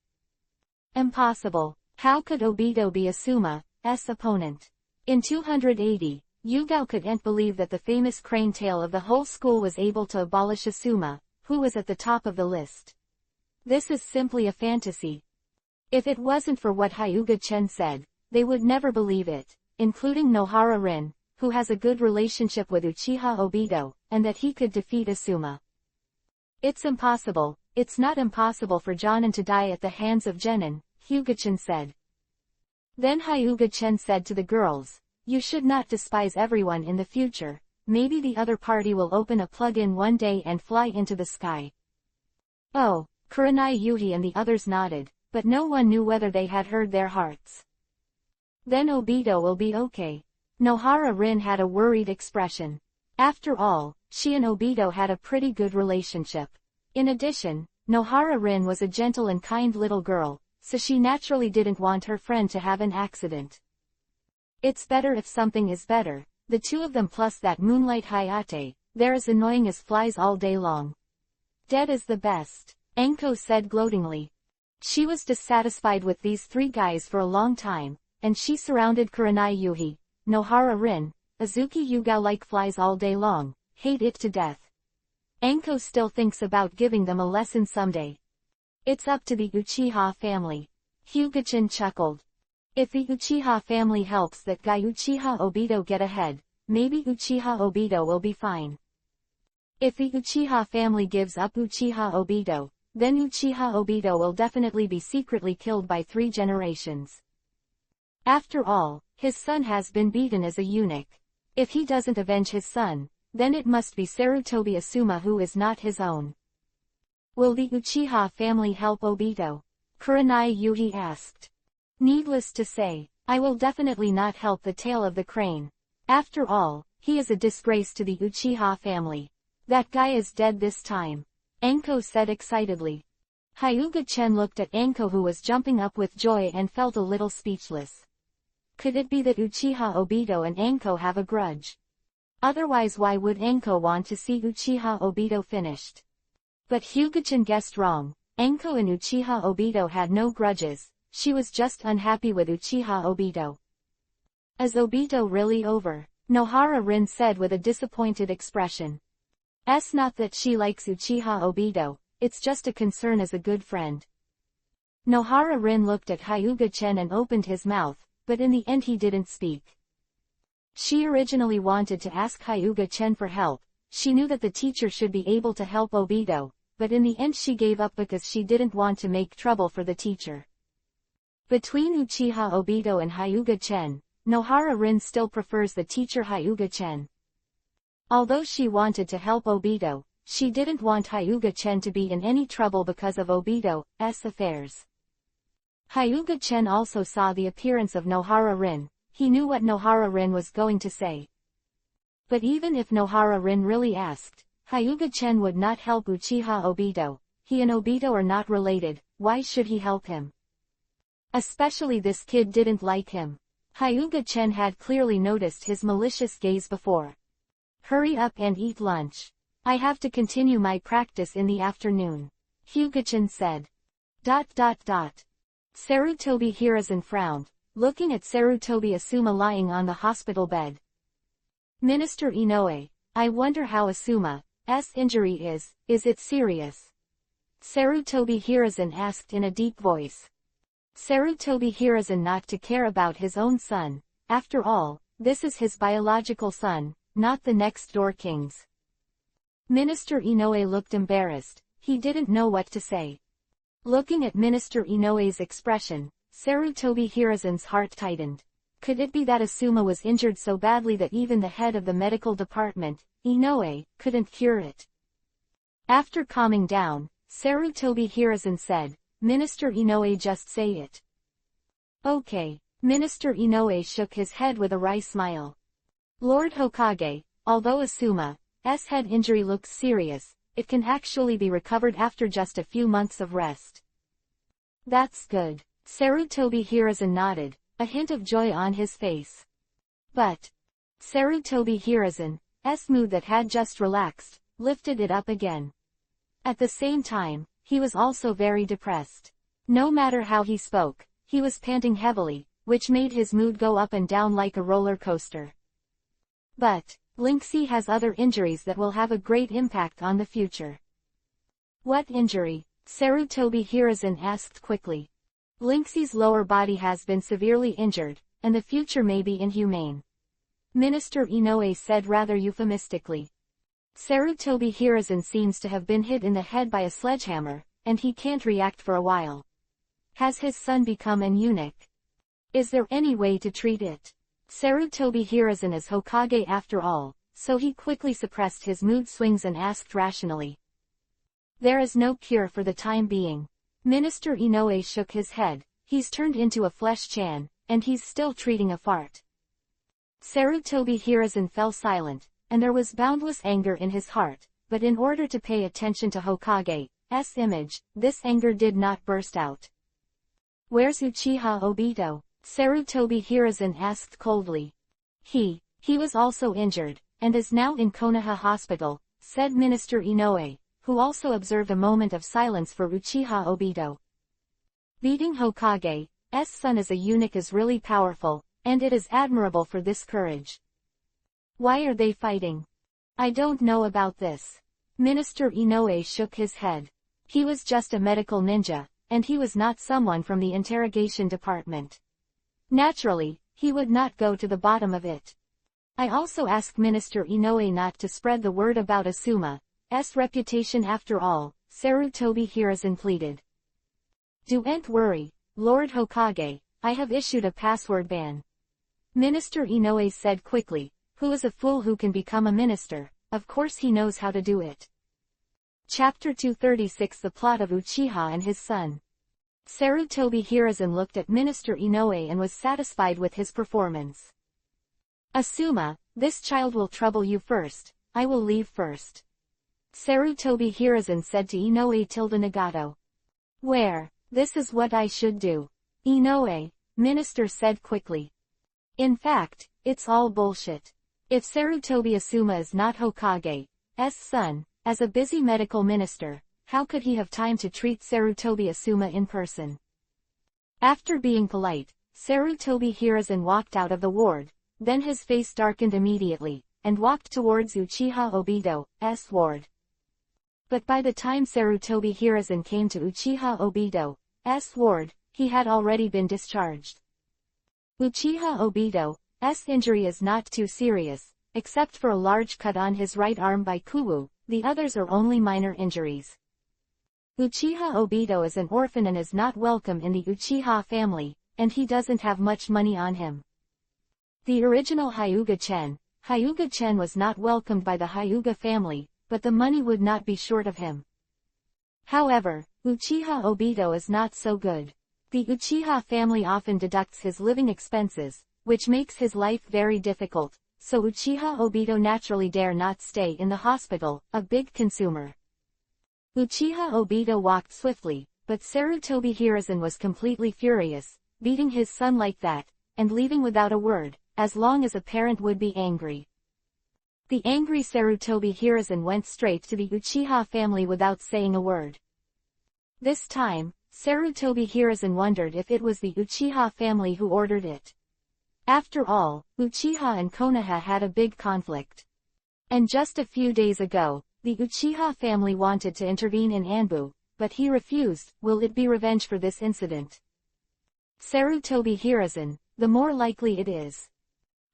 Impossible. How could Obito be Asuma's opponent? In 280, Yugao couldn't believe that the famous crane tail of the whole school was able to abolish Asuma, who was at the top of the list. This is simply a fantasy. If it wasn't for what Hyuga-chan said, they would never believe it, including Nohara Rin, who has a good relationship with Uchiha Obito, and that he could defeat Asuma. It's impossible. It's not impossible for Jonin to die at the hands of Genin, Hyuga-chan said. Then Hyuga-chan said to the girls, you should not despise everyone in the future. Maybe the other party will open a plug-in one day and fly into the sky. Oh, Kurenai Yuhi and the others nodded, but no one knew whether they had heard their hearts. Then Obito will be okay. Nohara Rin had a worried expression. After all, she and Obito had a pretty good relationship. In addition, Nohara Rin was a gentle and kind little girl, so she naturally didn't want her friend to have an accident. It's better if something is better. The two of them plus that Moonlight Hayate, they're as annoying as flies all day long. Dead is the best, Anko said gloatingly. She was dissatisfied with these three guys for a long time, and she surrounded Kurenai Yuhi, Nohara Rin, Azuki Yugao like flies all day long, hate it to death. Anko still thinks about giving them a lesson someday. It's up to the Uchiha family. Hyuga-chan chuckled. If the Uchiha family helps that guy Uchiha Obito get ahead, maybe Uchiha Obito will be fine. If the Uchiha family gives up Uchiha Obito, then Uchiha Obito will definitely be secretly killed by 3 generations. After all, his son has been beaten as a eunuch. If he doesn't avenge his son, then it must be Sarutobi Asuma who is not his own. Will the Uchiha family help Obito? Kurenai Yuhi asked. Needless to say, I will definitely not help the tail of the crane. After all, he is a disgrace to the Uchiha family. That guy is dead this time, Anko said excitedly. Hyuga-chen looked at Anko who was jumping up with joy and felt a little speechless. Could it be that Uchiha Obito and Anko have a grudge? Otherwise why would Anko want to see Uchiha Obito finished? But Hyuga-chen guessed wrong. Anko and Uchiha Obito had no grudges, she was just unhappy with Uchiha Obito. Is Obito really over? Nohara Rin said with a disappointed expression. It's not that she likes Uchiha Obito, it's just a concern as a good friend. Nohara Rin looked at Hyuga-chen and opened his mouth, but in the end he didn't speak. She originally wanted to ask Hyuga-chen for help, she knew that the teacher should be able to help Obito, but in the end she gave up because she didn't want to make trouble for the teacher. Between Uchiha Obito and Hyuga-chen, Nohara Rin still prefers the teacher Hyuga-chen. Although she wanted to help Obito, she didn't want Hyuga-chen to be in any trouble because of Obito's affairs. Hyuga-chen also saw the appearance of Nohara Rin, he knew what Nohara Rin was going to say. But even if Nohara Rin really asked, Hyuga-chen would not help Uchiha Obito. He and Obito are not related, why should he help him? Especially this kid didn't like him. Hyuga-chen had clearly noticed his malicious gaze before. Hurry up and eat lunch. I have to continue my practice in the afternoon, Hyuga-chen said. Sarutobi Hiruzen frowned, looking at Sarutobi Asuma lying on the hospital bed. Minister Inoue, I wonder how Asuma's injury is it serious? Sarutobi Hiruzen asked in a deep voice. Sarutobi Hiruzen not to care about his own son, after all, this is his biological son, not the next door king's. Minister Inoue looked embarrassed, he didn't know what to say. Looking at Minister Inoue's expression, Sarutobi Hiruzen's heart tightened. Could it be that Asuma was injured so badly that even the head of the medical department, Inoue, couldn't cure it? After calming down, Sarutobi Hiruzen said, Minister Inoue just say it. Okay. Minister Inoue shook his head with a wry smile. Lord Hokage, although Asuma's head injury looks serious, it can actually be recovered after just a few months of rest. That's good. Sarutobi Hiruzen nodded, a hint of joy on his face. But Sarutobi Hiruzen's mood that had just relaxed, lifted it up again. At the same time, he was also very depressed. No matter how he spoke, he was panting heavily, which made his mood go up and down like a roller coaster. But Linksy has other injuries that will have a great impact on the future. What injury? Sarutobi Hiruzen asked quickly. Linksy's lower body has been severely injured, and the future may be inhumane. Minister Inoue said rather euphemistically. Sarutobi Hiruzen seems to have been hit in the head by a sledgehammer, and he can't react for a while. Has his son become an eunuch? Is there any way to treat it? Sarutobi Hiruzen is Hokage after all, so he quickly suppressed his mood swings and asked rationally. There is no cure for the time being. Minister Inoue shook his head, he's turned into a flesh-chan, and he's still treating a fart. Sarutobi Hiruzen fell silent, and there was boundless anger in his heart, but in order to pay attention to Hokage's image, this anger did not burst out. Where's Uchiha Obito? Sarutobi Hiruzen asked coldly. He was also injured, and is now in Konoha Hospital, said Minister Inoue, who also observed a moment of silence for Uchiha Obito. Beating Hokage's son as a eunuch is really powerful, and it is admirable for this courage. Why are they fighting? I don't know about this. Minister Inoue shook his head. He was just a medical ninja, and he was not someone from the interrogation department. Naturally, he would not go to the bottom of it. I also ask Minister Inoue not to spread the word about Asuma's reputation after all, Sarutobi Hiruzen pleaded. Don't worry, Lord Hokage, I have issued a password ban. Minister Inoue said quickly, who is a fool who can become a minister, of course he knows how to do it. Chapter 236 The Plot of Uchiha and His Son. Sarutobi Hiruzen looked at Minister Inoue and was satisfied with his performance. Asuma, this child will trouble you first, I will leave first. Sarutobi Hiruzen said to Inoue Nagato. Where? This is what I should do. Inoue, Minister said quickly. In fact, it's all bullshit. If Sarutobi Asuma is not Hokage's son, as a busy medical minister, how could he have time to treat Sarutobi Asuma in person? After being polite, Sarutobi Hiruzen walked out of the ward, then his face darkened immediately, and walked towards Uchiha Obito's ward. But by the time Sarutobi Hiruzen came to Uchiha Obito's ward, he had already been discharged. Uchiha Obito's injury is not too serious, except for a large cut on his right arm by Kuwu, the others are only minor injuries. Uchiha Obito is an orphan and is not welcome in the Uchiha family, and he doesn't have much money on him. The original Hyuga-chen was not welcomed by the Hyuga family, but the money would not be short of him. However, Uchiha Obito is not so good. The Uchiha family often deducts his living expenses, which makes his life very difficult, so Uchiha Obito naturally dare not stay in the hospital, a big consumer. Uchiha Obito walked swiftly, but Sarutobi Hiruzen was completely furious, beating his son like that, and leaving without a word, as long as a parent would be angry. The angry Sarutobi Hiruzen went straight to the Uchiha family without saying a word. This time, Sarutobi Hiruzen wondered if it was the Uchiha family who ordered it. After all, Uchiha and Konoha had a big conflict. And just a few days ago, the Uchiha family wanted to intervene in Anbu, but he refused. Will it be revenge for this incident? Sarutobi Hiruzen, the more likely it is.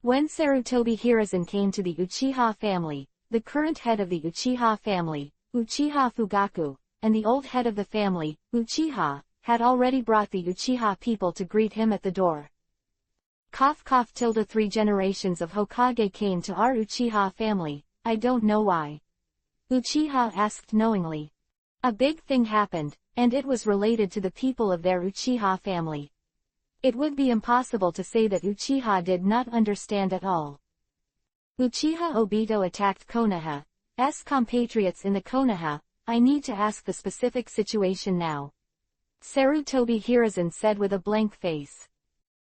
When Sarutobi Hiruzen came to the Uchiha family, the current head of the Uchiha family, Uchiha Fugaku, and the old head of the family, Uchiha, had already brought the Uchiha people to greet him at the door. 3 generations of Hokage came to our Uchiha family, I don't know why. Uchiha asked knowingly. A big thing happened, and it was related to the people of their Uchiha family. It would be impossible to say that Uchiha did not understand at all. Uchiha Obito attacked Konoha's compatriots in the Konoha. I need to ask the specific situation now. Sarutobi Hiruzen said with a blank face.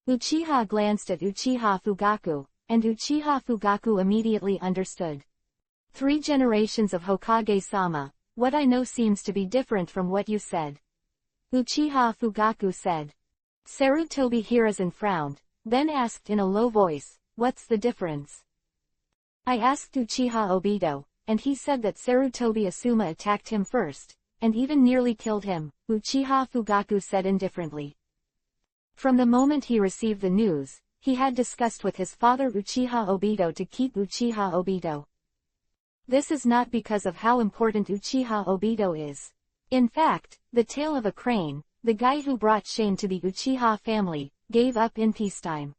Uchiha glanced at Uchiha Fugaku, and Uchiha Fugaku immediately understood. 3 generations of Hokage-sama, what I know seems to be different from what you said. Uchiha Fugaku said. Sarutobi Hiruzen frowned, then asked in a low voice, what's the difference? I asked Uchiha Obito, and he said that Sarutobi Asuma attacked him first, and even nearly killed him, Uchiha Fugaku said indifferently. From the moment he received the news, he had discussed with his father Uchiha Obito to keep Uchiha Obito. This is not because of how important Uchiha Obito is. In fact, the tale of a crane, the guy who brought shame to the Uchiha family, gave up in peacetime.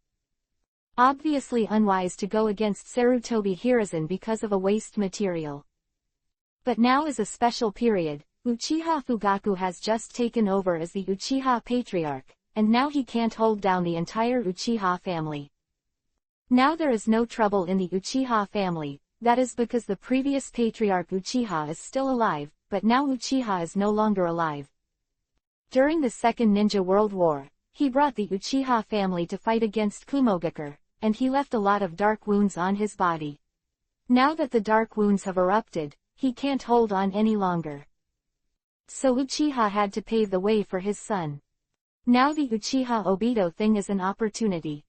Obviously unwise to go against Sarutobi Hiruzen because of a waste material. But now is a special period. Uchiha Fugaku has just taken over as the Uchiha Patriarch, and now he can't hold down the entire Uchiha family. Now there is no trouble in the Uchiha family, that is because the previous Patriarch Uchiha is still alive, but now Uchiha is no longer alive. During the Second Ninja World War, he brought the Uchiha family to fight against Kumogakure, and he left a lot of dark wounds on his body. Now that the dark wounds have erupted, he can't hold on any longer. So Uchiha had to pave the way for his son. Now the Uchiha Obito thing is an opportunity.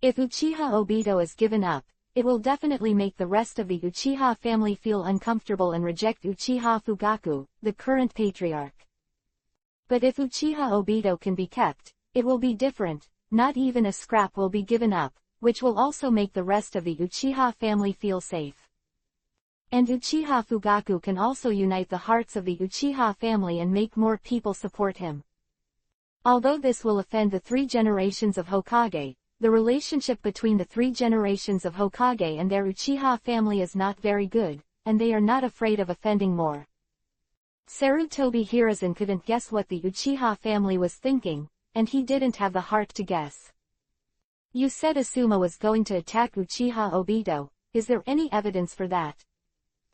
If Uchiha Obito is given up, it will definitely make the rest of the Uchiha family feel uncomfortable and reject Uchiha Fugaku, the current patriarch. But if Uchiha Obito can be kept, it will be different, not even a scrap will be given up, which will also make the rest of the Uchiha family feel safe. And Uchiha Fugaku can also unite the hearts of the Uchiha family and make more people support him. Although this will offend the 3 generations of Hokage, the relationship between the 3 generations of Hokage and their Uchiha family is not very good, and they are not afraid of offending more. Sarutobi Hiruzen couldn't guess what the Uchiha family was thinking, and he didn't have the heart to guess. You said Asuma was going to attack Uchiha Obito, is there any evidence for that?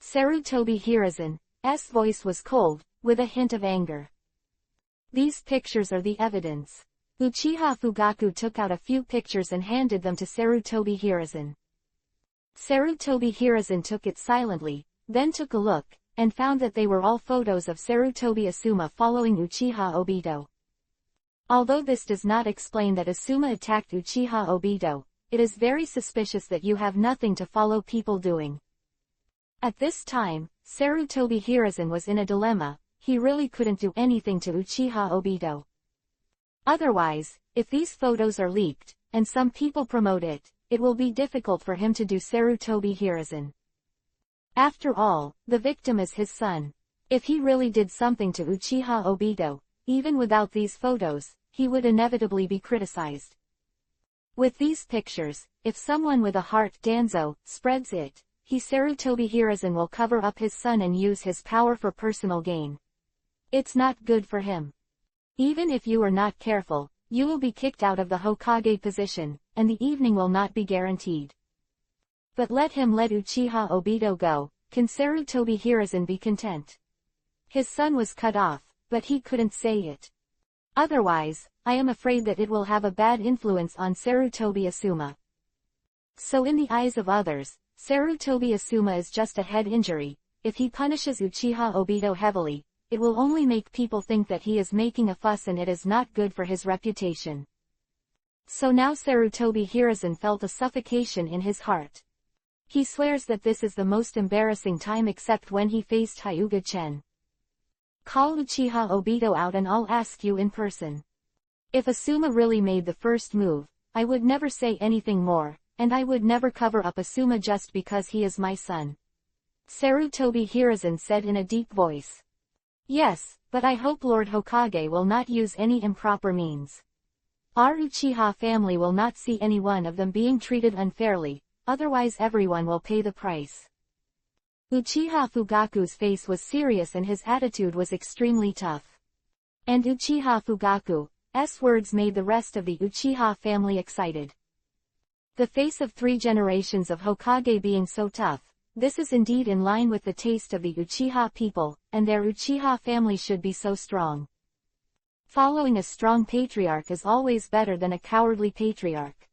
Sarutobi Hiruzen's voice was cold, with a hint of anger. These pictures are the evidence. Uchiha Fugaku took out a few pictures and handed them to Sarutobi Hiruzen. Sarutobi Hiruzen took it silently, then took a look, and found that they were all photos of Sarutobi Asuma following Uchiha Obito. Although this does not explain that Asuma attacked Uchiha Obito, it is very suspicious that you have nothing to follow people doing. At this time, Sarutobi Hiruzen was in a dilemma, he really couldn't do anything to Uchiha Obito. Otherwise, if these photos are leaked, and some people promote it, it will be difficult for him to do Sarutobi Hiruzen. After all, the victim is his son. If he really did something to Uchiha Obito, even without these photos, he would inevitably be criticized. With these pictures, if someone with a heart Danzo spreads it, Sarutobi Hiruzen will cover up his son and use his power for personal gain. It's not good for him. Even if you are not careful, you will be kicked out of the Hokage position, and the evening will not be guaranteed. But let Uchiha Obito go, can Sarutobi Hiruzen be content? His son was cut off, but he couldn't say it. Otherwise, I am afraid that it will have a bad influence on Sarutobi Asuma. So in the eyes of others, Sarutobi Asuma is just a head injury. If he punishes Uchiha Obito heavily, it will only make people think that he is making a fuss and it is not good for his reputation. So now Sarutobi Hiruzen felt a suffocation in his heart. He swears that this is the most embarrassing time except when he faced Hyuga Chen. Call Uchiha Obito out and I'll ask you in person. If Asuma really made the first move, I would never say anything more, and I would never cover up Asuma just because he is my son. Sarutobi Hiruzen said in a deep voice. Yes, but I hope Lord Hokage will not use any improper means. Our Uchiha family will not see any one of them being treated unfairly, otherwise everyone will pay the price. Uchiha Fugaku's face was serious and his attitude was extremely tough. And Uchiha Fugaku's words made the rest of the Uchiha family excited. The face of 3 generations of Hokage being so tough, this is indeed in line with the taste of the Uchiha people, and their Uchiha family should be so strong. Following a strong patriarch is always better than a cowardly patriarch.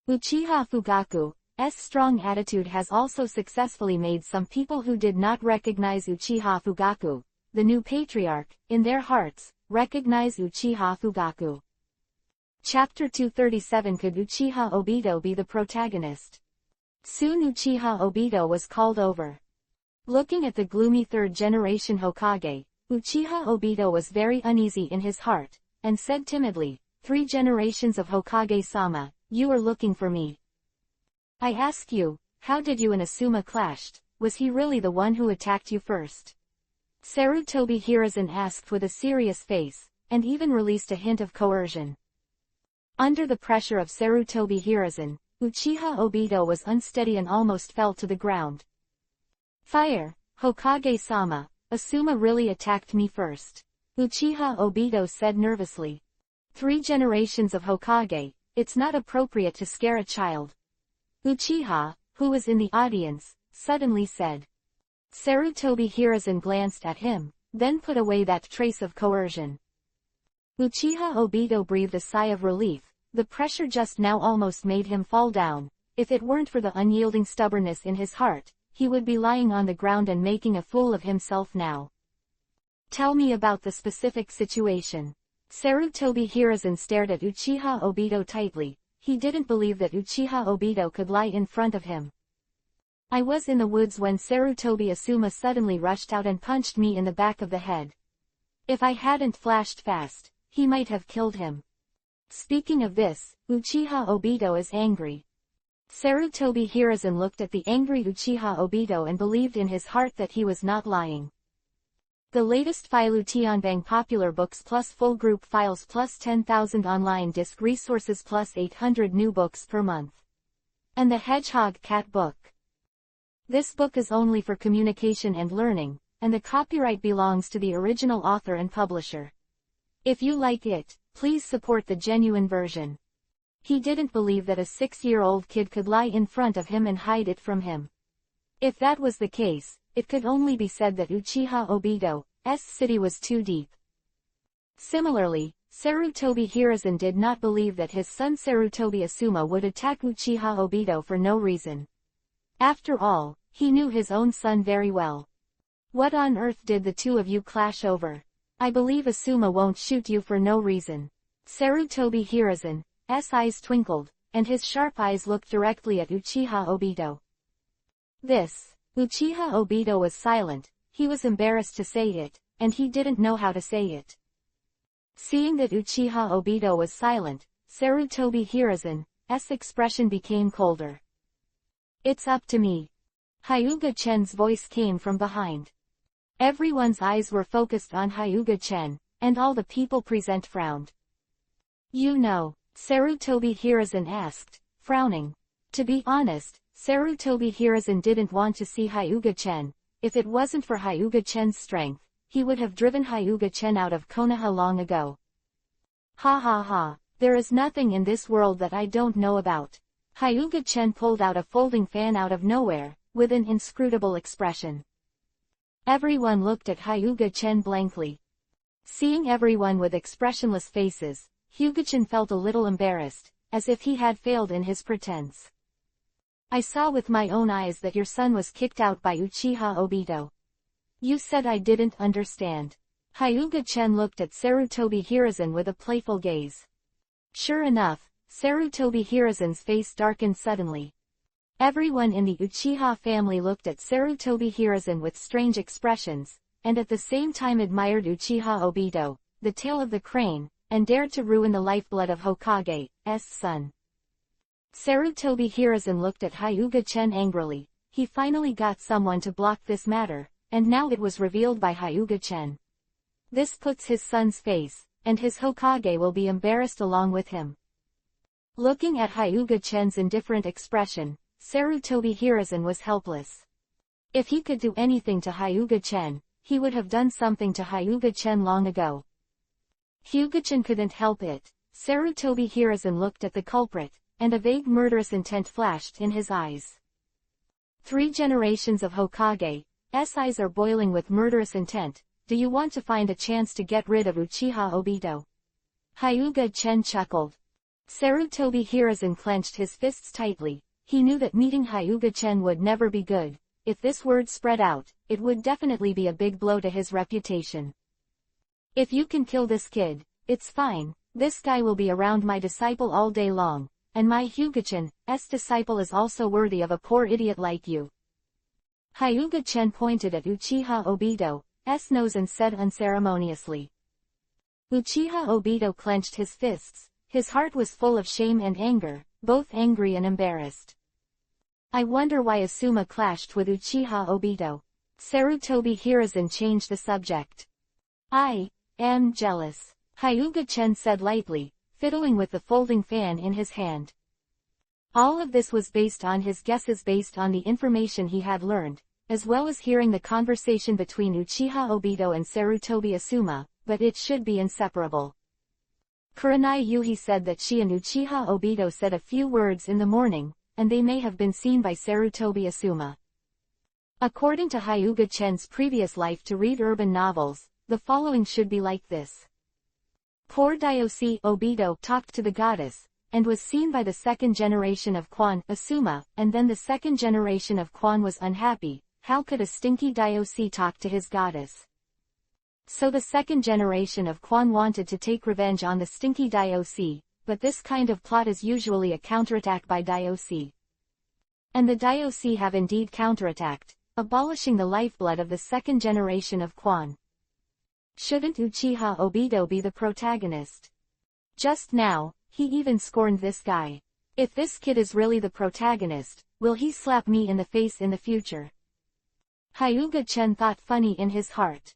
Uchiha Fugaku's strong attitude has also successfully made some people who did not recognize Uchiha Fugaku, the new patriarch, in their hearts, recognize Uchiha Fugaku. Chapter 237. Could Uchiha Obito be the protagonist? Soon Uchiha Obito was called over. Looking at the gloomy 3rd generation Hokage, Uchiha Obito was very uneasy in his heart, and said timidly, 3 generations of Hokage-sama, you are looking for me. I ask you, how did you and Asuma clashed? Was he really the one who attacked you first? Sarutobi Hiruzen asked with a serious face, and even released a hint of coercion. Under the pressure of Sarutobi Hiruzen, Uchiha Obito was unsteady and almost fell to the ground. Fire, Hokage-sama, Asuma really attacked me first. Uchiha Obito said nervously. 3 generations of Hokage, it's not appropriate to scare a child. Uchiha, who was in the audience, suddenly said. Sarutobi Hiruzen glanced at him, then put away that trace of coercion. Uchiha Obito breathed a sigh of relief. The pressure just now almost made him fall down. If it weren't for the unyielding stubbornness in his heart, he would be lying on the ground and making a fool of himself now. Tell me about the specific situation. Sarutobi Hiruzen stared at Uchiha Obito tightly. He didn't believe that Uchiha Obito could lie in front of him. I was in the woods when Sarutobi Asuma suddenly rushed out and punched me in the back of the head. If I hadn't flashed fast, he might have killed him. Speaking of this, Uchiha Obito is angry. Sarutobi Hiruzen looked at the angry Uchiha Obito and believed in his heart that he was not lying. The latest Filu Tianbang popular books plus full group files plus 10,000 online disc resources plus 800 new books per month. And the Hedgehog Cat book. This book is only for communication and learning, and the copyright belongs to the original author and publisher. If you like it, please support the genuine version. He didn't believe that a 6-year-old kid could lie in front of him and hide it from him. If that was the case, it could only be said that Uchiha Obito's city was too deep. Similarly, Sarutobi Hiruzen did not believe that his son Sarutobi Asuma would attack Uchiha Obito for no reason. After all, he knew his own son very well. What on earth did the two of you clash over? I believe Asuma won't shoot you for no reason. Sarutobi Hiruzen's eyes twinkled, and his sharp eyes looked directly at Uchiha Obito. Uchiha Obito was silent. He was embarrassed to say it, and he didn't know how to say it. Seeing that Uchiha Obito was silent, Sarutobi Hiruzen's expression became colder. It's up to me. Hyuga-chen's voice came from behind. Everyone's eyes were focused on Hyuga-chen, and all the people present frowned. You know, Sarutobi Hiruzen asked, frowning. To be honest, Sarutobi Hiruzen didn't want to see Hyuga-chen. If it wasn't for Hyuga-chen's strength, he would have driven Hyuga-chen out of Konoha long ago. Ha ha ha, there is nothing in this world that I don't know about. Hyuga-chen pulled out a folding fan out of nowhere, with an inscrutable expression. Everyone looked at Hyuga-chen blankly. Seeing everyone with expressionless faces, Hyuga-chen felt a little embarrassed, as if he had failed in his pretense. I saw with my own eyes that your son was kicked out by Uchiha Obito. You said I didn't understand. Hyuga-chen looked at Sarutobi Hiruzen with a playful gaze. Sure enough, Sarutobi Hiruzen's face darkened suddenly. Everyone in the Uchiha family looked at Sarutobi Hiruzen with strange expressions, and at the same time admired Uchiha Obito, the tail of the crane, and dared to ruin the lifeblood of Hokage's son. Sarutobi Hiruzen looked at Hyuga-chen angrily. He finally got someone to block this matter, and now it was revealed by Hyuga-chen. This puts his son's face, and his Hokage will be embarrassed along with him. Looking at Hyuga-chen's indifferent expression, Sarutobi Hiruzen was helpless. If he could do anything to Hyuga-chen, he would have done something to Hyuga-chen long ago. Hyuga-chen couldn't help it. Sarutobi Hiruzen looked at the culprit, and a vague murderous intent flashed in his eyes. 3 generations of Hokage's eyes are boiling with murderous intent. Do you want to find a chance to get rid of Uchiha Obito? Hyuga-chen chuckled. Sarutobi Hiruzen clenched his fists tightly. He knew that meeting Hyuga-chen would never be good. If this word spread out, it would definitely be a big blow to his reputation. If you can kill this kid, it's fine. This guy will be around my disciple all day long, and my Hyuga-chen's disciple is also worthy of a poor idiot like you. Hyuga-chen pointed at Uchiha Obito's nose and said unceremoniously. Uchiha Obito clenched his fists. His heart was full of shame and anger, both angry and embarrassed. I wonder why Asuma clashed with Uchiha Obito. Sarutobi Hiruzen changed the subject. I am jealous, Hyuga-chen said lightly, fiddling with the folding fan in his hand. All of this was based on his guesses based on the information he had learned, as well as hearing the conversation between Uchiha Obito and Sarutobi Asuma, but it should be inseparable. Kurenai Yuhi said that she and Uchiha Obito said a few words in the morning, and they may have been seen by Sarutobi Asuma. According to Hyuga-chen's previous life to read urban novels, the following should be like this. Poor Diosi Obito talked to the goddess, and was seen by the second generation of Quan, Asuma, and then the second generation of Quan was unhappy. How could a stinky Diosi talk to his goddess? So the second generation of Quan wanted to take revenge on the stinky Diosi, but this kind of plot is usually a counterattack by Diosi. And the Diosi have indeed counterattacked, abolishing the lifeblood of the second generation of Quan. Shouldn't Uchiha Obito be the protagonist? Just now, he even scorned this guy. If this kid is really the protagonist, will he slap me in the face in the future? Hyuga-chen thought funny in his heart.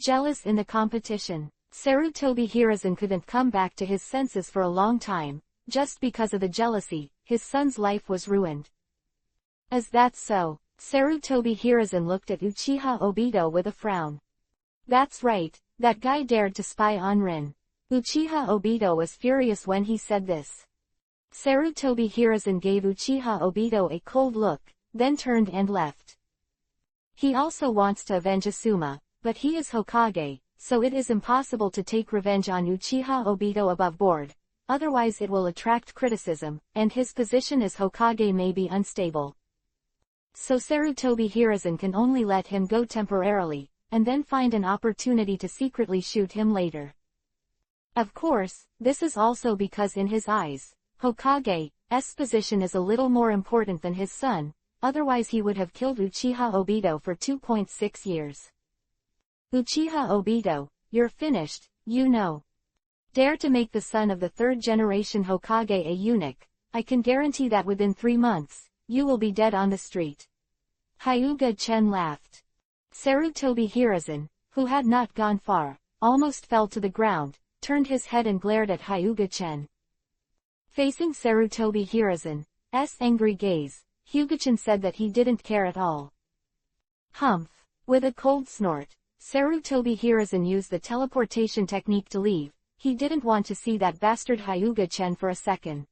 Jealous in the competition. Sarutobi Hiruzen couldn't come back to his senses for a long time, just because of the jealousy. His son's life was ruined. Is that so? Sarutobi Hiruzen looked at Uchiha Obito with a frown. That's right, that guy dared to spy on Rin. Uchiha Obito was furious when he said this. Sarutobi Hiruzen gave Uchiha Obito a cold look, then turned and left. He also wants to avenge Asuma, but he is Hokage, so it is impossible to take revenge on Uchiha Obito above board, otherwise it will attract criticism, and his position as Hokage may be unstable. So Sarutobi Hiruzen can only let him go temporarily, and then find an opportunity to secretly shoot him later. Of course, this is also because in his eyes, Hokage's position is a little more important than his son, otherwise he would have killed Uchiha Obito for 2.6 years. Uchiha Obito, you're finished, you know. Dare to make the son of the third generation Hokage a eunuch, I can guarantee that within 3 months, you will be dead on the street. Hyuga-chen laughed. Sarutobi Hiruzen, who had not gone far, almost fell to the ground, turned his head and glared at Hyuga-chen. Facing Sarutobi Hiruzen's angry gaze, Hyuga-chen said that he didn't care at all. Humph! With a cold snort, Sarutobi Hiruzen used the teleportation technique to leave. He didn't want to see that bastard Hyuga-chen for a second.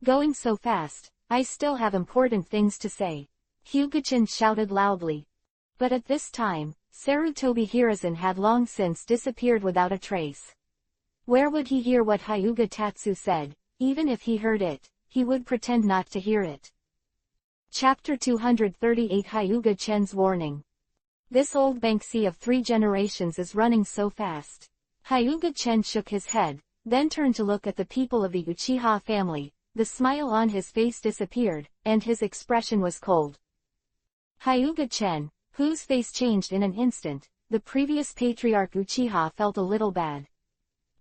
Going so fast, I still have important things to say. Hyuga-chen shouted loudly. But at this time, Sarutobi Hiruzen had long since disappeared without a trace. Where would he hear what Hyuga Tatsu said? Even if he heard it, he would pretend not to hear it. Chapter 238 Hyuga-chen's Warning. This old Banksy of 3 generations is running so fast. Hyuga-chen shook his head, then turned to look at the people of the Uchiha family. The smile on his face disappeared, and his expression was cold. Hyuga-chen, whose face changed in an instant, the previous patriarch Uchiha felt a little bad.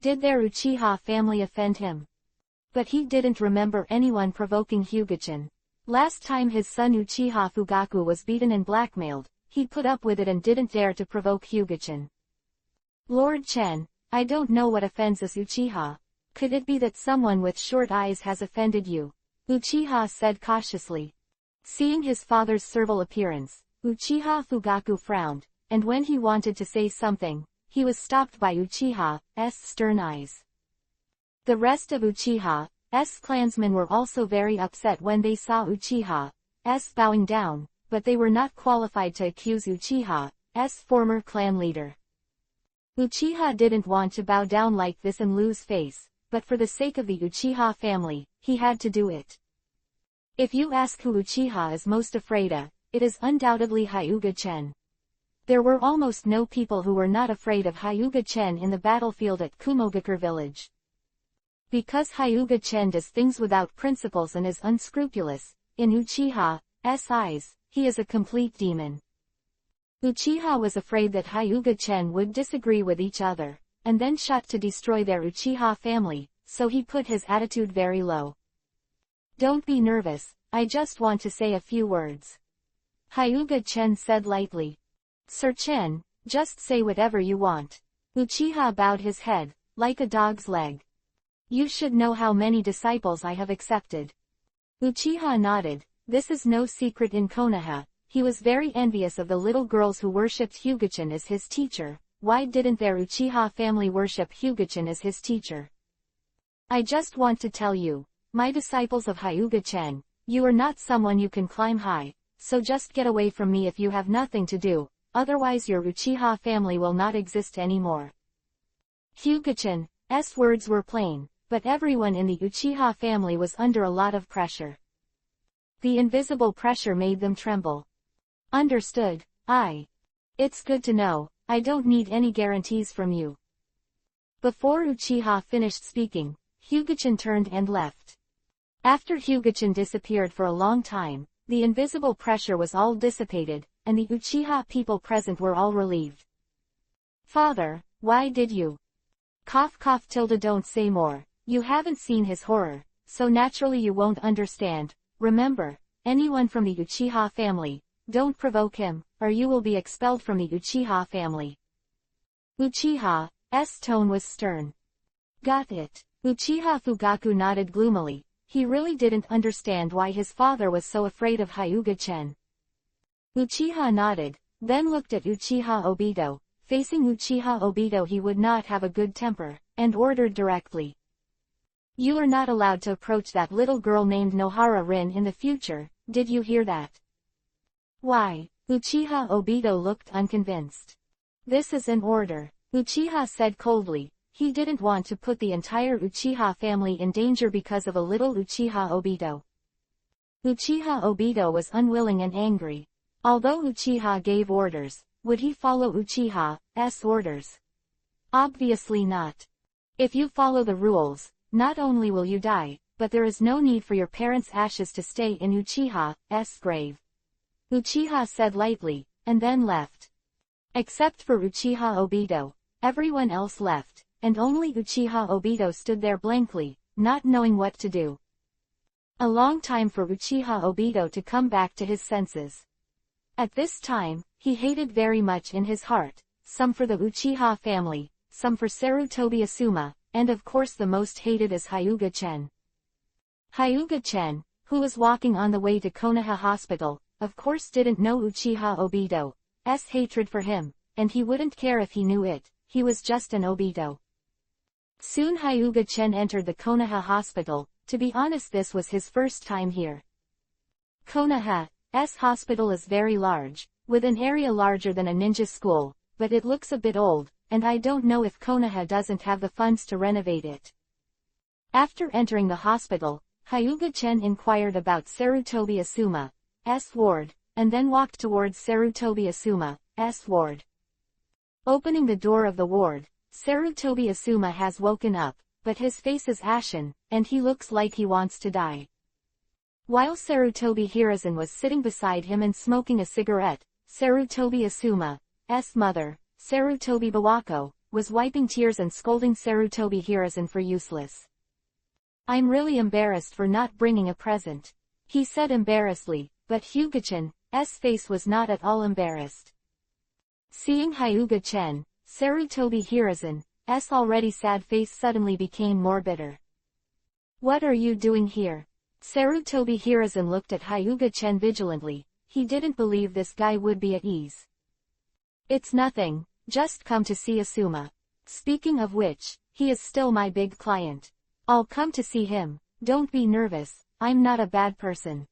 Did their Uchiha family offend him? But he didn't remember anyone provoking Hyuga-chen. Last time his son Uchiha Fugaku was beaten and blackmailed, he put up with it and didn't dare to provoke Hyuga-chen. Lord Chen, I don't know what offends us Uchiha. Could it be that someone with short eyes has offended you? Uchiha said cautiously. Seeing his father's servile appearance, Uchiha Fugaku frowned, and when he wanted to say something, he was stopped by Uchiha's stern eyes. The rest of Uchiha's clansmen were also very upset when they saw Uchiha's bowing down, but they were not qualified to accuse Uchiha's former clan leader. Uchiha didn't want to bow down like this and lose face, but for the sake of the Uchiha family, he had to do it. If you ask who Uchiha is most afraid of, it is undoubtedly Hyuga-chen. There were almost no people who were not afraid of Hyuga-chen in the battlefield at Kumogakure village. Because Hyuga-chen does things without principles and is unscrupulous, in Uchiha's eyes, he is a complete demon. Uchiha was afraid that Hyuga-chen would disagree with each other, and then shot to destroy their Uchiha family, so he put his attitude very low. Don't be nervous, I just want to say a few words. Hyuga-chen said lightly. Sir Chen, just say whatever you want. Uchiha bowed his head, like a dog's leg. You should know how many disciples I have accepted. Uchiha nodded. This is no secret in Konoha. He was very envious of the little girls who worshipped Hyuga-chen as his teacher. Why didn't their Uchiha family worship Hyuga-chen as his teacher? I just want to tell you, my disciples of Hyuga-chen, you are not someone you can climb high, so just get away from me if you have nothing to do, otherwise your Uchiha family will not exist anymore. Hyuga-chen's words were plain. but everyone in the Uchiha family was under a lot of pressure. The invisible pressure made them tremble. Understood. It's good to know, I don't need any guarantees from you. Before Uchiha finished speaking, Hyuga-chan turned and left. After Hyuga-chan disappeared for a long time, the invisible pressure was all dissipated, and the Uchiha people present were all relieved. Father, why did you? Don't say more. You haven't seen his horror, so naturally you won't understand. Remember, anyone from the Uchiha family, don't provoke him, or you will be expelled from the Uchiha family. Uchiha's tone was stern. Got it. Uchiha Fugaku nodded gloomily. He really didn't understand why his father was so afraid of Hyuga-chan. Uchiha nodded, then looked at Uchiha Obito. Facing Uchiha Obito he would not have a good temper, and ordered directly. You are not allowed to approach that little girl named Nohara Rin in the future, did you hear that? Why? Uchiha Obito looked unconvinced. This is an order, Uchiha said coldly. He didn't want to put the entire Uchiha family in danger because of a little Uchiha Obito. Uchiha Obito was unwilling and angry. Although Uchiha gave orders, would he follow Uchiha's orders? Obviously not. If you follow the rules, not only will you die, but there is no need for your parents' ashes to stay in Uchiha's grave. Uchiha said lightly, and then left. Except for Uchiha Obito, everyone else left, and only Uchiha Obito stood there blankly, not knowing what to do. A long time for Uchiha Obito to come back to his senses. At this time, he hated very much in his heart, some for the Uchiha family, some for Sarutobi Asuma, and of course the most hated is Hyuga-chan. Hyuga-chan, who was walking on the way to Konoha Hospital, of course didn't know Uchiha Obito's hatred for him, and he wouldn't care if he knew it, he was just an Obito. Soon Hyuga-chan entered the Konoha Hospital. To be honest, this was his first time here. Konoha's hospital is very large, with an area larger than a ninja school, but it looks a bit old, and I don't know if Konoha doesn't have the funds to renovate it. After entering the hospital, Hyuga-chan inquired about Sarutobi Asuma's ward, and then walked towards Sarutobi Asuma's ward. Opening the door of the ward, Sarutobi Asuma has woken up, but his face is ashen, and he looks like he wants to die. While Sarutobi Hiruzen was sitting beside him and smoking a cigarette, Sarutobi Asuma's mother, Sarutobi Bawako, was wiping tears and scolding Sarutobi Hiruzen for useless. I'm really embarrassed for not bringing a present, he said embarrassedly, but Hyuga-chan's face was not at all embarrassed. Seeing Hyuga-chan, Sarutobi Hiruzen's already sad face suddenly became more bitter. What are you doing here? Sarutobi Hiruzen looked at Hyuga-chan vigilantly. He didn't believe this guy would be at ease. It's nothing, just come to see Asuma. Speaking of which, he is still my big client. I'll come to see him, don't be nervous, I'm not a bad person.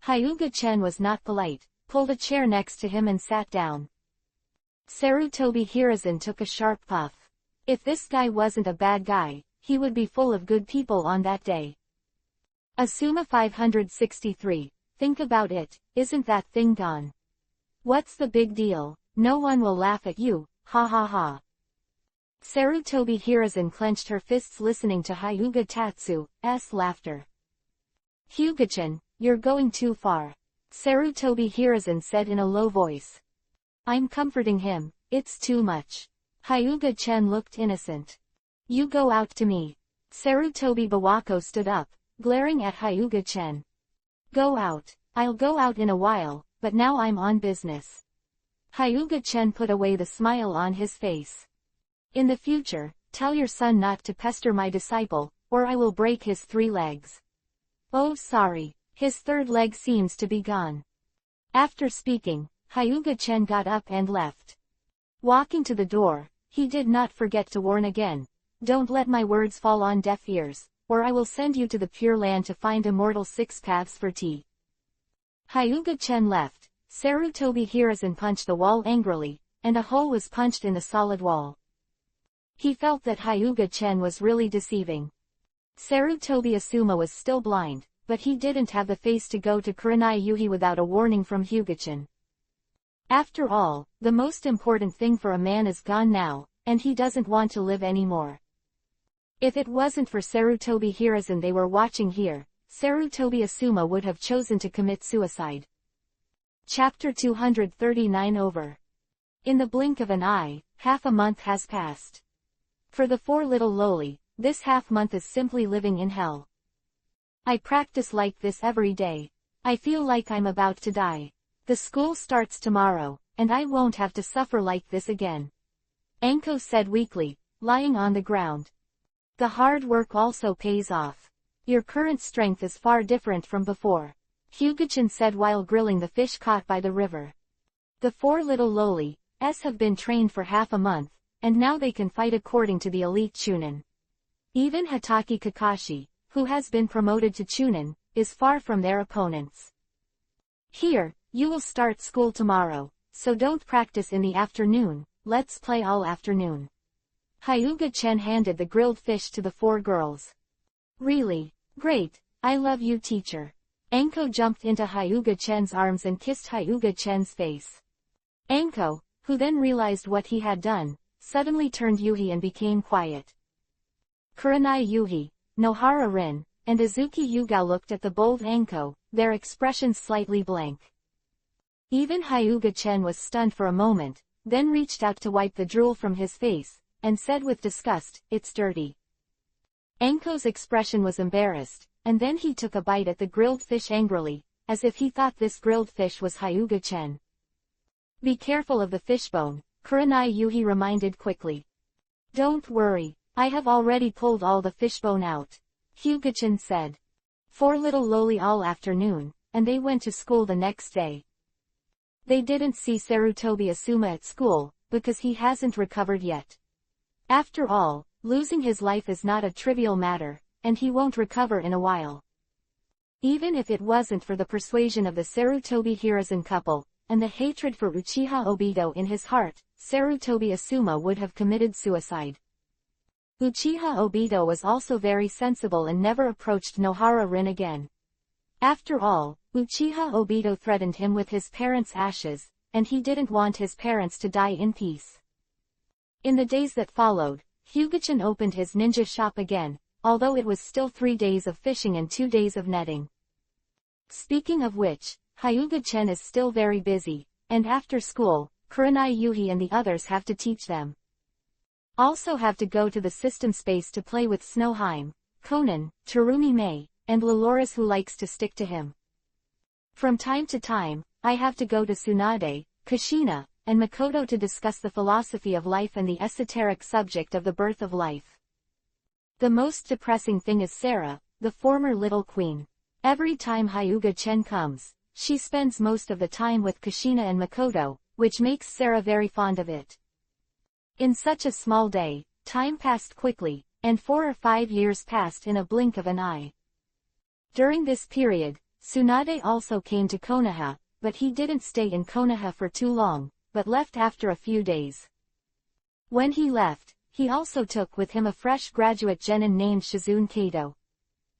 Hyuga-chan was not polite, pulled a chair next to him and sat down. Sarutobi Hiruzen took a sharp puff. If this guy wasn't a bad guy, he would be full of good people on that day. Asuma 563, think about it, isn't that thing gone? What's the big deal? No one will laugh at you, ha ha ha. Sarutobi Hiruzen clenched her fists listening to Hyuga Tatsu's laughter. Hyuga-chan, you're going too far. Sarutobi Hiruzen said in a low voice. I'm comforting him, it's too much. Hyuga-chan looked innocent. You go out to me. Sarutobi Bawako stood up, glaring at Hyuga-chan. Go out. I'll go out in a while, but now I'm on business. Hyuga-chan put away the smile on his face. In the future, tell your son not to pester my disciple, or I will break his 3 legs. Oh sorry, his 3rd leg seems to be gone. After speaking, Hyuga-chan got up and left. Walking to the door, he did not forget to warn again. Don't let my words fall on deaf ears, or I will send you to the Pure Land to find immortal 6 paths for tea. Hyuga-chan left. Sarutobi Hiruzen punched the wall angrily, and a hole was punched in the solid wall. He felt that Hyuga-chan was really deceiving. Sarutobi Asuma was still blind, but he didn't have the face to go to Kurenai Yuhi without a warning from Hyuga-chan. After all, the most important thing for a man is gone now, and he doesn't want to live anymore. If it wasn't for Sarutobi Hiruzen they were watching here, Sarutobi Asuma would have chosen to commit suicide. Chapter 239 over. In the blink of an eye, half a month has passed. For the four little loli, this half-month is simply living in hell. I practice like this every day. I feel like I'm about to die. The school starts tomorrow, and I won't have to suffer like this again. Anko said weakly, lying on the ground. The hard work also pays off. Your current strength is far different from before, Hyuga-chan said while grilling the fish caught by the river. The four little loli have been trained for half a month, and now they can fight according to the elite chunin. Even Hataki Kakashi, who has been promoted to chunin, is far from their opponents. Here, you will start school tomorrow, so don't practice in the afternoon, let's play all afternoon. Hyuga-chan handed the grilled fish to the four girls. Really? Great, I love you teacher. Anko jumped into Hyuga-chan's arms and kissed Hyuga-chan's face. Anko, who then realized what he had done, suddenly turned Yuhi and became quiet. Kurenai Yuhi, Nohara Rin, and Izuki Yugao looked at the bold Anko, their expressions slightly blank. Even Hyuga-chan was stunned for a moment, then reached out to wipe the drool from his face, and said with disgust, "It's dirty." Anko's expression was embarrassed, and then he took a bite at the grilled fish angrily, as if he thought this grilled fish was Hyuga-chan. Be careful of the fishbone, Kurenai Yuhi reminded quickly. Don't worry, I have already pulled all the fishbone out, Hyuga-chan said. Four little loli all afternoon, and they went to school the next day. They didn't see Sarutobi Asuma at school, because he hasn't recovered yet. After all, losing his life is not a trivial matter, and he won't recover in a while. Even if it wasn't for the persuasion of the Sarutobi Hiruzen couple, and the hatred for Uchiha Obito in his heart, Sarutobi Asuma would have committed suicide. Uchiha Obito was also very sensible and never approached Nohara Rin again. After all, Uchiha Obito threatened him with his parents' ashes, and he didn't want his parents to die in peace. In the days that followed, Hyuga-chan opened his ninja shop again, although it was still 3 days of fishing and 2 days of netting. Speaking of which, Hyuga-chan is still very busy, and after school, Kurenai Yuhi and the others have to teach them. Also have to go to the system space to play with Snowheim, Conan, Terumi Mei, and Loloris who likes to stick to him. From time to time, I have to go to Tsunade, Kushina, and Makoto to discuss the philosophy of life and the esoteric subject of the birth of life. The most depressing thing is Sarah, the former little queen. Every time Hyuga-chan comes, she spends most of the time with Kushina and Makoto, which makes Sarah very fond of it. In such a small day, time passed quickly, and 4 or 5 years passed in a blink of an eye. During this period, Tsunade also came to Konoha, but he didn't stay in Konoha for too long, but left after a few days. When he left, he also took with him a fresh graduate genin named Shizune Kato.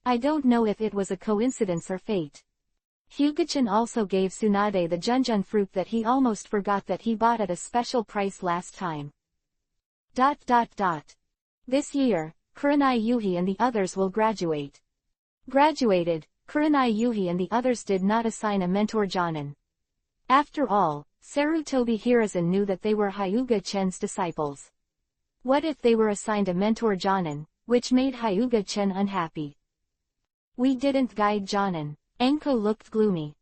I don't know if it was a coincidence or fate. Hyuga-chan also gave Tsunade the junjun fruit that he almost forgot that he bought at a special price last time. This year, Kurenai Yuhi and the others will graduate. Graduated, Kurenai Yuhi and the others did not assign a mentor jonin. After all, Sarutobi Hiruzen knew that they were Hyuga-chan's disciples. What if they were assigned a mentor jonin, which made Hyuga-chan unhappy? We didn't guide jonin. Anko looked gloomy.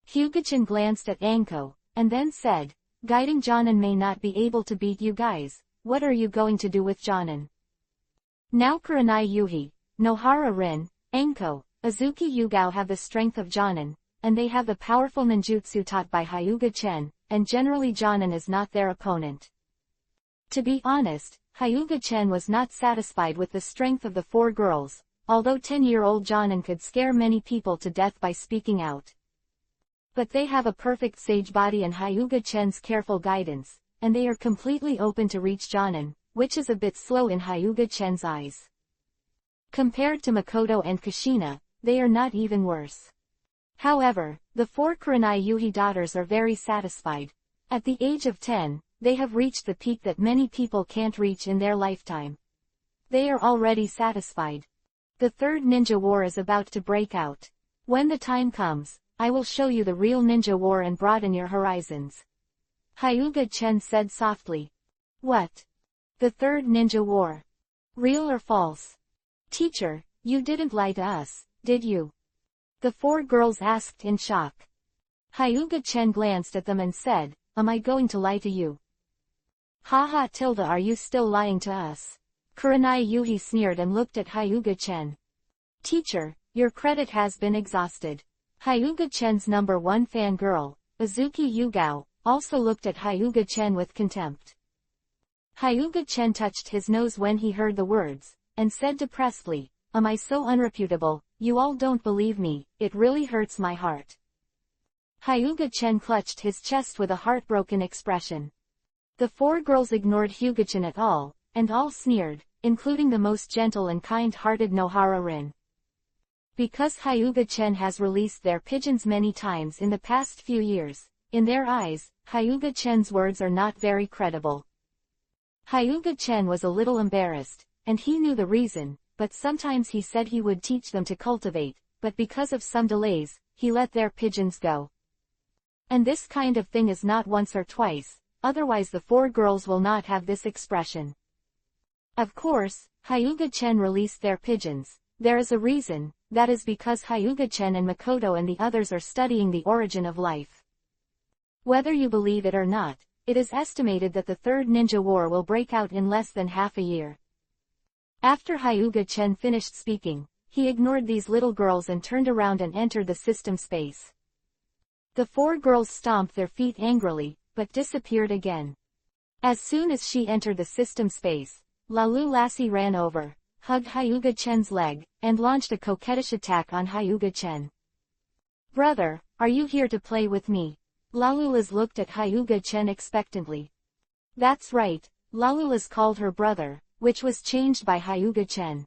Hyuga-chan glanced at Anko, and then said, guiding jonin may not be able to beat you guys, what are you going to do with jonin? Now Kurenai Yuhi, Nohara Rin, Anko, Izuki Yugao have the strength of jonin, and they have the powerful ninjutsu taught by Hyuga-chan, and generally jonin is not their opponent. To be honest, Hyuga-chan was not satisfied with the strength of the 4 girls, although 10-year-old jonin could scare many people to death by speaking out. But they have a perfect sage body and Hyuga-chan's careful guidance, and they are completely open to reach jonin, which is a bit slow in Hyuga-chan's eyes. Compared to Makoto and Kushina, they are not even worse. However, the 4 Kurenai Yuhi daughters are very satisfied. At the age of 10, they have reached the peak that many people can't reach in their lifetime. They are already satisfied. The third ninja war is about to break out. When the time comes, I will show you the real ninja war and broaden your horizons. Hyuga Chen said softly. What? The third ninja war. Real or false? Teacher, you didn't lie to us, did you? The 4 girls asked in shock. Hyuga Chen glanced at them and said, am I going to lie to you? Haha tilde, are you still lying to us? Kurenai Yuhi sneered and looked at Hyuga Chen. Teacher, your credit has been exhausted. Hyuga Chen's number 1 fangirl, Azuki Yugao, also looked at Hyuga Chen with contempt. Hyuga Chen touched his nose when he heard the words, and said depressedly, am I so unreputable? You all don't believe me, it really hurts my heart. Hyuga Chen clutched his chest with a heartbroken expression. The 4 girls ignored Hyuga Chen at all, and all sneered, including the most gentle and kind-hearted Nohara Rin. Because Hyuga Chen has released their pigeons many times in the past few years, in their eyes, Hyuga Chen's words are not very credible. Hyuga Chen was a little embarrassed, and he knew the reason, but sometimes he said he would teach them to cultivate, but because of some delays, he let their pigeons go. And this kind of thing is not once or twice, otherwise the 4 girls will not have this expression. Of course, Hyuga Chen released their pigeons. There is a reason, that is because Hyuga Chen and Makoto and the others are studying the origin of life. Whether you believe it or not, it is estimated that the third ninja war will break out in less than half a year. After Hyuga Chen finished speaking, he ignored these little girls and turned around and entered the system space. The 4 girls stomped their feet angrily, but disappeared again. As soon as she entered the system space, Lalu Lassie ran over, hugged Hyuga Chen's leg, and launched a coquettish attack on Hyuga Chen. Brother, are you here to play with me? Lalulas looked at Hyuga Chen expectantly. That's right, Lalulas called her brother, which was changed by Hyuga Chen.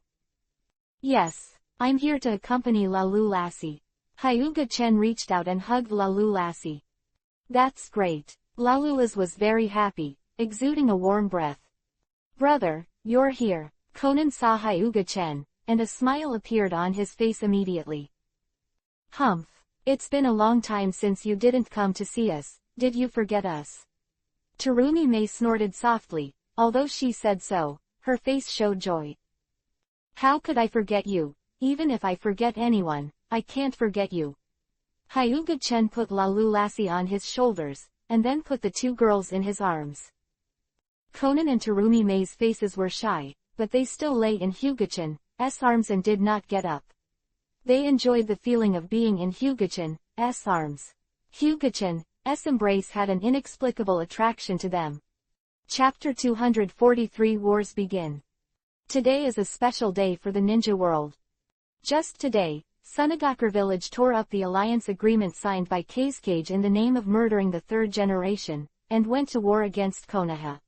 Yes, I'm here to accompany Lalu Lassie. Hyuga Chen reached out and hugged Lalu Lassie. That's great. Lalulas was very happy, exuding a warm breath. Brother, you're here. Conan saw Hyuga Chen, and a smile appeared on his face immediately. Humph. It's been a long time since you didn't come to see us, did you forget us? Terumi May snorted softly, although she said so, her face showed joy. How could I forget you? Even if I forget anyone, I can't forget you. Hyuga Chen put Lalu Lassie on his shoulders, and then put the 2 girls in his arms. Conan and Terumi May's faces were shy, but they still lay in Hyuga Chen's arms and did not get up. They enjoyed the feeling of being in Hyuga Chen's arms. Hyuga Chen's embrace had an inexplicable attraction to them. Chapter 243 Wars Begin. Today is a special day for the ninja world. Just today, Sunagakure village tore up the alliance agreement signed by Kazekage in the name of murdering the 3rd generation, and went to war against Konoha.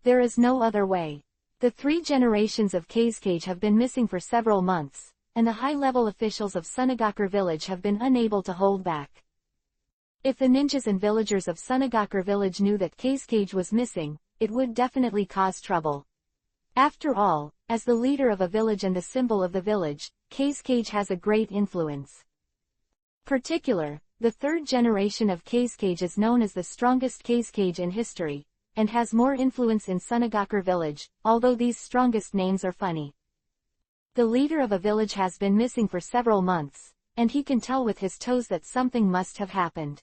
There is no other way. The 3 generations of Kazekage have been missing for several months, and the high-level officials of Sunagakure village have been unable to hold back. If the ninjas and villagers of Sunagakure village knew that Kazekage was missing, it would definitely cause trouble. After all, as the leader of a village and the symbol of the village, Kazekage has a great influence. Particular, the 3rd generation of Kazekage is known as the strongest Kazekage in history, and has more influence in Sunagakure village, although these strongest names are funny. The leader of a village has been missing for several months, and he can tell with his toes that something must have happened.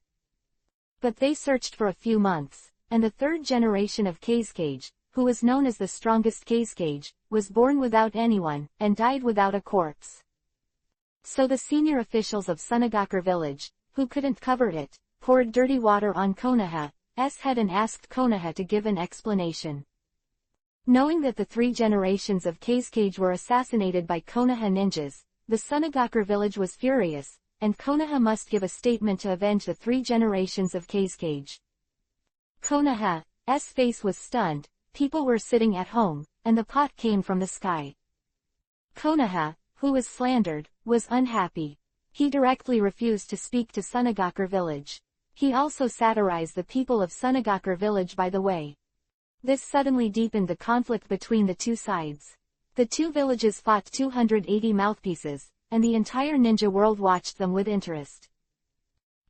But they searched for a few months, and the 3rd generation of Kazekage, who was known as the strongest Kazekage, was born without anyone, and died without a corpse. So the senior officials of Sunagakure village, who couldn't cover it, poured dirty water on Konoha's head and asked Konoha to give an explanation. Knowing that the 3 generations of Kazekage were assassinated by Konoha ninjas, the Sunagakure village was furious, and Konoha must give a statement to avenge the 3 generations of Kazekage. Konoha's face was stunned, people were sitting at home, and the pot came from the sky. Konoha, who was slandered, was unhappy. He directly refused to speak to Sunagakure village. He also satirized the people of Sunagakure village by the way. This suddenly deepened the conflict between the two sides. The two villages fought 280 mouthpieces, and the entire ninja world watched them with interest.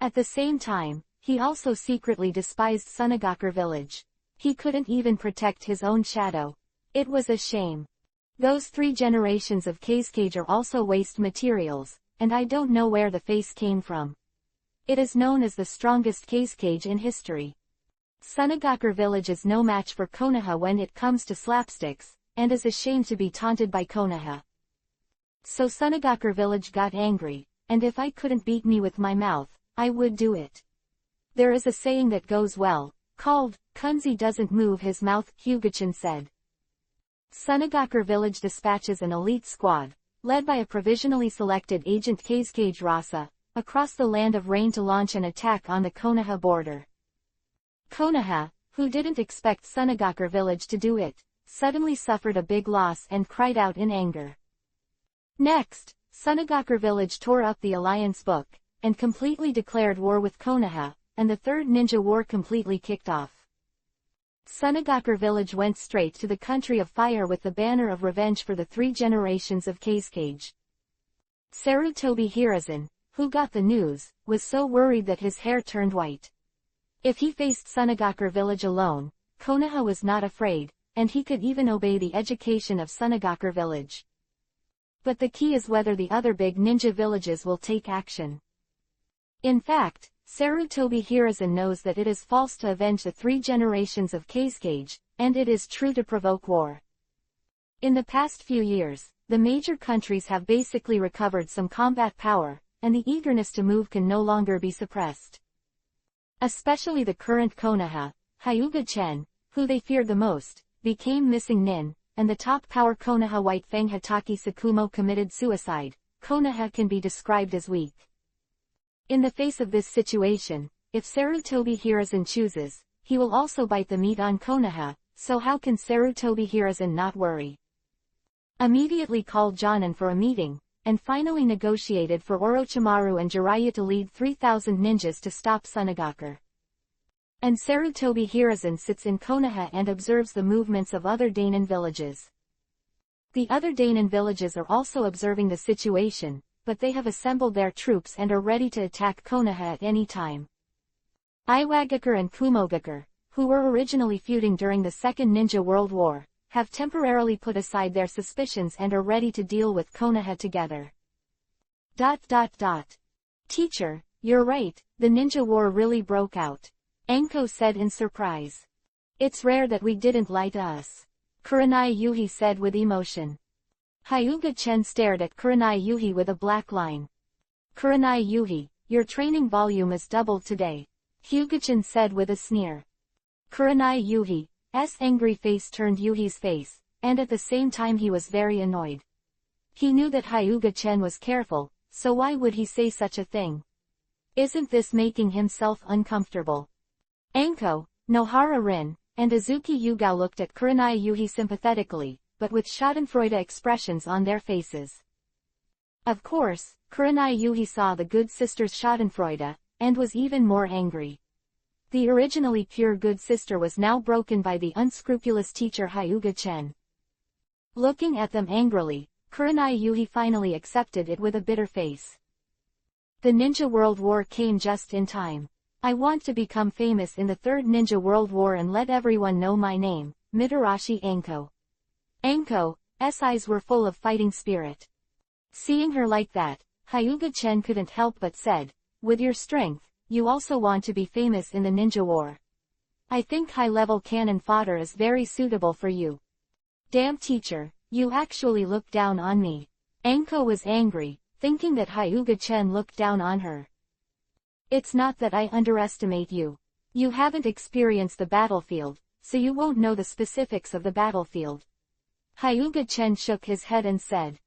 At the same time, he also secretly despised Sunagakure village. He couldn't even protect his own shadow. It was a shame. Those 3 generations of Kazekage are also waste materials, and I don't know where the face came from. It is known as the strongest Kazekage in history. Sunagakure village is no match for Konoha when it comes to slapsticks, and is ashamed to be taunted by Konoha. So Sunagakure village got angry, and if I couldn't beat me with my mouth, I would do it. There is a saying that goes well, called, Kunzi doesn't move his mouth, Hyuga-chan said. Sunagakure village dispatches an elite squad, led by a provisionally selected agent Kazekage Rasa, across the land of rain to launch an attack on the Konoha border. Konoha, who didn't expect Sunagakure village to do it, suddenly suffered a big loss and cried out in anger. Next, Sunagakure village tore up the alliance book, and completely declared war with Konoha, and the Third Ninja War completely kicked off. Sunagakure village went straight to the country of fire with the banner of revenge for the 3 generations of Kazekage. Sarutobi Hiruzen, who got the news, was so worried that his hair turned white. If he faced Sunagakure village alone, Konoha was not afraid, and he could even obey the education of Sunagakure village. But the key is whether the other big ninja villages will take action. In fact, Sarutobi Hiruzen knows that it is false to avenge the 3 generations of Kazekage, and it is true to provoke war. In the past few years, the major countries have basically recovered some combat power, and the eagerness to move can no longer be suppressed. Especially the current Konoha, Hyuga-chen, who they feared the most, became missing nin, and the top power Konoha White Fang Hataki Sakumo committed suicide. Konoha can be described as weak. In the face of this situation, if Sarutobi Hiruzen chooses, he will also bite the meat on Konoha, so how can Sarutobi Hiruzen not worry? Immediately called Jonin for a meeting, and finally negotiated for Orochimaru and Jiraiya to lead 3,000 ninjas to stop Sunagakure. And Sarutobi Hiruzen sits in Konoha and observes the movements of other Dainin villages. The other Dainin villages are also observing the situation, but they have assembled their troops and are ready to attack Konoha at any time. Iwagakure and Kumogakure, who were originally feuding during the Second Ninja World War, have temporarily put aside their suspicions and are ready to deal with Konoha together. Teacher, you're right, the ninja war really broke out. Anko said in surprise. It's rare that we didn't lie to us. Kurenai Yuhi said with emotion. Hyuga-chen stared at Kurenai Yuhi with a black line. Kurenai Yuhi, your training volume is doubled today. Hyuga-chen said with a sneer. Kurenai Yuhi's angry face turned Yuhi's face, and at the same time he was very annoyed. He knew that Hyuga-chen was careful, so why would he say such a thing? Isn't this making himself uncomfortable? Anko, Nohara Rin, and Azuki Yugao looked at Kurenai Yuhi sympathetically, but with schadenfreude expressions on their faces. Of course, Kurenai Yuhi saw the good sister's schadenfreude, and was even more angry. The originally pure good sister was now broken by the unscrupulous teacher Hyuga-chen. Looking at them angrily, Kurenai Yuhi finally accepted it with a bitter face. The Ninja World War came just in time. I want to become famous in the Third Ninja World War and let everyone know my name, Mitarashi Anko. Anko's eyes were full of fighting spirit. Seeing her like that, Hyuga-chen couldn't help but said, with your strength, you also want to be famous in the ninja war. I think high-level cannon fodder is very suitable for you. Damn teacher, you actually looked down on me. Anko was angry, thinking that Hyuga-chen looked down on her. It's not that I underestimate you. You haven't experienced the battlefield, so you won't know the specifics of the battlefield. Hyuga-chen shook his head and said.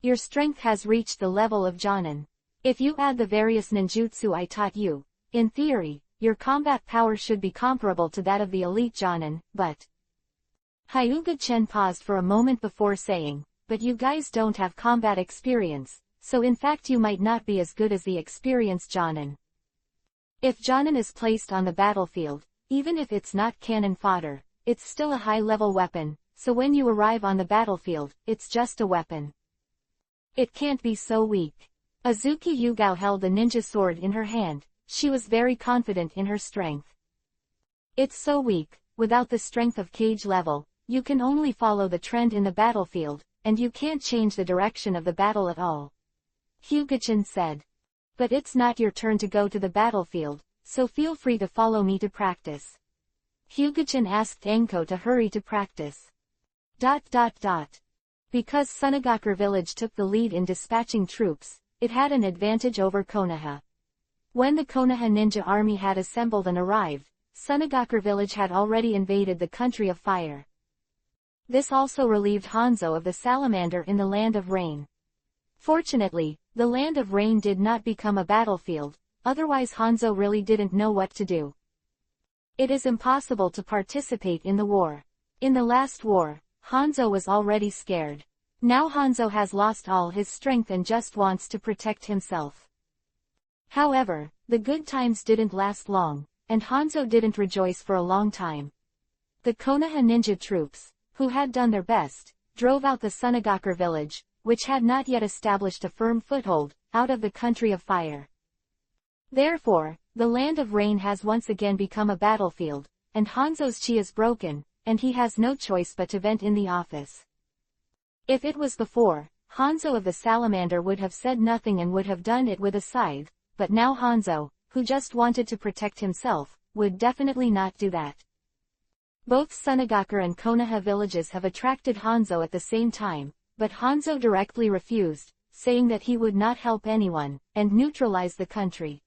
Your strength has reached the level of Jonin. If you add the various ninjutsu I taught you, in theory, your combat power should be comparable to that of the elite Jonin, but... Hyuga-chen paused for a moment before saying, but you guys don't have combat experience, so in fact you might not be as good as the experienced Jonin. If Jonin is placed on the battlefield, even if it's not cannon fodder, it's still a high-level weapon, so when you arrive on the battlefield, it's just a weapon. It can't be so weak. Azuki Yugao held the ninja sword in her hand. She was very confident in her strength. It's so weak, without the strength of cage level, you can only follow the trend in the battlefield, and you can't change the direction of the battle at all. Hyuga-chan said. But it's not your turn to go to the battlefield, so feel free to follow me to practice. Hyuga-chan asked Enko to hurry to practice. Because Sunagakure village took the lead in dispatching troops, it had an advantage over Konoha. When the Konoha ninja army had assembled and arrived, Sunagakure village had already invaded the country of fire. This also relieved Hanzo of the salamander in the Land of Rain. Fortunately, the Land of Rain did not become a battlefield, otherwise Hanzo really didn't know what to do. It is impossible to participate in the war. In the last war, Hanzo was already scared. Now Hanzo has lost all his strength and just wants to protect himself. However, the good times didn't last long, and Hanzo didn't rejoice for a long time. The Konoha ninja troops, who had done their best, drove out the Sunagakure village, which had not yet established a firm foothold, out of the country of fire. Therefore, the Land of Rain has once again become a battlefield, and Hanzo's chi is broken, and he has no choice but to vent in the office. If it was before, Hanzo of the Salamander would have said nothing and would have done it with a scythe, but now Hanzo, who just wanted to protect himself, would definitely not do that. Both Sunagakure and Konoha villages have attracted Hanzo at the same time, but Hanzo directly refused, saying that he would not help anyone, and neutralize the country.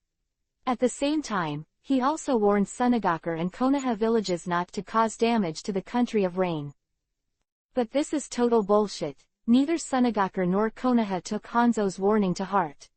At the same time, he also warned Sunagakure and Konoha villages not to cause damage to the country of rain. But this is total bullshit. Neither Sunagakure nor Konoha took Hanzo's warning to heart.